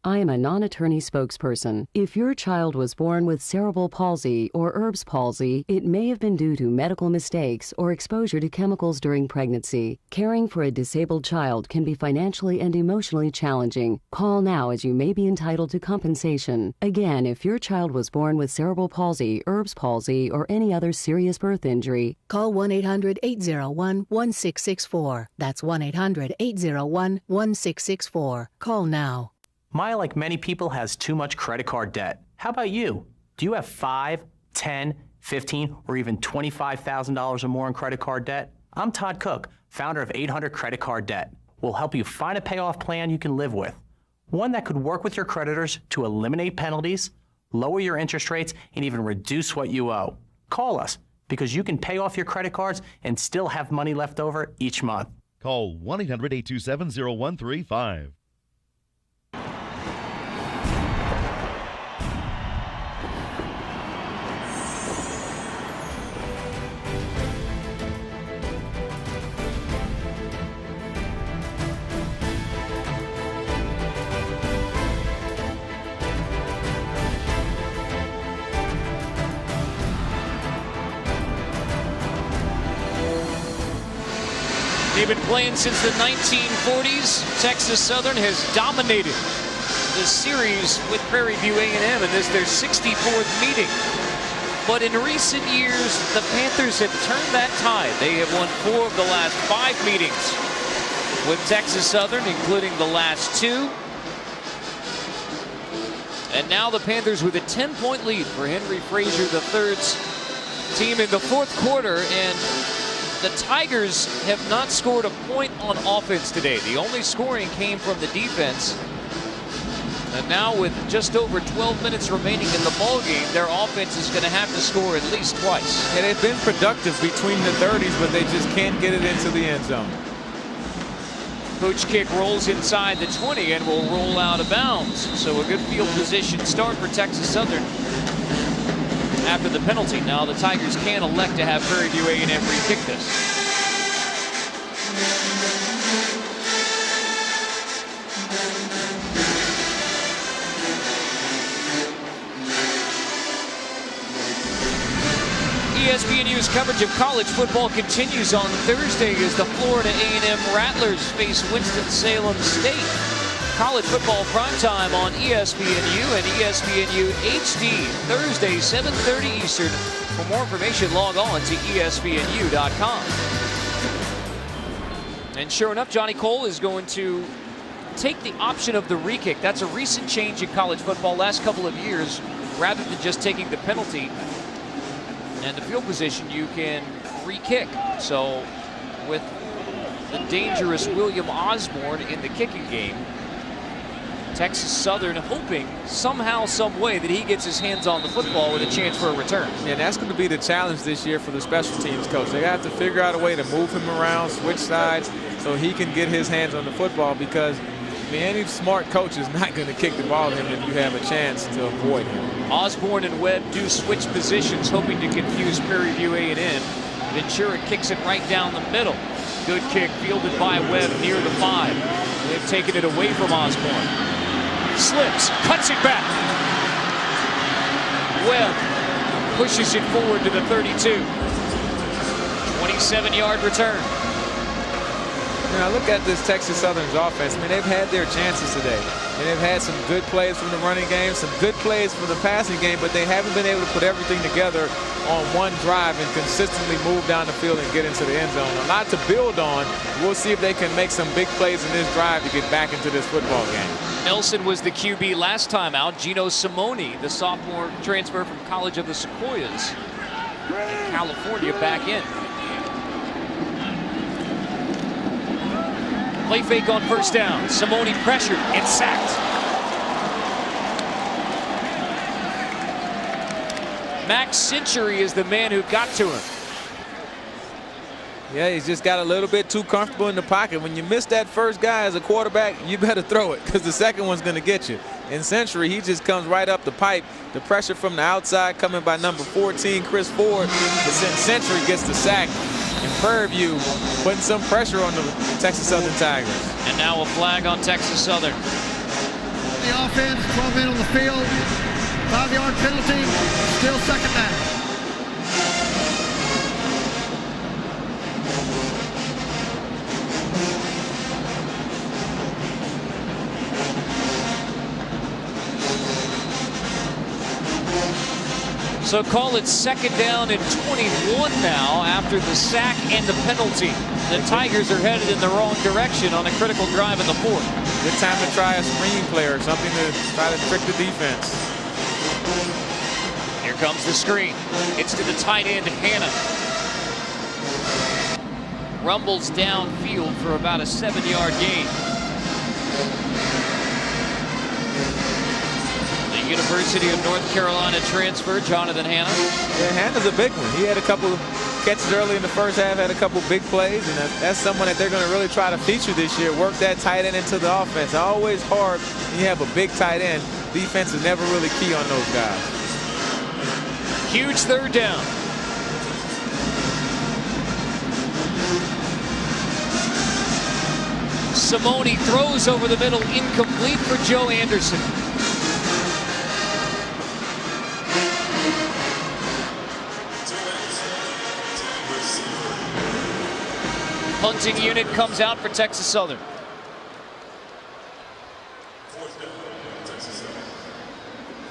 I am a non-attorney spokesperson. If your child was born with cerebral palsy or Erb's palsy, it may have been due to medical mistakes or exposure to chemicals during pregnancy. Caring for a disabled child can be financially and emotionally challenging. Call now as you may be entitled to compensation. Again, if your child was born with cerebral palsy, Erb's palsy, or any other serious birth injury, call 1-800-801-1664. That's 1-800-801-1664. Call now. Maya, like many people, has too much credit card debt. How about you? Do you have $5, $10, $15, or even $25,000 or more in credit card debt? I'm Todd Cook, founder of 800 Credit Card Debt. We'll help you find a payoff plan you can live with. One that could work with your creditors to eliminate penalties, lower your interest rates, and even reduce what you owe. Call us, because you can pay off your credit cards and still have money left over each month. Call 1-800-827-0135. They've been playing since the 1940s. Texas Southern has dominated the series with Prairie View A&M, and this is their 64th meeting. But in recent years, the Panthers have turned that tide. They have won 4 of the last 5 meetings with Texas Southern, including the last 2. And now the Panthers with a 10-point lead for Henry Frazier III's team in the 4th quarter, and the Tigers have not scored a point on offense today. The only scoring came from the defense. And now with just over 12 minutes remaining in the ballgame, their offense is going to have to score at least twice. And they've been productive between the 30s, but they just can't get it into the end zone. Coach kick rolls inside the 20 and will roll out of bounds. So a good field position start for Texas Southern after the penalty. Now the Tigers can elect to have Prairie View A&M re-kick this. ESPNU's coverage of college football continues on Thursday as the Florida A&M Rattlers face Winston-Salem State. College football primetime on ESPNU and ESPNU HD, Thursday, 7:30 Eastern. For more information, log on to ESPNU.com. And sure enough, Johnny Cole is going to take the option of the re-kick. That's a recent change in college football last couple of years. Rather than just taking the penalty and the field position, you can re-kick. So with the dangerous William Osborne in the kicking game, Texas Southern hoping somehow, some way that he gets his hands on the football with a chance for a return. Yeah, that's going to be the challenge this year for the special teams coach. They have to figure out a way to move him around, switch sides, so he can get his hands on the football, because any smart coach is not going to kick the ball to him if you have a chance to avoid him. Osborne and Webb do switch positions, hoping to confuse Prairie View A&M. Ventura kicks it right down the middle. Good kick fielded by Webb near the 5. They've taken it away from Osborne. Slips, cuts it back. Webb pushes it forward to the 32. 27-yard return. Now look at this Texas Southern's offense. I mean, they've had their chances today. And they've had some good plays from the running game, some good plays from the passing game, but they haven't been able to put everything together on one drive and consistently move down the field and get into the end zone. A lot to build on. We'll see if they can make some big plays in this drive to get back into this football game. Nelson was the QB last time out. Gino Simone, the sophomore transfer from College of the Sequoias in California, back in. Play fake on first down. Simone pressured and sacked. Max Century is the man who got to him. Yeah, he's just got a little bit too comfortable in the pocket. When you miss that first guy as a quarterback, you better throw it, because the second one's going to get you. In Century, he just comes right up the pipe. The pressure from the outside coming by number 14, Chris Ford. But Century gets the sack. And Prairie View putting some pressure on the Texas Southern Tigers. And now a flag on Texas Southern. the offense, 12 men on the field, 5-yard penalty, still second down. So call it second down and 21 now after the sack and the penalty. The Tigers are headed in the wrong direction on a critical drive in the fourth. Good time to try a screen play or something to try to trick the defense. Here comes the screen. It's to the tight end, Hannah. Rumbles downfield for about a 7-yard gain. University of North Carolina transfer, Jonathan Hannah. Yeah, Hannah's a big one. He had a couple catches early in the first half, had a couple big plays, and that's someone that they're going to really try to feature this year, work that tight end into the offense. Always hard when you have a big tight end. Defense is never really key on those guys. Huge third down. Simone throws over the middle, incomplete for Joe Anderson. Punting unit comes out for Texas Southern.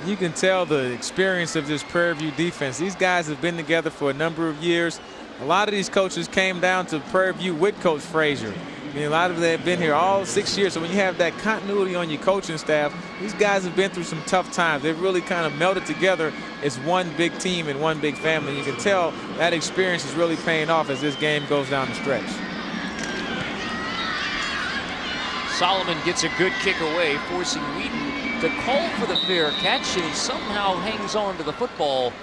You can tell the experience of this Prairie View defense. These guys have been together for a number of years. A lot of these coaches came down to Prairie View with Coach Frazier. I mean, a lot of them have been here all 6 years. So when you have that continuity on your coaching staff, these guys have been through some tough times. They've really kind of melded together as one big team and one big family. You can tell that experience is really paying off as this game goes down the stretch. Solomon gets a good kick away, forcing Wheaton to call for the fair catch, and he somehow hangs on to the football.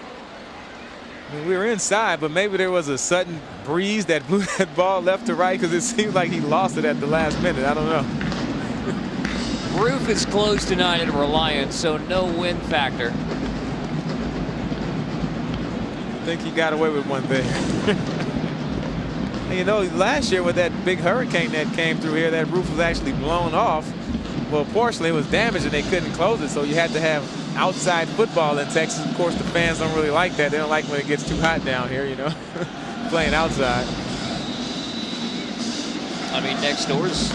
I mean, we were inside, but maybe there was a sudden breeze that blew that ball left to right, because it seemed like he lost it at the last minute. I don't know. Roof is closed tonight at Reliant, so no wind factor. I think he got away with one thing. And you know, last year with that big hurricane that came through here, that roof was actually blown off. Well, fortunately, it was damaged and they couldn't close it, so you had to have outside football in Texas. Of course, the fans don't really like that. They don't like when it gets too hot down here, you know, playing outside. I mean, next door's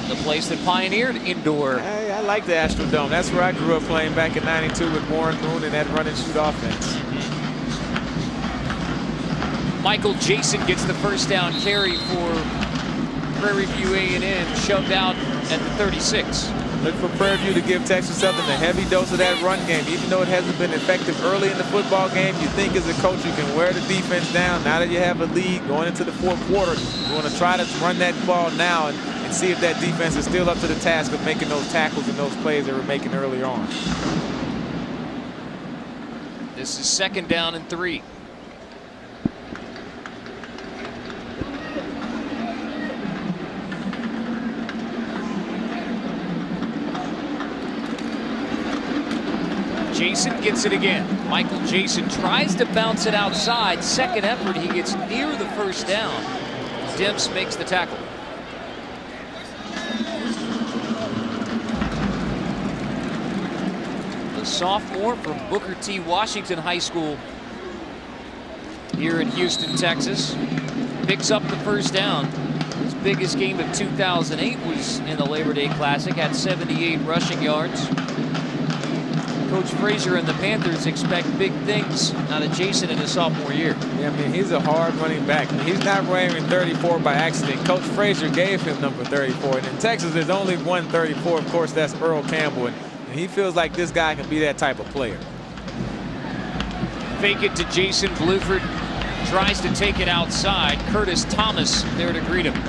the place that pioneered indoor. Hey, I like the Astrodome. That's where I grew up playing back in '92 with Warren Boone and that run and shoot offense. Michael Jason gets the first down carry for Prairie View A&M, shoved out at the 36. Look for Prairie View to give Texas Southern a heavy dose of that run game. Even though it hasn't been effective early in the football game, you think as a coach you can wear the defense down. Now that you have a lead going into the fourth quarter, you want to try to run that ball now and see if that defense is still up to the task of making those tackles and those plays they were making earlier on. This is second down and 3. Jason gets it again. Michael Jason tries to bounce it outside. Second effort, he gets near the first down. Demps makes the tackle. The sophomore from Booker T. Washington High School here in Houston, Texas, picks up the first down. His biggest game of 2008 was in the Labor Day Classic, had 78 rushing yards. Coach Frazier and the Panthers expect big things out of Jason in his sophomore year. Yeah, I mean, he's a hard running back. I mean, he's not wearing 34 by accident. Coach Frazier gave him number 34. And in Texas, there's only one 34. Of course, that's Earl Campbell. And he feels like this guy can be that type of player. Fake it to Jason Bluford. Tries to take it outside. Curtis Thomas there to greet him.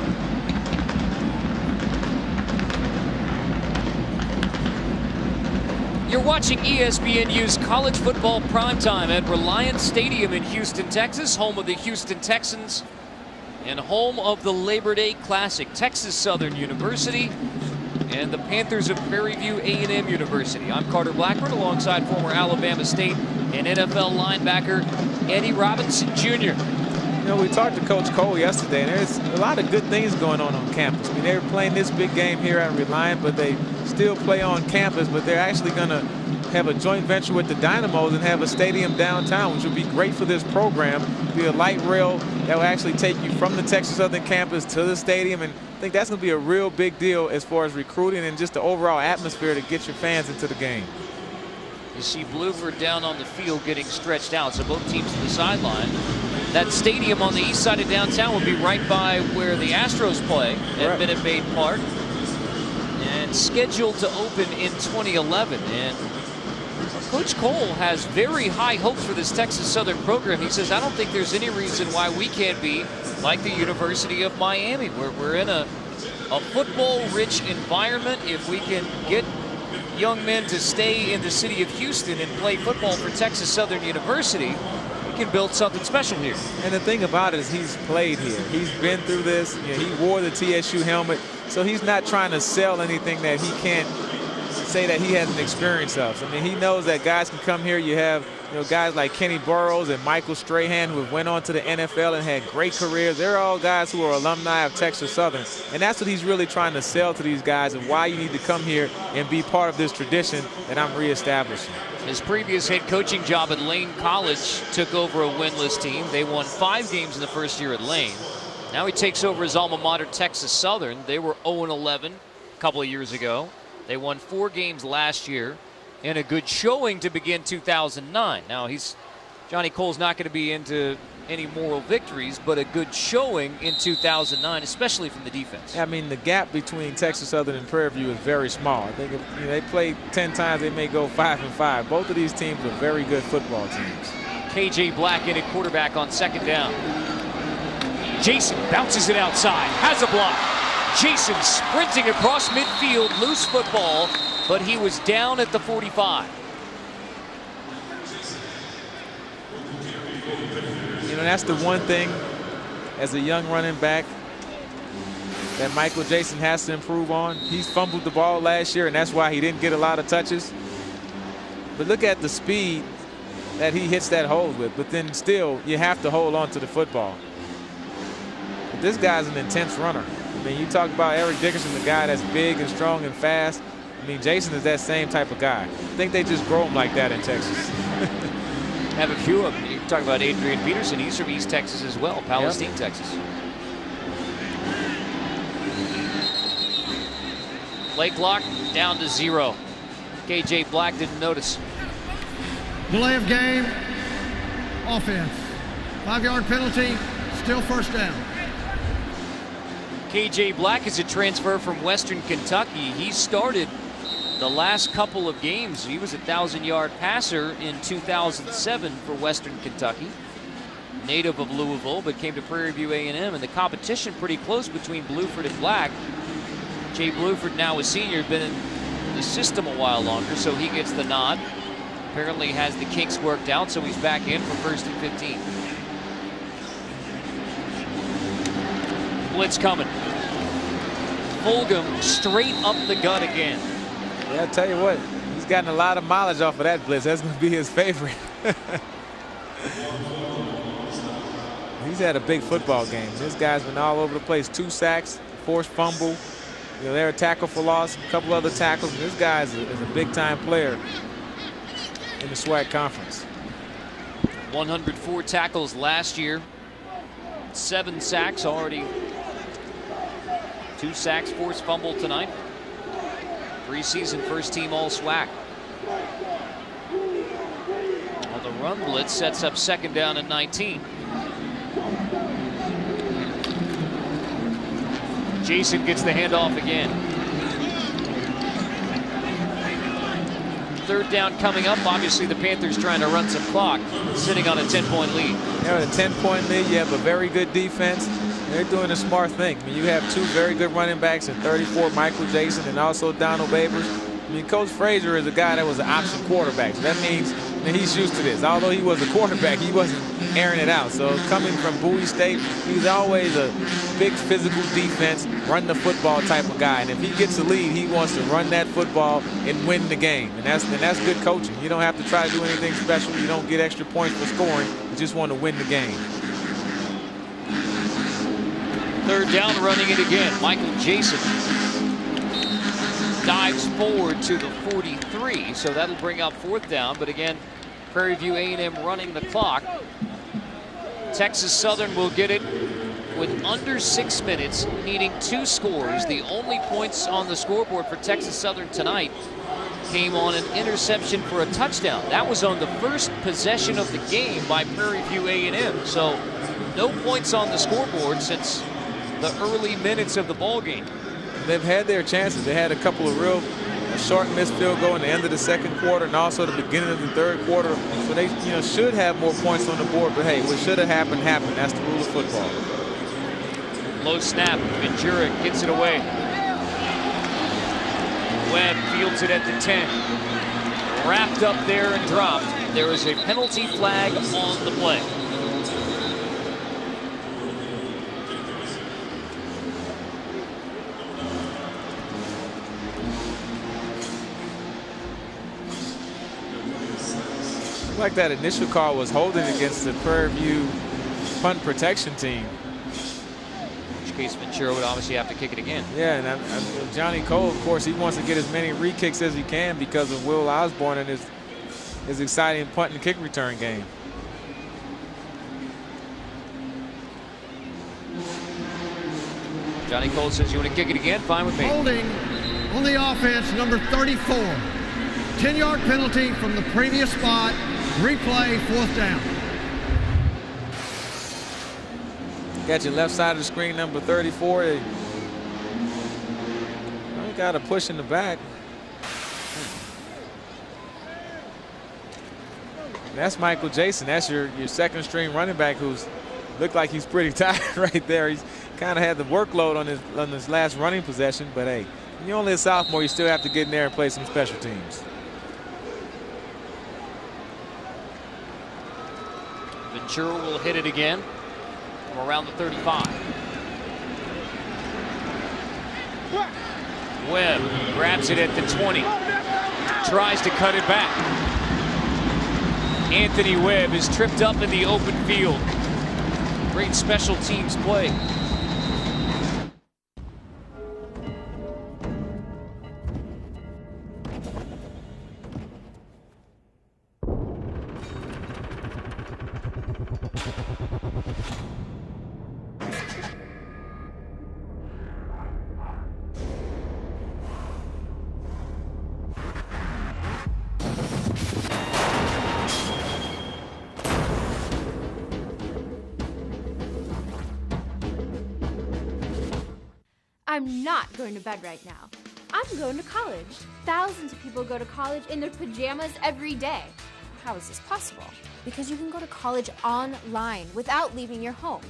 You're watching ESPNU's college football primetime at Reliant Stadium in Houston, Texas, home of the Houston Texans and home of the Labor Day Classic. Texas Southern University and the Panthers of Prairie View A&M University. I'm Carter Blackburn alongside former Alabama State and NFL linebacker Eddie Robinson Jr. You know, we talked to Coach Cole yesterday, and there's a lot of good things going on campus. I mean, they were playing this big game here at Reliant, but they still play on campus, but they're actually going to have a joint venture with the Dynamos and have a stadium downtown, which would be great for this program. Be a light rail that will actually take you from the Texas Southern campus to the stadium, and I think that's going to be a real big deal as far as recruiting and just the overall atmosphere to get your fans into the game. You see Bluford down on the field getting stretched out, so both teams to the sideline. That stadium on the east side of downtown will be right by where the Astros play at Minute Maid Park, and scheduled to open in 2011. And Coach Cole has very high hopes for this Texas Southern program. He says, I don't think there's any reason why we can't be like the University of Miami, where we're in a football-rich environment. If we can get young men to stay in the city of Houston and play football for Texas Southern University, we can build something special here. And the thing about it is he's played here. He's been through this. You know, he wore the TSU helmet, so he's not trying to sell anything that he can't say that he hasn't experienced of. I mean, he knows that guys can come here. You have, you know, guys like Kenny Burrows and Michael Strahan who have went on to the NFL and had great careers. They're all guys who are alumni of Texas Southern, and that's what he's really trying to sell to these guys, and why you need to come here and be part of this tradition that I'm reestablishing. His previous head coaching job at Lane College took over a winless team. They won 5 games in the first year at Lane. Now he takes over his alma mater, Texas Southern. They were 0-11 a couple of years ago. They won 4 games last year and a good showing to begin 2009. Now Johnny Cole's not going to be into any moral victories, but a good showing in 2009, especially from the defense. I mean, the gap between Texas Southern and Prairie View is very small. I think if they play 10 times, they may go 5-5. Both of these teams are very good football teams. KJ Black in at quarterback on second down. Jason bounces it outside, has a block. Jason sprinting across midfield, loose football, but he was down at the 45. You know, that's the one thing as a young running back that Michael Jason has to improve on. He's fumbled the ball last year, and that's why he didn't get a lot of touches. But look at the speed that he hits that hole with. But then still, you have to hold on to the football. But this guy's an intense runner. I mean, you talk about Eric Dickerson, the guy that's big and strong and fast. I mean, Jason is that same type of guy. I think they just grow him like that in Texas. Have a few of them. You talk about Adrian Peterson. He's from East Texas as well, Palestine, yep. Texas. Play clock down to 0. KJ Black didn't notice. Delay of game. Offense. 5-yard penalty. Still first down. KJ Black is a transfer from Western Kentucky. He started the last couple of games. He was a 1,000-yard passer in 2007 for Western Kentucky. Native of Louisville, but came to Prairie View A&M, and the competition pretty close between Bluford and Black. Jay Bluford, now a senior, been in the system a while longer, so he gets the nod. Apparently has the kinks worked out, so he's back in for 1st and 15. Blitz coming. Fulgham straight up the gut again. Yeah, I'll tell you what, he's gotten a lot of mileage off of that blitz. That's going to be his favorite. He's had a big football game. This guy's been all over the place. 2 sacks, forced fumble. You know, they're a tackle for loss, a couple other tackles. This guy is a big-time player in the SWAC conference. 104 tackles last year. 7 sacks already. 2 sacks, forced fumble tonight. Preseason first-team All-SWAC. On the run blitz, sets up 2nd down and 19. Jason gets the handoff again. 3rd down coming up. Obviously, the Panthers trying to run some clock, sitting on a 10-point lead. They're at a 10-point lead. You have a very good defense. They're doing a smart thing. I mean, you have 2 very good running backs in 34, Michael Jason, and also Donald Babers. I mean, Coach Frazier is a guy that was an option quarterback. So that means that he's used to this. Although he was a quarterback, he wasn't airing it out. So coming from Bowie State, he's always a big physical defense, run the football type of guy. And if he gets a lead, he wants to run that football and win the game. And that's good coaching. You don't have to try to do anything special. You don't get extra points for scoring. You just want to win the game. 3rd down, running it again. Michael Jason. dives forward to the 43, so that'll bring up 4th down. But again, Prairie View A&M running the clock. Texas Southern will get it with under 6 minutes, needing 2 scores. The only points on the scoreboard for Texas Southern tonight came on an interception for a touchdown. That was on the first possession of the game by Prairie View A&M. So no points on the scoreboard since the early minutes of the ball game. They've had their chances. They had a couple of real short missed field goal in the end of the 2nd quarter and also the beginning of the 3rd quarter. So they should have more points on the board. But hey, what should have happened happened. That's the rule of football. Low snap. Ventura gets it away. Webb fields it at the 10. Wrapped up there and dropped. There is a penalty flag on the play. Like that initial call was holding against the Prairie View punt protection team. In which case Ventura would obviously have to kick it again. Yeah, and Johnny Cole, of course, he wants to get as many re-kicks as he can because of Will Osborne and his exciting punt and kick return game. Johnny Cole says, you want to kick it again? Fine with me. Holding on the offense, number 34. 10-yard penalty from the previous spot. Replay, 4th down. Got your left side of the screen, number 34. They got a push in the back. That's Michael Jason. That's your 2nd string running back who's looked like he's pretty tired right there. He's kind of had the workload on his last running possession. But hey, when you're only a sophomore, you still have to get in there and play some special teams. Ventura will hit it again from around the 35. Webb grabs it at the 20. Tries to cut it back. Anthony Webb is tripped up in the open field. Great special teams play. I'm not going to bed right now. I'm going to college. Thousands of people go to college in their pajamas every day. How is this possible? Because you can go to college online without leaving your home.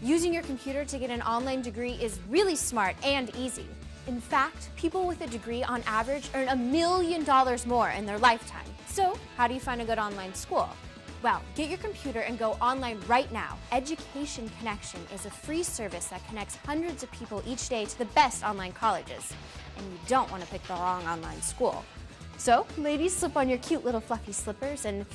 Using your computer to get an online degree is really smart and easy. In fact, people with a degree on average earn $1 million more in their lifetime. So, how do you find a good online school? Well, get your computer and go online right now. Education Connection is a free service that connects hundreds of people each day to the best online colleges. And you don't want to pick the wrong online school. So, ladies, slip on your cute little fluffy slippers, and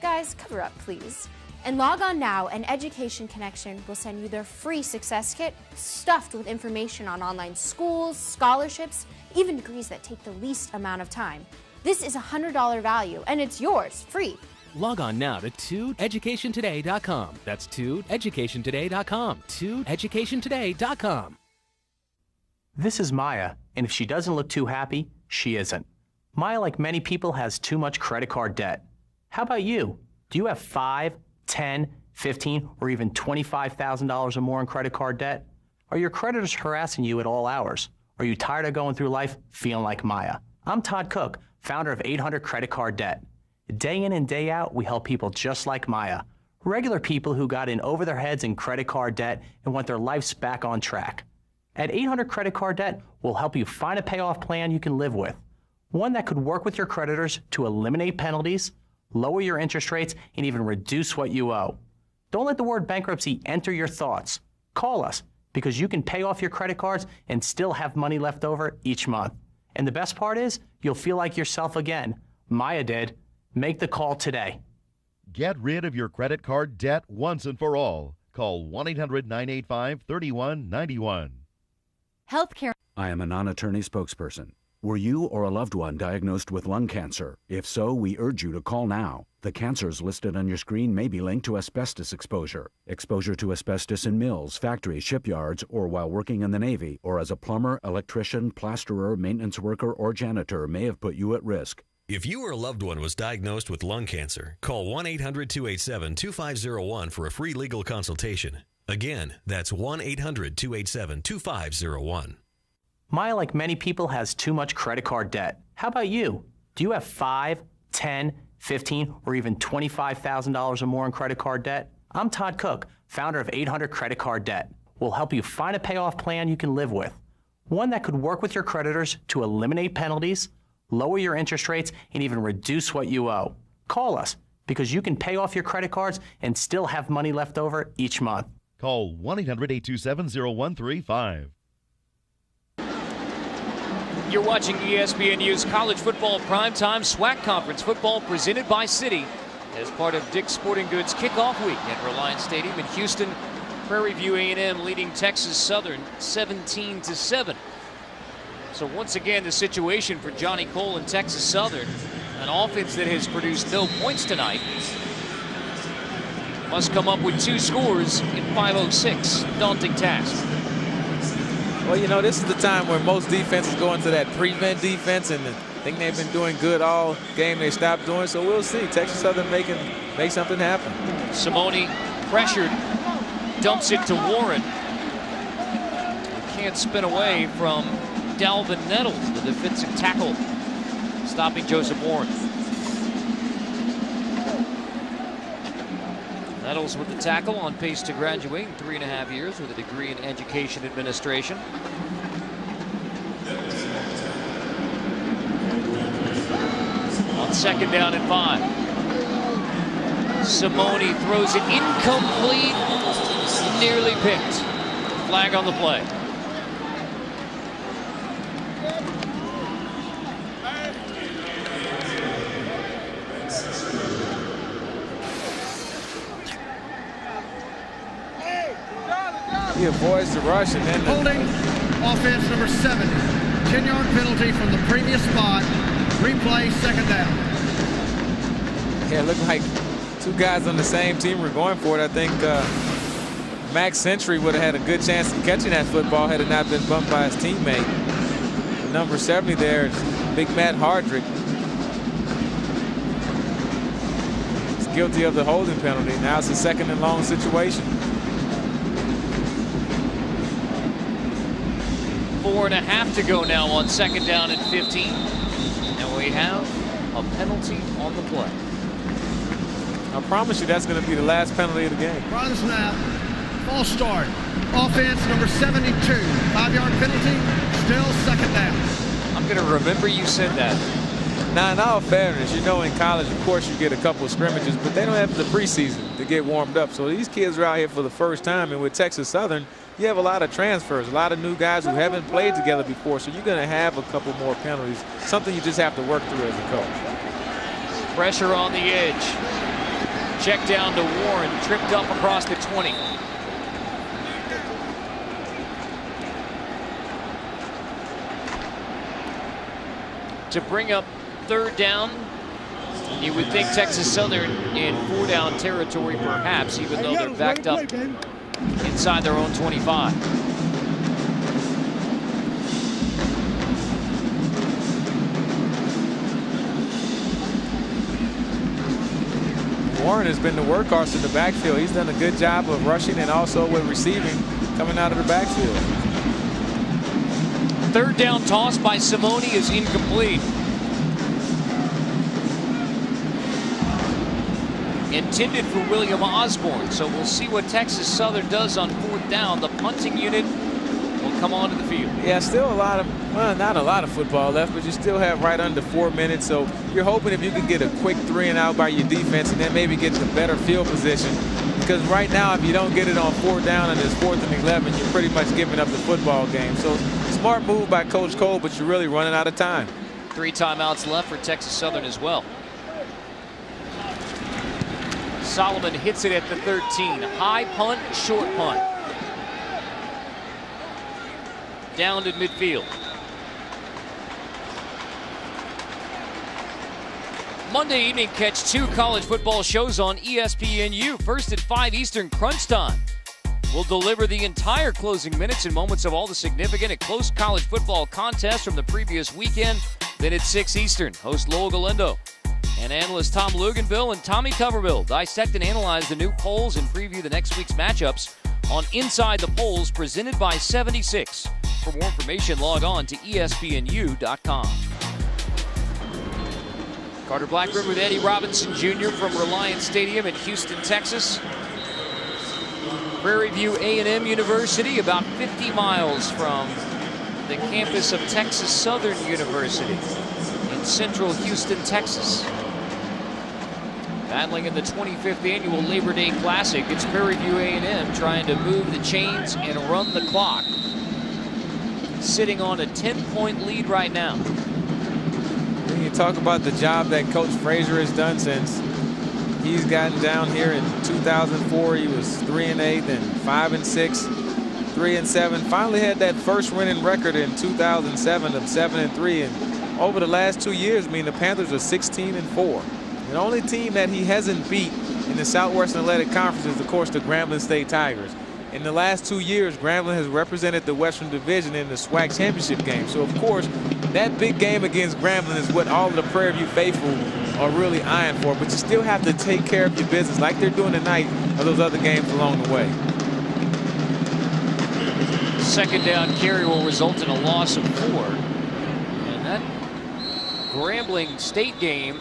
guys, cover up, please. And log on now, and Education Connection will send you their free success kit stuffed with information on online schools, scholarships, even degrees that take the least amount of time. This is a $100 value, and it's yours, free. Log on now to ToEducationToday.com. That's ToEducationToday.com. ToEducationToday.com. This is Maya, and if she doesn't look too happy, she isn't. Maya, like many people, has too much credit card debt. How about you? Do you have $5, $10, $15, or even $25,000 or more in credit card debt? Are your creditors harassing you at all hours? Are you tired of going through life feeling like Maya? I'm Todd Cook, founder of 800 Credit Card Debt. Day in and day out, we help people just like Maya. Regular people who got in over their heads in credit card debt and want their lives back on track. At 800 Credit Card Debt, we'll help you find a payoff plan you can live with. One that could work with your creditors to eliminate penalties, lower your interest rates, and even reduce what you owe. Don't let the word bankruptcy enter your thoughts. Call us, because you can pay off your credit cards and still have money left over each month. And the best part is, you'll feel like yourself again. Maya did. Make the call today. Get rid of your credit card debt once and for all. Call 1-800-985-3191. Healthcare. I am a non-attorney spokesperson. Were you or a loved one diagnosed with lung cancer? If so, we urge you to call now. The cancers listed on your screen may be linked to asbestos exposure. Exposure to asbestos in mills, factories, shipyards, or while working in the Navy, or as a plumber, electrician, plasterer, maintenance worker, or janitor may have put you at risk. If you or a loved one was diagnosed with lung cancer, call 1-800-287-2501 for a free legal consultation. Again, that's 1-800-287-2501. Maya, like many people, has too much credit card debt. How about you? Do you have $5, $10, $15, or even $25,000 or more in credit card debt? I'm Todd Cook, founder of 800 Credit Card Debt. We'll help you find a payoff plan you can live with. One that could work with your creditors to eliminate penalties, lower your interest rates, and even reduce what you owe. Call us, because you can pay off your credit cards and still have money left over each month. Call 1-800-827-0135. You're watching ESPNU's College Football Primetime SWAC Conference Football presented by Citi as part of Dick's Sporting Goods kickoff week at Reliant Stadium in Houston. Prairie View A&M leading Texas Southern 17-7. So once again, the situation for Johnny Cole and Texas Southern, an offense that has produced no points tonight, must come up with 2 scores in 5:06. Daunting task. Well, you know, this is the time where most defenses go into that prevent defense, and I think they've been doing good all game. They stopped doing, so we'll see. Texas Southern make something happen. Simone pressured, dumps it to Warren. Can't spin away from Dalvin Nettles, the defensive tackle, stopping Joseph Warren. Nettles with the tackle, on pace to graduate in 3.5 years with a degree in education administration. On 2nd down and 5. Simone throws it incomplete, nearly picked. Flag on the play. He avoids the rush and then holding offense number 70. 10-yard penalty from the previous spot. Replay, 2nd down. Yeah, it looked like 2 guys on the same team were going for it. I think Max Century would have had a good chance of catching that football had it not been bumped by his teammate. Number 70 there is Big Matt Hardrick. He's guilty of the holding penalty. Now it's a 2nd and long situation. 4.5 to go now on 2nd down and 15. And we have a penalty on the play. I promise you that's going to be the last penalty of the game. Run snap, false start. Offense number 72. 5-yard penalty, still 2nd down. I'm going to remember you said that. Now, in all fairness, you know in college, of course, you get a couple of scrimmages, but they don't have the preseason to get warmed up. So these kids are out here for the first time, and with Texas Southern, you have a lot of transfers, a lot of new guys who haven't played together before, so you're going to have a couple more penalties, something you just have to work through as a coach. Pressure on the edge. Check down to Warren, tripped up across the 20. To bring up 3rd down, you would think Texas Southern in 4-down territory perhaps, even though they're backed up inside their own 25. Warren has been the workhorse in the backfield. He's done a good job of rushing and also with receiving coming out of the backfield. 3rd down toss by Simone is incomplete. Intended for William Osborne, so we'll see what Texas Southern does on 4th down. The punting unit will come onto the field. Yeah, still a lot of, well, not a lot of football left, but you still have right under 4 minutes. So you're hoping if you can get a quick 3 and out by your defense and then maybe get to better field position. Because right now, if you don't get it on 4th down and it's 4th and 11, you're pretty much giving up the football game. So smart move by Coach Cole, but you're really running out of time. 3 timeouts left for Texas Southern as well. Solomon hits it at the 13. High punt, short punt. Down to midfield. Monday evening, catch 2 college football shows on ESPNU. First at 5 Eastern, Crunch Time. We'll deliver the entire closing minutes and moments of all the significant and close college football contests from the previous weekend. Then at 6 Eastern, host Lowell Galindo and analyst Tom Luganville and Tommy Coverville dissect and analyze the new polls and preview the next week's matchups on Inside the Polls, presented by 76. For more information, log on to ESPNU.com. Carter Blackburn with Eddie Robinson Jr. from Reliant Stadium in Houston, Texas. Prairie View A&M University, about 50 miles from the campus of Texas Southern University in central Houston, Texas. Battling in the 25th annual Labor Day Classic, it's Prairie View A&M trying to move the chains and run the clock. Sitting on a 10-point lead right now. When you talk about the job that Coach Frazier has done since he's gotten down here in 2004, he was 3-8, then 5-6, 3-7. Finally had that first winning record in 2007 of 7-3, and over the last 2 years, I mean, the Panthers are 16-4. The only team that he hasn't beat in the Southwestern Athletic Conference is, of course, the Grambling State Tigers. In the last 2 years, Grambling has represented the Western Division in the SWAC championship game. So, of course, that big game against Grambling is what all of the Prairie View faithful are really eyeing for. But you still have to take care of your business like they're doing tonight or those other games along the way. Second down carry will result in a loss of 4. And that Grambling State game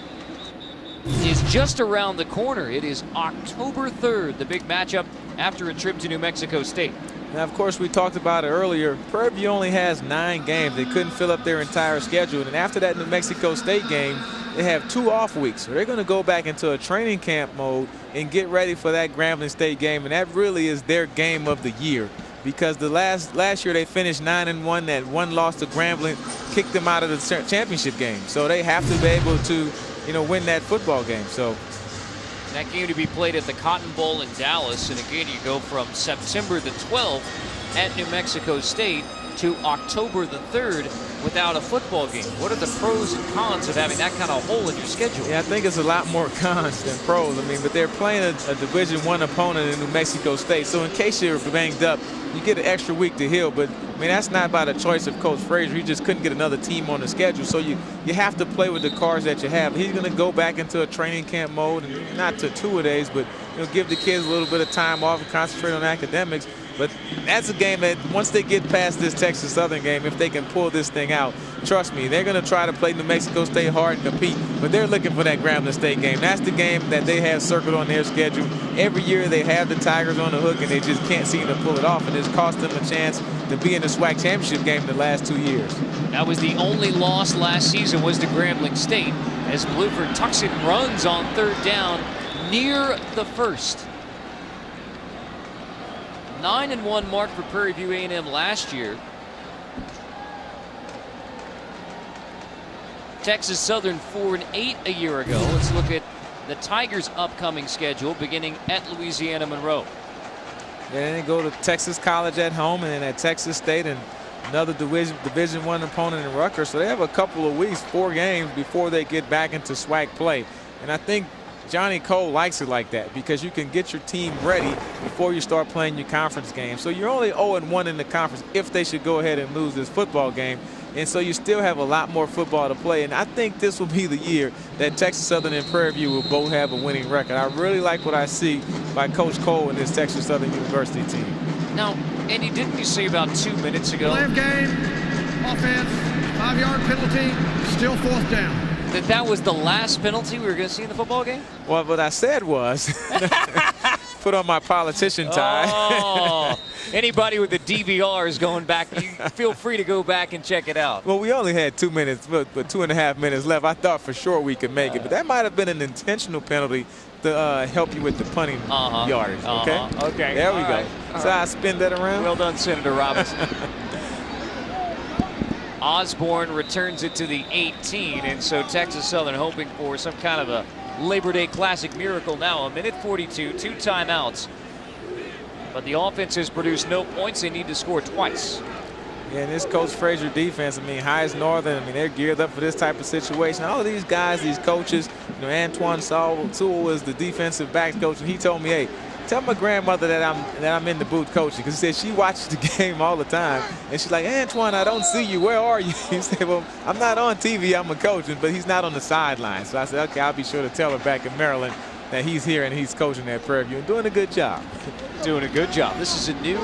is just around the corner. It is October 3rd, the big matchup after a trip to New Mexico State. Now, of course, we talked about it earlier. Prairie View only has 9 games. They couldn't fill up their entire schedule. And after that New Mexico State game, they have 2 off weeks. So they're going to go back into a training camp mode and get ready for that Grambling State game. And that really is their game of the year, because the last year they finished 9-1. That one loss to Grambling kicked them out of the championship game. So they have to be able to, win that football game. So that game to be played at the Cotton Bowl in Dallas. And again, you go from September the 12th at New Mexico State to October the 3rd without a football game. What are the pros and cons of having that kind of hole in your schedule? Yeah, I think it's a lot more cons than pros. I mean, but they're playing a Division I opponent in New Mexico State. So in case you're banged up, you get an extra week to heal. But I mean, that's not by the choice of Coach Frazier. He just couldn't get another team on the schedule. So you have to play with the cards that you have. He's going to go back into a training camp mode, and not to 2-a-days, but give the kids a little bit of time off and concentrate on academics. But that's a game that once they get past this Texas Southern game, if they can pull this thing out, trust me, they're going to try to play New Mexico State hard and compete. But they're looking for that Grambling State game. That's the game that they have circled on their schedule. Every year they have the Tigers on the hook, and they just can't seem to pull it off. And it's cost them a chance to be in the SWAC championship game the last 2 years. That was the only loss last season, was to Grambling State, as Bluford tucks it and runs on 3rd down near the 1st. 9-1 mark for Prairie View A&M last year. Texas Southern 4-8 a year ago. Let's look at the Tigers' upcoming schedule, beginning at Louisiana Monroe. Yeah, they go to Texas College at home, and then at Texas State, and another Division I opponent in Rutgers. So they have a couple of weeks, 4 games, before they get back into SWAC play. And I think Johnny Cole likes it like that, because you can get your team ready before you start playing your conference game. So you're only 0-1 in the conference if they should go ahead and lose this football game. And so you still have a lot more football to play. And I think this will be the year that Texas Southern and Prairie View will both have a winning record. I really like what I see by Coach Cole and this Texas Southern University team. Now, Andy, didn't you say about 2 minutes ago? Play of game, offense, 5-yard penalty, still 4th down. That was the last penalty we were going to see in the football game? Well, what I said was put on my politician tie. Oh, anybody with a DVR is going back. You feel free to go back and check it out. Well, we only had 2 minutes, but 2.5 minutes left. I thought for sure we could make it, but that might have been an intentional penalty to help you with the punting yardage. Okay. Okay. There we go. So I spin that around. Well done, Senator Robinson. Osborne returns it to the 18, and so Texas Southern hoping for some kind of a Labor Day Classic miracle now. 1:42, 2 timeouts. But the offense has produced no points. They need to score twice. Yeah, and this Coach Frazier defense, I mean, highest Northern, I mean, they're geared up for this type of situation. All of these guys, these coaches, you know, Antoine Sewell is the defensive backs coach, and he told me, hey, tell my grandmother that I'm in the booth coaching, because he said she watches the game all the time, and she's like, Antoine, I don't see you. Where are you? He said, well, I'm not on TV. I'm a coach, but he's not on the sideline. So I said, okay, I'll be sure to tell her back in Maryland that he's here and he's coaching at Prairie View and doing a good job. Doing a good job. This is a new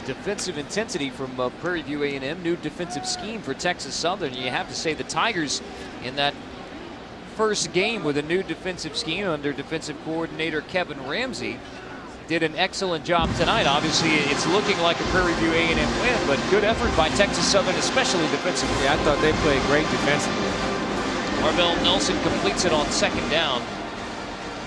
defensive intensity from Prairie View A&M, new defensive scheme for Texas Southern. You have to say the Tigers in that first game with a new defensive scheme under defensive coordinator Kevin Ramsey did an excellent job tonight. Obviously, it's looking like a Prairie View A&M win, but good effort by Texas Southern, especially defensively. Yeah, I thought they played great defensively. Marvell Nelson completes it on second down,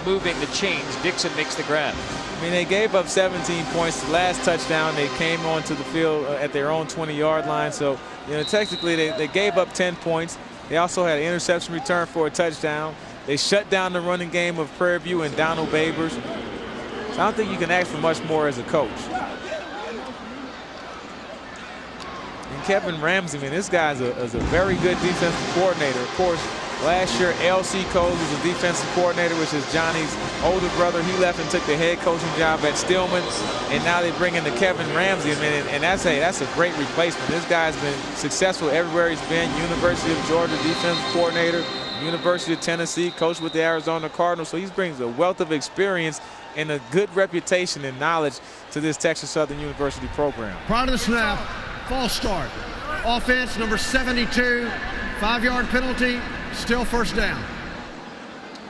moving the chains. Dixon makes the grab. I mean, they gave up 17 points the last touchdown. They came onto the field at their own 20-yard line. So, you know, technically they gave up 10 points. They also had an interception return for a touchdown. They shut down the running game of Prairie View and Donald Babers. So I don't think you can ask for much more as a coach. And Kevin Ramsey, I mean, this guy is a very good defensive coordinator. Of course, last year, L.C. Coles was a defensive coordinator, which is Johnny's older brother. He left and took the head coaching job at Stillman, and now they bring in the Kevin Ramsey. I mean, and that's a great replacement. This guy's been successful everywhere he's been. University of Georgia defensive coordinator, University of Tennessee, coached with the Arizona Cardinals. So he brings a wealth of experience and a good reputation and knowledge to this Texas Southern University program. Prior to the snap, false start. Offense number 72, 5-yard penalty. Still first down.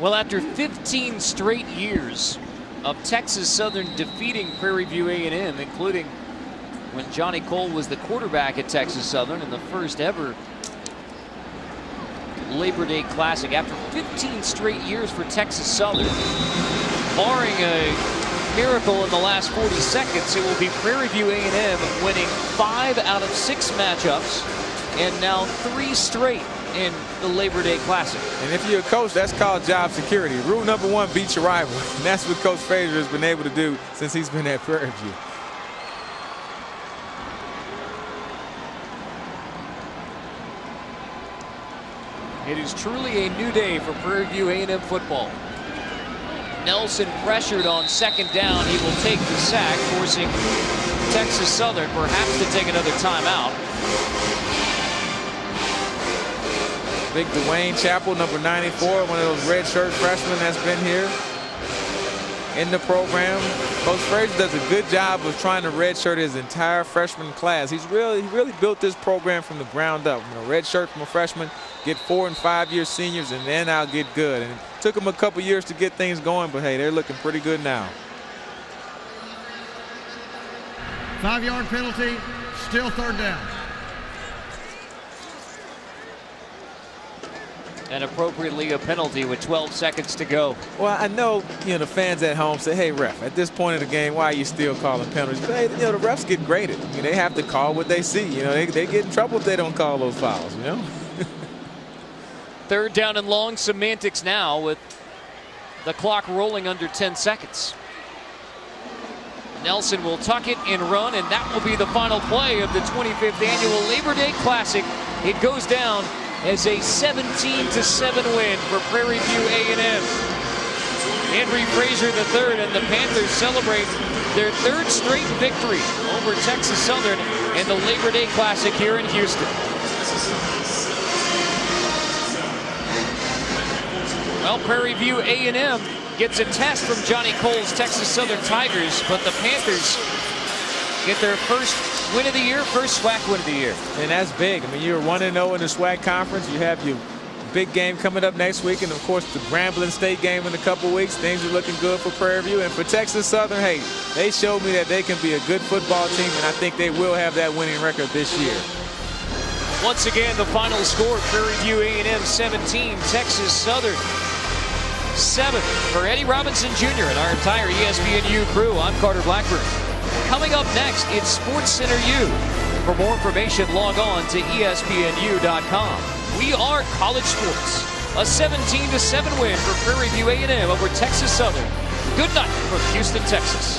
Well, after 15 straight years of Texas Southern defeating Prairie View A&M, including when Johnny Cole was the quarterback at Texas Southern in the first ever Labor Day Classic, after 15 straight years for Texas Southern, barring a miracle in the last 40 seconds, it will be Prairie View A&M winning 5 out of 6 matchups and now 3 straight in the Labor Day Classic. And if you're a coach, that's called job security. Rule number 1, beat your rival. And that's what Coach Frazier has been able to do since he's been at Prairie View. It is truly a new day for Prairie View A&M football. Nelson pressured on second down. He will take the sack, forcing Texas Southern perhaps to take another timeout. Big Dwayne Chappell, number 94, one of those redshirt freshmen that's been here in the program. Coach Frazier does a good job of trying to redshirt his entire freshman class. He really built this program from the ground up. You know, redshirt from a freshman, get 4- and 5-year seniors, and then I'll get good. And it took them a couple years to get things going, but hey, they're looking pretty good now. 5-yard penalty, still third down. And appropriately a penalty with 12 seconds to go. Well, I know, the fans at home say, hey, ref, at this point of the game, why are you still calling penalties? But, hey, the refs get graded. I mean, they have to call what they see. They get in trouble if they don't call those fouls, Third down and long, semantics now with the clock rolling under 10 seconds. Nelson will tuck it and run, and that will be the final play of the 25th annual Labor Day Classic. It goes down as a 17-7 win for Prairie View A&M. Henry Frazier III and the Panthers celebrate their 3rd straight victory over Texas Southern in the Labor Day Classic here in Houston. Well, Prairie View A&M gets a test from Johnny Cole's Texas Southern Tigers, but the Panthers get their first win of the year, first SWAC win of the year. And that's big. I mean, you're 1-0 in the SWAC conference. You have your big game coming up next week, and of course the Grambling State game in a couple weeks. Things are looking good for Prairie View. And for Texas Southern, hey, they showed me that they can be a good football team, and I think they will have that winning record this year. Once again, the final score, Prairie View A&M 17, Texas Southern 7. For Eddie Robinson Jr. and our entire ESPNU crew, I'm Carter Blackburn. Coming up next, it's Sports Center U. For more information, log on to ESPNU.com. We are college sports. A 17-7 win for Prairie View A&M over Texas Southern. Good night from Houston, Texas.